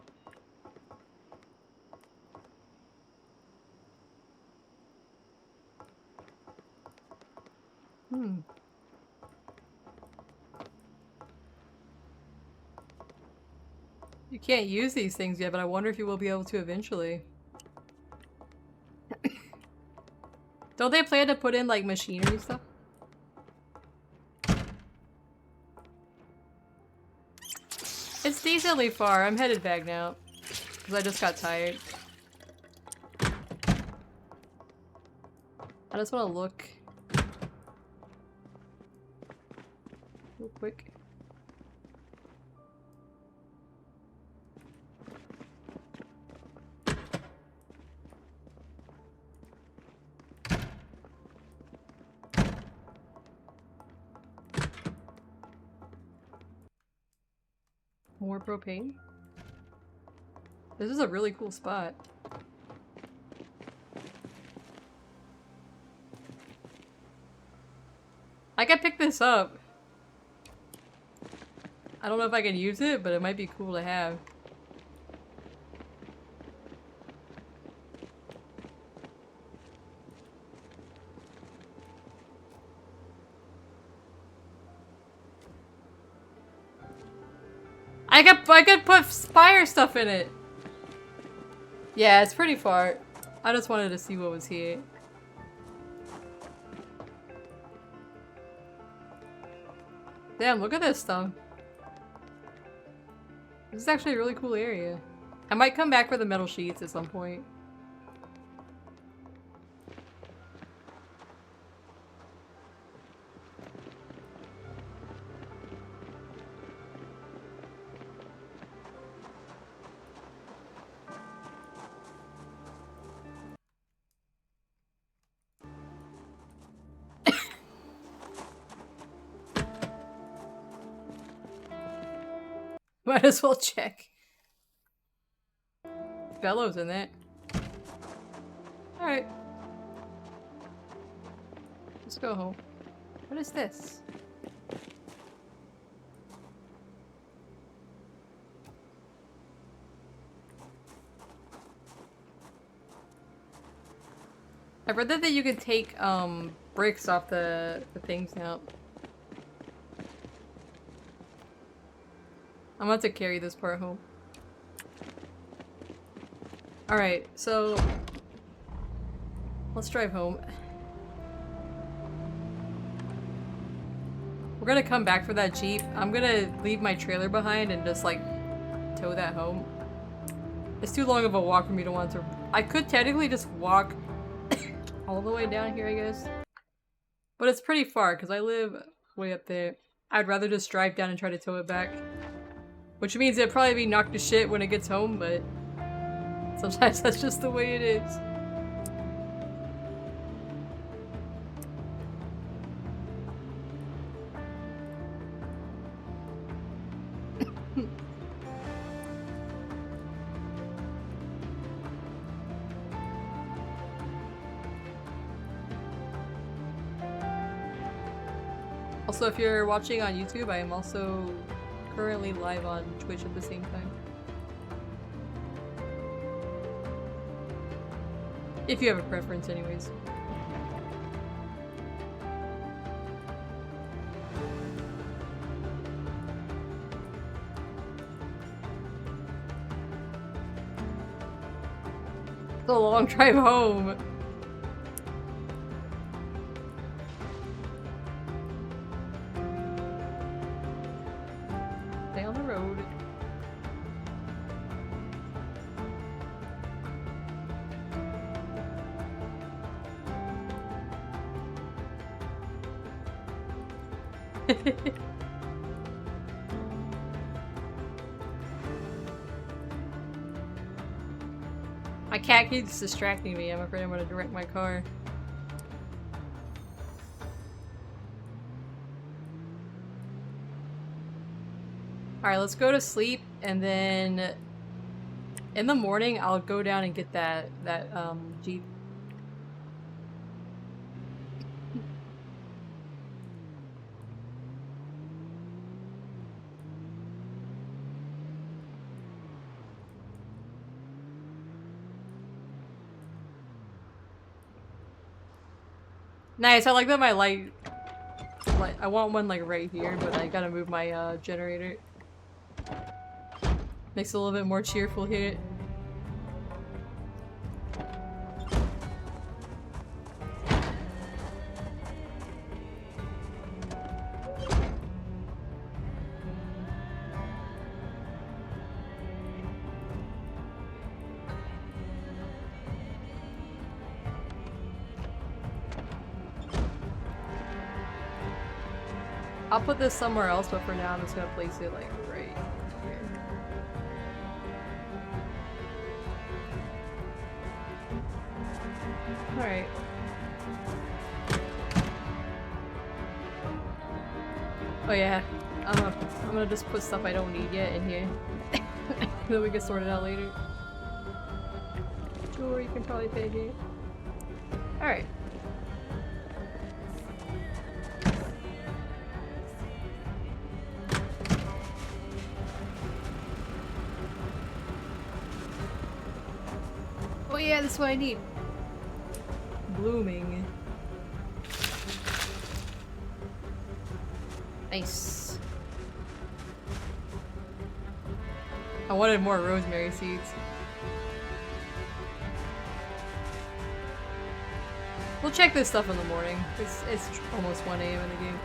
S1: You can't use these things yet, but I wonder if you will be able to eventually. Don't they plan to put in, like, machinery stuff? It's decently far. I'm headed back now. Because I just got tired. I just want to look real quick. More propane? This is a really cool spot. I can pick this up. I don't know if I can use it, but it might be cool to have. I could put fire stuff in it. Yeah, it's pretty far. I just wanted to see what was here. Damn, look at this stuff. This is actually a really cool area. I might come back for the metal sheets at some point. Might as well check. Bellows in it. Alright. Let's go home. What is this? I read that you can take bricks off the things now. I'm about to carry this part home. Alright, so let's drive home. We're gonna come back for that Jeep. I'm gonna leave my trailer behind and just like tow that home. It's too long of a walk for me to want to. I could technically just walk all the way down here, I guess. But it's pretty far because I live way up there. I'd rather just drive down and try to tow it back. Which means it'd probably be knocked to shit when it gets home, but sometimes that's just the way it is. Also, if you're watching on YouTube, I am also currently live on Twitch at the same time. If you have a preference, anyways. It's a long drive home. Stay on the road. My cat keeps distracting me. I'm afraid I'm gonna direct my car. Alright, let's go to sleep, and then in the morning I'll go down and get that Jeep. Nice, I like that my light, I want one like right here, but I gotta move my generator. Makes it a little bit more cheerful here. I'll put this somewhere else, but for now I'm just gonna place it like right here. Alright. Oh yeah, I'm gonna just put stuff I don't need yet in here. Then we can sort it out later. Sure, you can probably pay here. Alright. Oh yeah, that's what I need. Blooming. Nice. I wanted more rosemary seeds. We'll check this stuff in the morning. It's almost 1 AM in the game.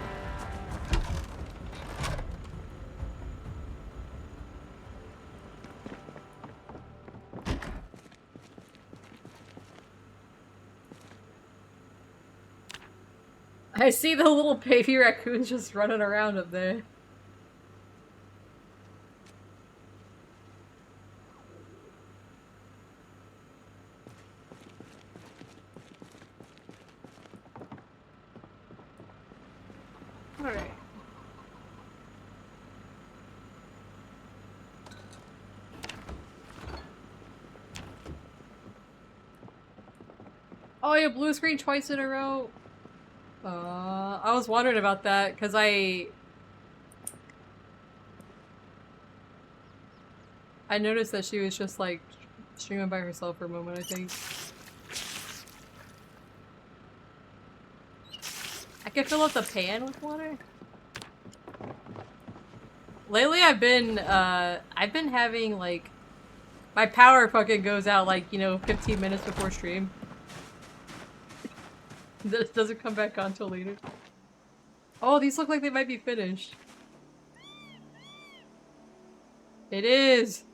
S1: I see the little baby raccoons just running around up there. Alright. Oh, yeah, blue screen twice in a row. I was wondering about that because I noticed that she was just like streaming by herself for a moment, I think. I can fill up the pan with water. Lately I've been having like my power fucking goes out like, you know, 15 minutes before stream. This doesn't come back on till later. Oh, these look like they might be finished. It is!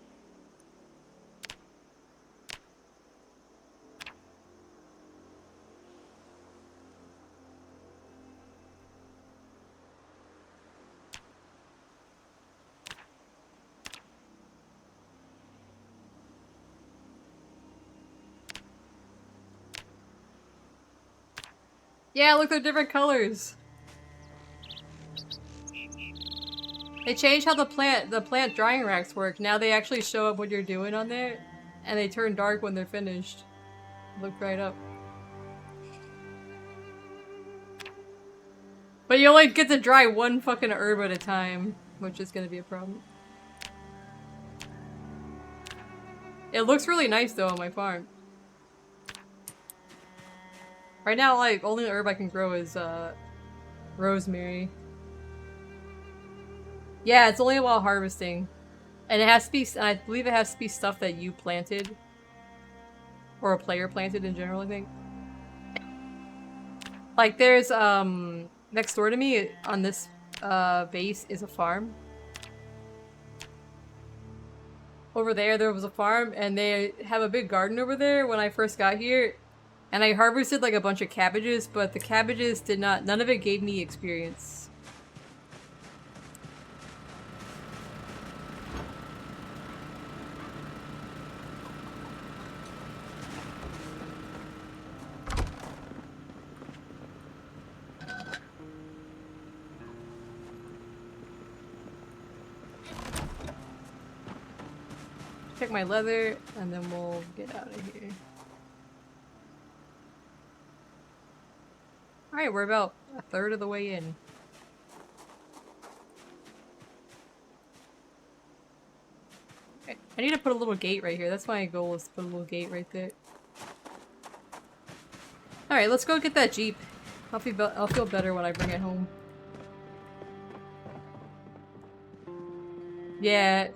S1: Yeah, look, they're different colors. They changed how the plant drying racks work. Now they actually show up what you're doing on there, and they turn dark when they're finished. Look right up. But you only get to dry one fucking herb at a time, which is gonna be a problem. It looks really nice though on my farm. Right now, like, only herb I can grow is, rosemary. Yeah, it's only while harvesting. And it has to be, I believe it has to be stuff that you planted. Or a player planted in general, I think. Like, there's, next door to me, on this, base, is a farm. Over there was a farm, and they have a big garden over there when I first got here. And I harvested like a bunch of cabbages, but the cabbages did not- none of it gave me experience. Check my leather, and then we'll get out of here. Alright, we're about a third of the way in. Okay, I need to put a little gate right here. That's my goal, is to put a little gate right there. Alright, let's go get that Jeep. I'll feel better when I bring it home. Yeah.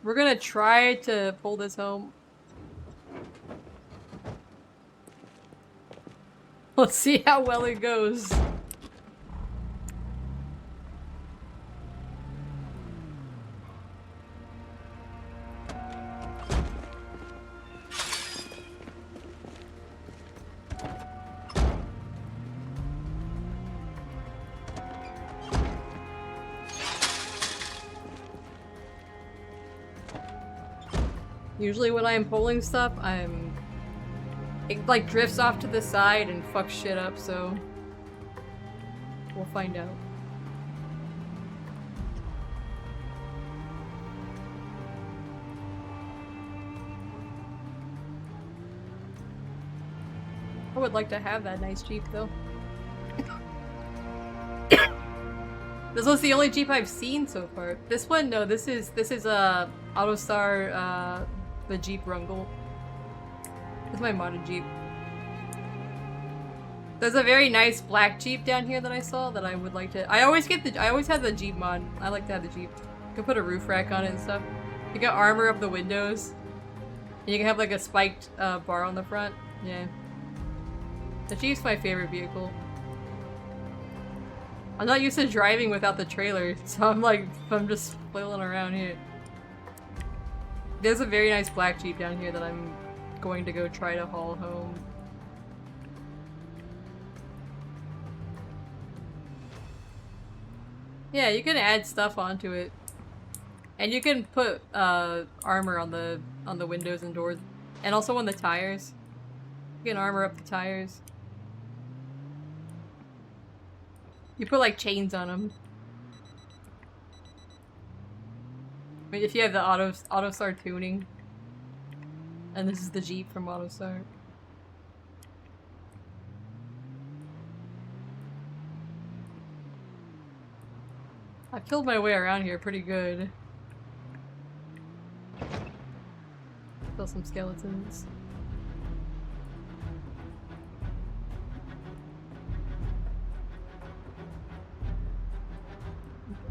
S1: We're gonna try to pull this home. Let's see how well it goes. Usually when I'm pulling stuff, it like drifts off to the side and fucks shit up, so we'll find out. I would like to have that nice Jeep though. This was the only Jeep I've seen so far. This one, no, this is Autostar, the Jeep Rungle. This is my modded Jeep. There's a very nice black Jeep down here that I saw that I would like to- I always have the Jeep mod. I like to have the Jeep. You can put a roof rack on it and stuff. You can armor up the windows. And you can have like a spiked, bar on the front. Yeah. The Jeep's my favorite vehicle. I'm not used to driving without the trailer, so I'm just flailing around here. There's a very nice black Jeep down here that I'm going to go try to haul home. Yeah, you can add stuff onto it. And you can put armor on the windows and doors. And also on the tires. You can armor up the tires. You put like chains on them. I mean, if you have the auto start tuning, and this is the Jeep from Auto Start. I've killed my way around here pretty good. Kill some skeletons.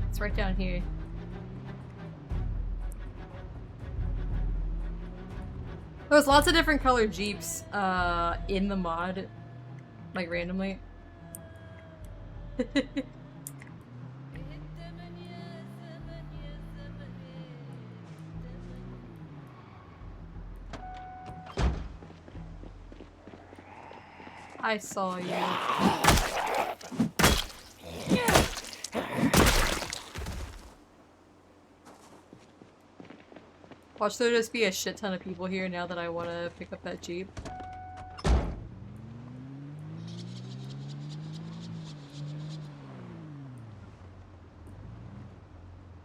S1: It's right down here. There's lots of different colored Jeeps in the mod, like randomly. I saw you. Watch there just be a shit ton of people here now that I want to pick up that Jeep.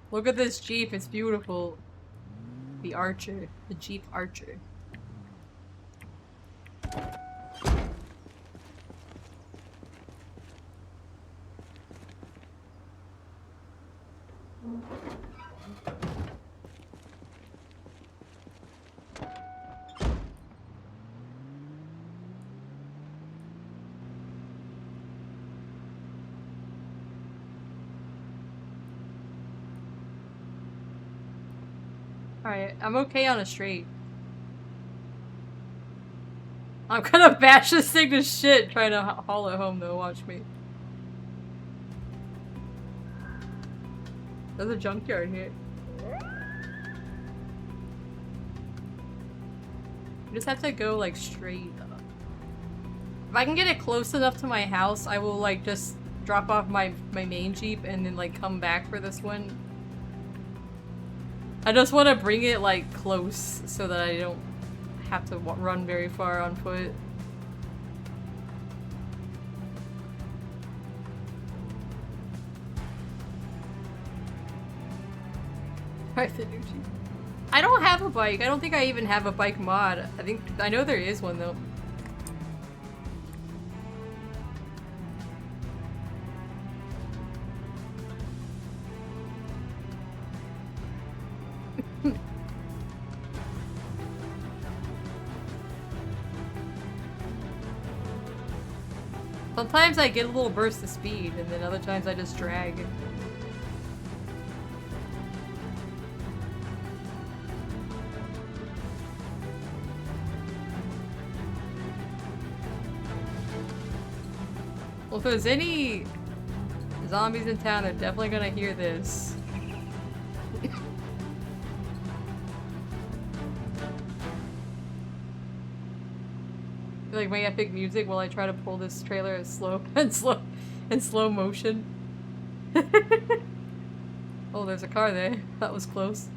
S1: Look at this Jeep, it's beautiful. The Archer. The Jeep Archer. Alright, I'm okay on a straight. I'm gonna bash this thing to shit trying to haul it home though, watch me. There's a junkyard here. You just have to go like straight up. If I can get it close enough to my house, I will like just drop off my main Jeep and then like come back for this one. I just want to bring it like close so that I don't have to run very far on foot. Alright, the new Jeep. I don't have a bike. I don't think I even have a bike mod. I know there is one though. Sometimes I get a little burst of speed, and then other times I just drag. Well, if there's any zombies in town, they're definitely gonna hear this. Like my epic music while I try to pull this trailer in slow motion. Oh, there's a car there. That was close.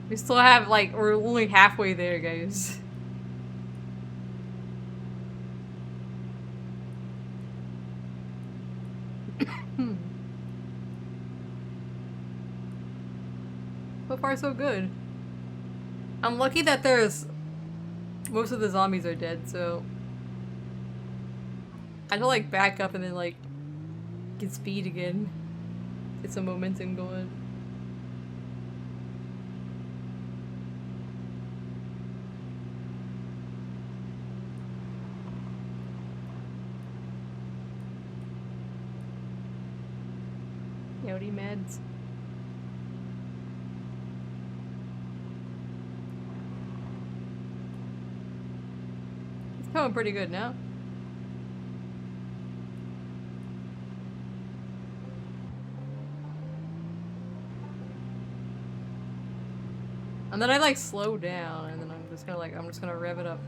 S1: We still have like, we're only halfway there, guys. So far, so good. I'm lucky that most of the zombies are dead, so I had to like back up and then like get speed again. Get some momentum going. Yodi meds. It's going pretty good now. And then I like slow down and then I'm just gonna rev it up.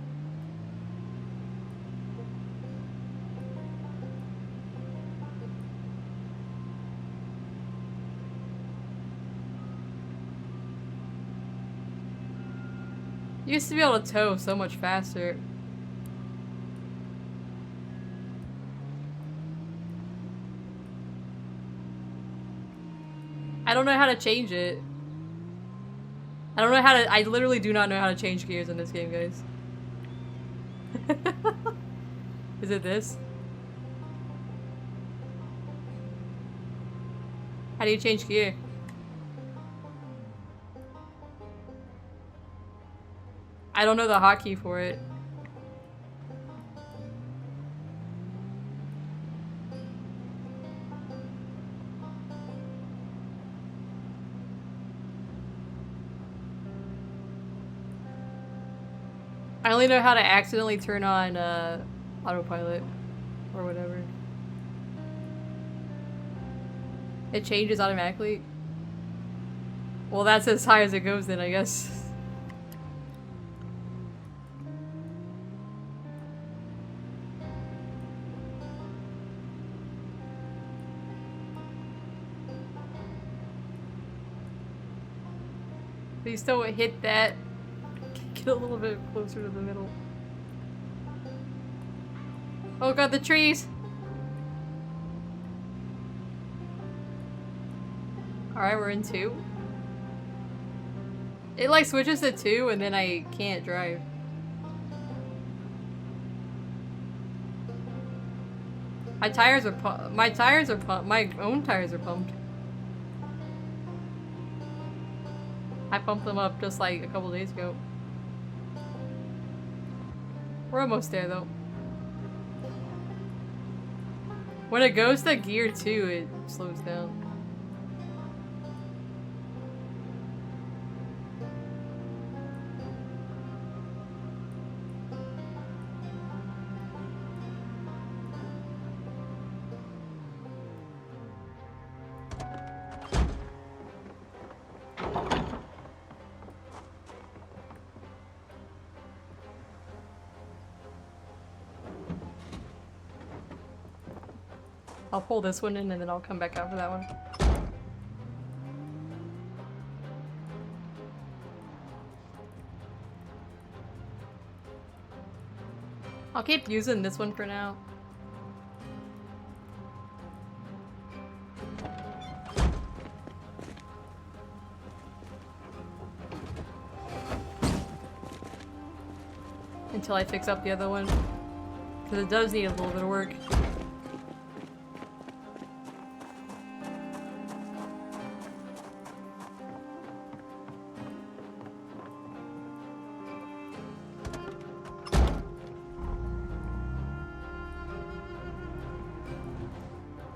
S1: You used to be able to tow so much faster. I don't know how to change it. I don't know how to- I literally do not know how to change gears in this game, guys. Is it this? How do you change gear? I don't know the hotkey for it. I only know how to accidentally turn on autopilot or whatever. It changes automatically. Well, that's as high as it goes then, I guess. Please don't hit that. Get a little bit closer to the middle. Oh god, the trees! Alright, we're in 2. It like switches to 2 and then I can't drive. My tires are pumped. My own tires are pumped. I pumped them up just like a couple days ago. We're almost there though. When it goes to gear 2, it slows down. I'll pull this one in and then I'll come back out for that one. I'll keep using this one for now. Until I fix up the other one. Because it does need a little bit of work.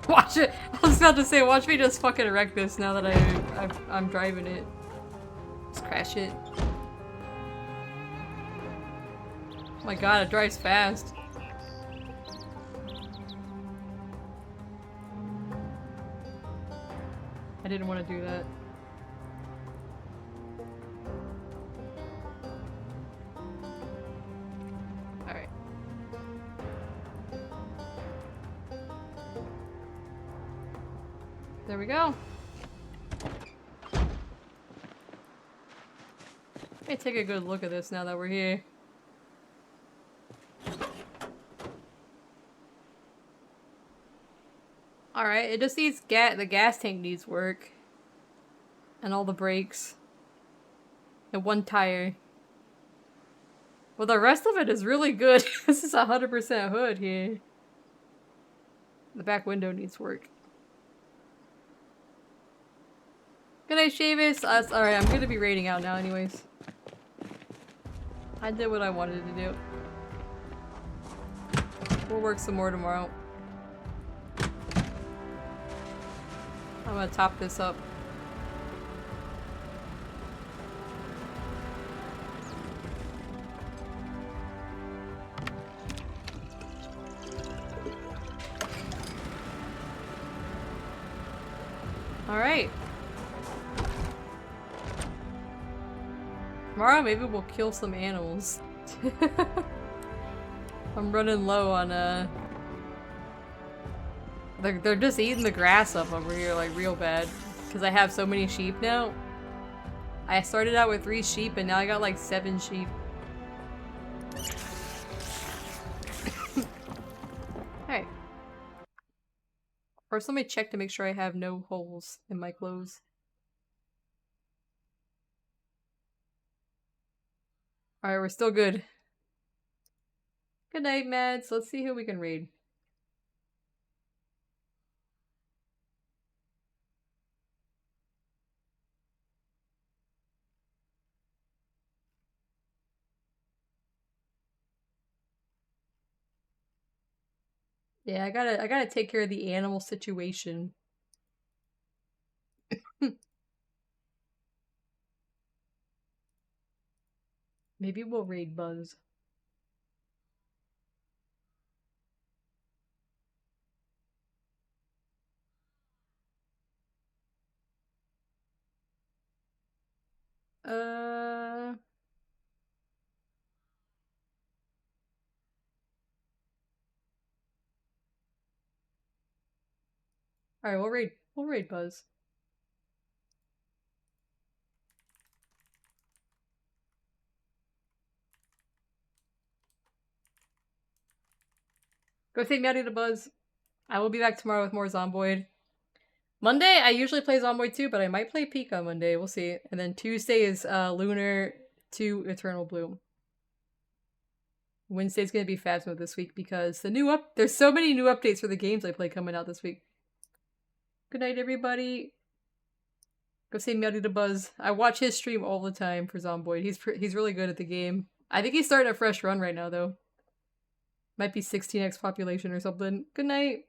S1: Watch it! I was about to say, watch me just fucking wreck this now that I'm driving it. Just crash it. Oh my god, it drives fast. I didn't want to do that. Alright. There we go. Let me take a good look at this now that we're here. Alright, it just needs the gas tank needs work. And all the brakes. And one tire. Well, the rest of it is really good. This is 100% hood here. The back window needs work. Good night, Shavis. Alright, I'm gonna be raiding out now anyways. I did what I wanted to do. We'll work some more tomorrow. I'm gonna top this up. Alright. Tomorrow maybe we'll kill some animals. I'm running low on They're just eating the grass up over here like real bad. Because I have so many sheep now. I started out with 3 sheep and now I got like 7 sheep. Alright. First, let me check to make sure I have no holes in my clothes. Alright, we're still good. Good night, Mads. Let's see who we can raid. Yeah, I gotta take care of the animal situation. Maybe we'll raid Buzz. Alright, we'll raid Buzz. Go take Maddie to Buzz. I will be back tomorrow with more Zomboid. Monday, I usually play Zomboid too, but I might play Peak on Monday. We'll see. And then Tuesday is Lunar 2 Eternal Bloom. Wednesday's gonna be Phasmo this week because there's so many new updates for the games I play coming out this week. Good night, everybody. Go say Melody to Buzz. I watch his stream all the time for Zomboid. He's really good at the game. I think he's starting a fresh run right now, though. Might be 16x population or something. Good night.